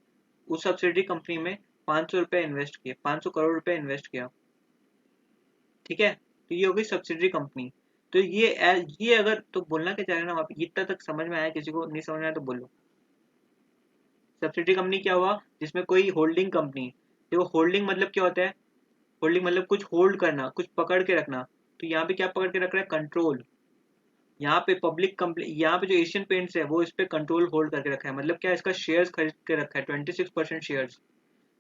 उस सब्सिडरी कंपनी में 500 रुपए इन्वेस्ट किए, 500 करोड़ रुपए इन्वेस्ट किया। ठीक है। तो ये हो गई सब्सिडरी कंपनी। तो ये अगर तो बोलना क्या चाह रहे हैं ना, वहाँ पे इतना तक समझ में आया, किसी को नहीं समझ में आया तो बोलो। सब्सिडरी कंपनी क्या हुआ, जिसमें कोई होल्डिंग कंपनी। देखो, होल्डिंग मतलब क्या होता है, होल्डिंग मतलब कुछ होल्ड करना, कुछ पकड़ के रखना। तो यहाँ पे क्या पकड़ के रख रहा है, कंट्रोल। यहाँ पे पब्लिक कंपनी, यहाँ पे जो एशियन पेंट्स है वो इस पे कंट्रोल होल्ड करके रखा है। मतलब क्या, इसका शेयर्स खरीद के रखा है, 26% शेयर्स।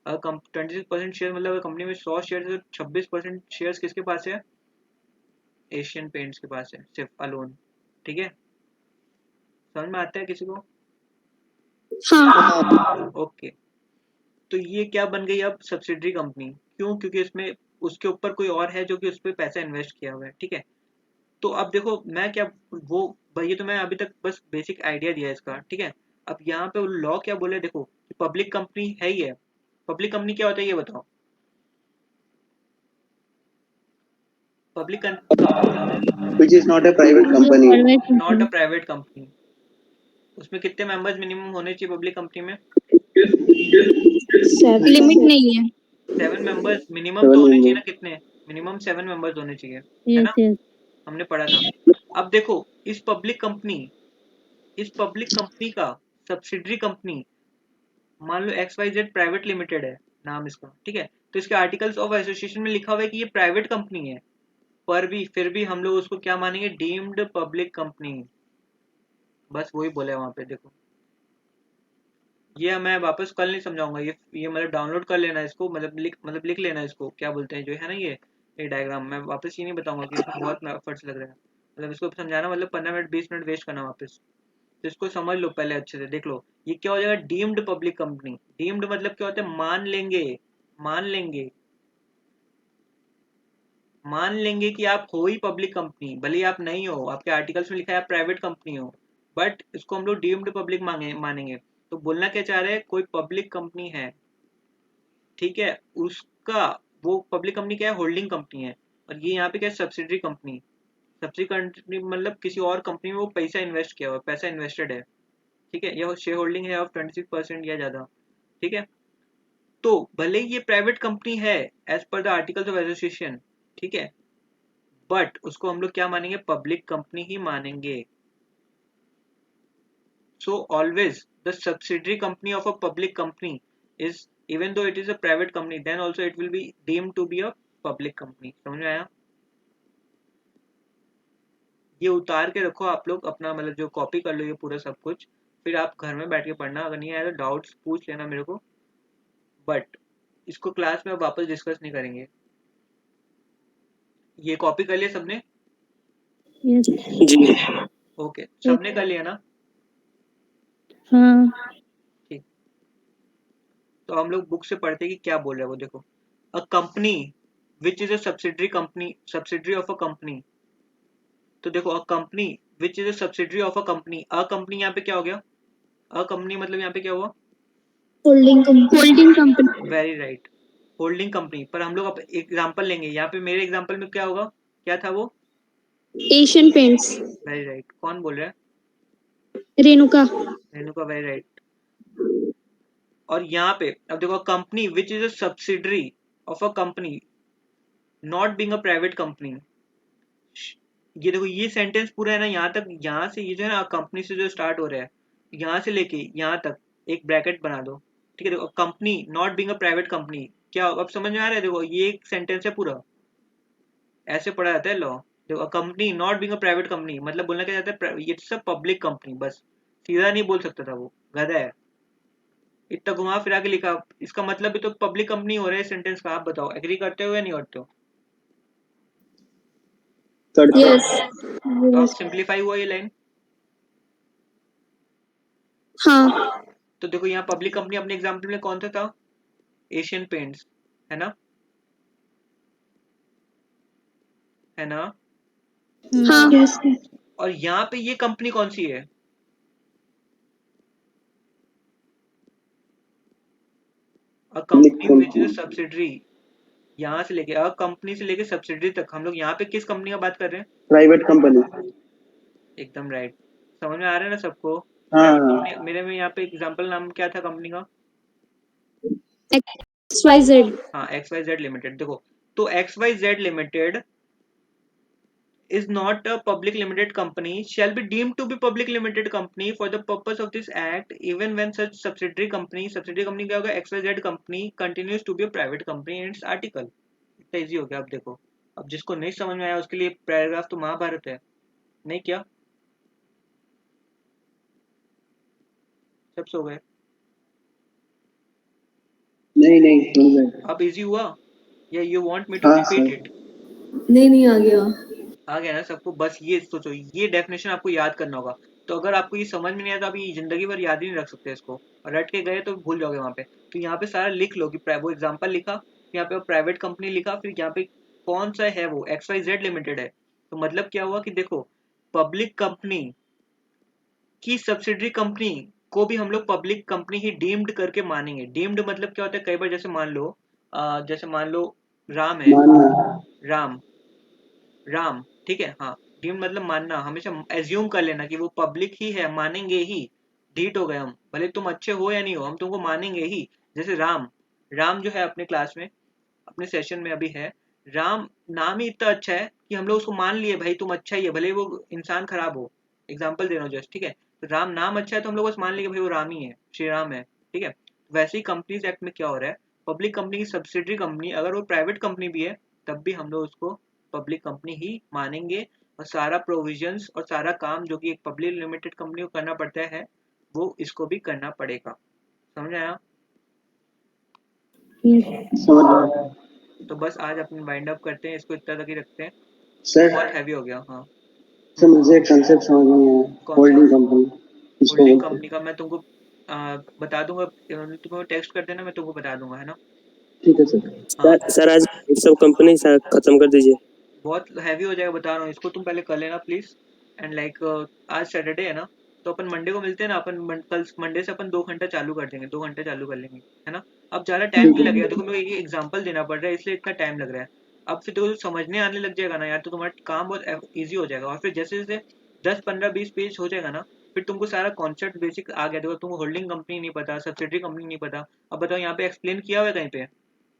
अगर 26% शेयर मतलब अगर कंपनी में 100 शेयर है तो 26% शेयर्स किसके पास है, एशियन पेंट्स के पास है, सिर्फ अलोन। ठीक है। समझ में आता है किसी को?
हाँ.
ओके। तो ये क्या बन गई अब, सब्सिडरी कंपनी। क्यों? क्योंकि इसमें उसके ऊपर कोई और है जो कि उस पर पैसा इन्वेस्ट किया हुआ है। ठीक है। तो अब देखो मैं क्या, वो ये तो मैं अभी तक बस बेसिक आइडिया दिया इसका। ठीक है। अब यहाँ पे लॉ क्या बोले, देखो पब्लिक कंपनी है ही है। पब्लिक कंपनी क्या होता है ये बताओ। पब्लिक कंपनी क्या होता है,
Which is not a private company.
Private
not a
company.
Private company. उसमें कितने मेंबर्स मिनिमम होने चाहिए पब्लिक कंपनी में?
लिमिट नहीं है.
7 मेंबर्स मिनिमम तो
7
होने चाहिए ना,
members.
कितने? मिनिमम 7 मेंबर्स होने चाहिए, है
यस
ना?
यस।
हमने पढ़ा था। अब देखो, इस पब्लिक कंपनी का सब्सिडरी कंपनी, मान लो XYZ प्राइवेट लिमिटेड है नाम इसका। ठीक है। तो इसके आर्टिकल्स ऑफ एसोसिएशन में लिखा हुआ है कि ये प्राइवेट कंपनी है, पर भी फिर भी हम लोग उसको क्या मानेंगे, डीम्ड पब्लिक कंपनी। बस वही बोला है वहां पे। देखो, ये मैं वापस कल नहीं समझाऊंगा, ये मतलब डाउनलोड कर लेना इसको, मतलब लिख लेना इसको, क्या बोलते हैं जो है ना, ये ये डायग्राम मैं वापस ये नहीं बताऊंगा कि इसमें बहुत एफर्ट्स लग रहे हैं, मतलब इसको समझाना मतलब 15 मिनट 20 मिनट वेस्ट करना वापस। तो इसको समझ लो पहले अच्छे से, देख लो ये क्या हो जाएगा, डीम्ड पब्लिक कंपनी। डीम्ड मतलब क्या होता है, मान लेंगे, मान लेंगे, मान लेंगे कि आप हो ही पब्लिक कंपनी, भले ही आप नहीं हो, आपके आर्टिकल्स में लिखा है आप प्राइवेट कंपनी हो, बट इसको हम लोग डीम्ड पब्लिक मानेंगे। तो बोलना क्या चाह रहे हैं, कोई पब्लिक कंपनी है, ठीक है, उसका वो पब्लिक कंपनी क्या है, होल्डिंग कंपनी है, और ये यहाँ पे क्या है, सब्सिडरी कंपनी। सब्सिडरी कंपनी मतलब किसी और कंपनी में वो पैसा इन्वेस्ट किया हुआ, पैसा इन्वेस्टेड है, ठीक है, यह शेयर होल्डिंग है ऑफ 26% या ज्यादा, ठीक है। तो भले ही ये प्राइवेट कंपनी है as per the articles of association, ठीक है, बट उसको हम लोग क्या मानेंगे, पब्लिक कंपनी ही मानेंगे। So always the subsidiary company of a public company is, even though it is a private company, then also it will be deemed to be a public company। समझ में आया? ये उतार के रखो आप लोग अपना, मतलब जो कॉपी कर लो ये पूरा सब कुछ, फिर आप घर में बैठ के पढ़ना, अगर नहीं आया तो डाउट्स पूछ लेना मेरे को, बट इसको क्लास में वापस डिस्कस नहीं करेंगे। ये कॉपी कर लिया सबने?
Yes.
जी।
ओके, सबने कर लिया ना?
हाँ।
ठीक, तो हम लोग बुक से पढ़ते हैं कि क्या बोल रहा है वो, देखो, a company which is a subsidiary of a company. तो देखो, a company which is a subsidiary of a company, a company यहाँ पे क्या हो गया, अ कंपनी मतलब यहाँ पे क्या हुआ,
Holding company.
Very right, holding company. पर हम लोग अब एग्जांपल लेंगे, यहाँ पे मेरे एग्जांपल में क्या होगा, क्या था वो,
Asian Paints.
वेरी राइट, कौन बोल रहा है,
रेणुका.
Renuka, very right. और यहाँ पे अब देखो, company which is a subsidiary of a company not being a private company. ये देखो, ये सेंटेंस पूरा है ना यहाँ तक, यहाँ से ये जो है ना कंपनी से जो स्टार्ट हो रहा है, यहाँ से लेके यहाँ तक एक ब्रैकेट बना दो, ठीक है। देखो, company not being a private company, क्या अब समझ में आ रहा है, देखो ये एक सेंटेंस है पूरा, ऐसे पढ़ा जाता है लॉ। देखो, company not being a private company मतलब बोलना क्या जाता है, इट्स अ पब्लिक कंपनी, बस सीधा नहीं बोल सकता था वो, गधा है, इतना घुमा फिरा के लिखा, इसका मतलब भी तो पब्लिक कंपनी हो रहा है सेंटेंस का। आप बताओ, एग्री करते हो या नहीं करते हो?
करते
Yes.
तो अब
Yes.
सिंप्लीफाई हुआ ये लाइन।
हाँ.
तो देखो, यहाँ पब्लिक कंपनी अपने एग्जाम्पल में कौन सा था, एशियन पेंट्स, है ना, है ना।
हाँ. Yes.
और यहाँ पे ये कंपनी कौन सी है, a company which is subsidiary, यहाँ से लेके अ कंपनी से लेके सब्सिडरी तक हम लोग यहाँ पे किस कंपनी का बात कर रहे हैं,
प्राइवेट कंपनी।
एकदम राइट। समझ में आ रहा है ना सबको?
हाँ
मेरे में यहाँ पे एग्जांपल नाम क्या था कंपनी का,
XYZ.
हाँ, XYZ लिमिटेड। देखो, तो XYZ limited is not a public limited company shall be deemed to be public limited company for the purpose of this act even when such subsidiary company क्या होगा, XYZ company continues to be a private company in its article। इतना easy हो गया। अब देखो, अब जिसको नहीं समझ में आया उसके लिए पैराग्राफ तो महाभारत है, नहीं क्या, सब सो गए?
नहीं नहीं सुन रहे।
अब इजी हुआ या यू वांट मी टू
हाँ
रिपीट
सर।
इट?
नहीं आ गया।
आ गया ना सबको? बस ये सोचो, ये डेफिनेशन आपको याद करना होगा। तो अगर आपको ये समझ में नहीं आया तो आप ये जिंदगी भर याद ही नहीं रख सकते इसको, और रट के गए तो भूल जाओगे वहां पे। तो यहाँ पे सारा लिख लो कि वो एग्जांपल लिखा, यहाँ पे प्राइवेट कंपनी लिखा, फिर यहाँ पे कौन सा है वो, XYZ लिमिटेड है। तो मतलब क्या हुआ कि देखो, पब्लिक कंपनी की सब्सिडरी कंपनी को भी हम लोग पब्लिक कंपनी ही डीम्ड करके मानेंगे। डीम्ड मतलब क्या होता है, कई बार जैसे मान लो राम है,
मानना।
राम, राम, ठीक है, हाँ, डीम्ड मतलब मानना, हमेशा एज्यूम कर लेना कि वो पब्लिक ही है, मानेंगे ही, डीट हो गए हम, भले तुम अच्छे हो या नहीं हो, हम तुमको मानेंगे ही। जैसे राम, राम जो है अपने क्लास में, अपने सेशन में अभी है, राम नाम ही इतना अच्छा है कि हम लोग उसको मान लिए, भाई तुम अच्छा ही है, भले वो इंसान खराब हो, एग्जाम्पल दे रहा हूँ जस्ट, ठीक है। तो राम नाम अच्छा है तो हम लोग बस मान लिए भाई वो राम ही है, श्री राम है, ठीक है। वैसे ही कंपनीज एक्ट में क्या हो रहा है, पब्लिक कंपनी की सब्सिडरी कंपनी अगर वो प्राइवेट कंपनी भी है तब भी हम लोग उसको पब्लिक कंपनी ही मानेंगे, और सारा प्रोविजंस और सारा काम जो कि एक पब्लिक लिमिटेड कंपनी को करना पड़ता है वो इसको भी करना पड़ेगा। समझ आया?
Yes.
समझ रहे।
तो बस आज अपन वाइंड अप करते हैं, इसको इतना तक ही रखते हैं,
सर
बहुत हैवी हो गया। हाँ
सर मुझे कंसेप्ट समझ नहीं आया।
कौन सा?
होल्डिंग कंपनी किसको
होल्डिंग
बोलते हैं?
कंपनी का मैं तुमको बता दूंगा, तुम्हें टेक्स्ट कर देना, मैं तुमको बता दूंगा, है ना।
ठीक है सर।
हाँ
सर आज सब कंपनी खत्म कर दीजिए।
बहुत हैवी हो जाएगा बता रहा हूँ, इसको तुम पहले कर लेना प्लीज। एंड लाइक आज सैटरडे है ना, तो अपन मंडे को मिलते हैं ना, अपन कल मंडे से अपन 2 घंटा चालू कर देंगे, 2 घंटे चालू कर लेंगे, है ना। अब ज़्यादा टाइम नहीं लगेगा, देखो मेरे को एक एग्जाम्पल देना पड़ रहा है इसलिए इतना टाइम लग रहा है। अब फिर तो समझने आने लग जाएगा ना यार, तो तुम्हारा काम बहुत ईजी हो जाएगा। और फिर जैसे जैसे 10 15 20 पेज हो जाएगा ना, फिर तुमको सारा कॉन्सेप्ट बेसिक आ गया। देखो तुमको होल्डिंग कंपनी नहीं पता, सब्सिडरी कंपनी नहीं पता, अब बताओ यहाँ पे एक्सप्लेन किया हुआ है कहीं पे?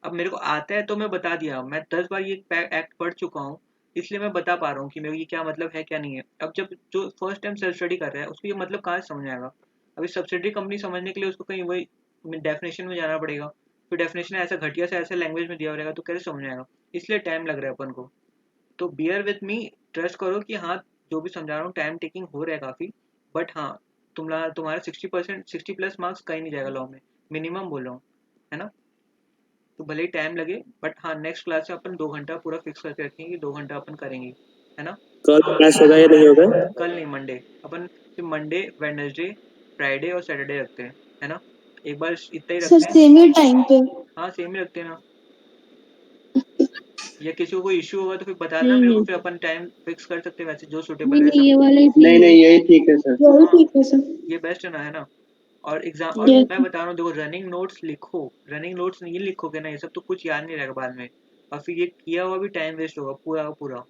अब मेरे को आता है तो मैं बता दिया, मैं 10 बार ये एक्ट पढ़ चुका हूँ, इसलिए मैं बता पा रहा हूँ कि मेरे को ये क्या मतलब है क्या नहीं है। अब जब जो फर्स्ट टाइम सेल्फ स्टडी कर रहा है उसको ये मतलब कहाँ से समझ आएगा? अभी सब्सिडरी कंपनी समझने के लिए उसको कहीं वही डेफिनेशन में जाना पड़ेगा, फिर डेफिनेशन ऐसा घटिया से ऐसे लैंग्वेज में दिया रहेगा तो कैसे समझ आएगा? इसलिए टाइम लग रहा है अपन को। तो बियर विथ मी, ट्रस्ट करो कि हाँ जो भी समझा रहा हूँ टाइम टेकिंग हो रहा है काफ़ी, बट हाँ तुम्हारा 60% 60+ मार्क्स कहीं नहीं जाएगा लॉ में, मिनिमम बोल रहा हूँ, है ना। तो भले ही टाइम लगे, बट हाँ नेक्स्ट क्लास से अपन 2 घंटा पूरा फिक्स करके रखेंगे कि 2 घंटा अपन करेंगे, है ना।
कल क्लास होगा या नहीं होगा?
कल नहीं, मंडे अपन फिर मंडे वेडनेसडे फ्राइडे और सैटरडे रखते हैं, है ना। एक बार इतना ही
सर
रखते हैं।
सेम ही टाइम पे?
हाँ सेम ही रखते हैं ना, या किसी को कोई इशू होगा तो फिर बता देना मेरे को, फिर अपन टाइम फिक्स कर सकते हैं वैसे जो सूटेबल रहे
नहीं,
सब।
ये वाला ही
नहीं
सही है।
नहीं यही ठीक है सर।
यही
हाँ
ठीक है सर।
ये बेस्ट है ना, है ना। और एग्जाम, और
Yes.
मैं बता रहा हूँ देखो, रनिंग नोट्स लिखो, रनिंग नोट्स नहीं लिखोगे ना ये सब तो कुछ याद नहीं रहेगा बाद में, और फिर ये किया हुआ भी टाइम वेस्ट होगा पूरा का पूरा।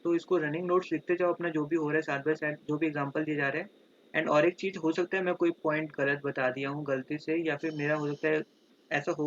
तो इसको रनिंग नोट्स लिखते जाओ अपना, जो भी हो रहा है साथ बाय साथ, जो भी एग्जांपल दिए जा रहे हैं। एंड और एक चीज़ हो सकता है मैं कोई पॉइंट गलत बता दिया हूँ गलती से, या फिर मेरा हो सकता है ऐसा हो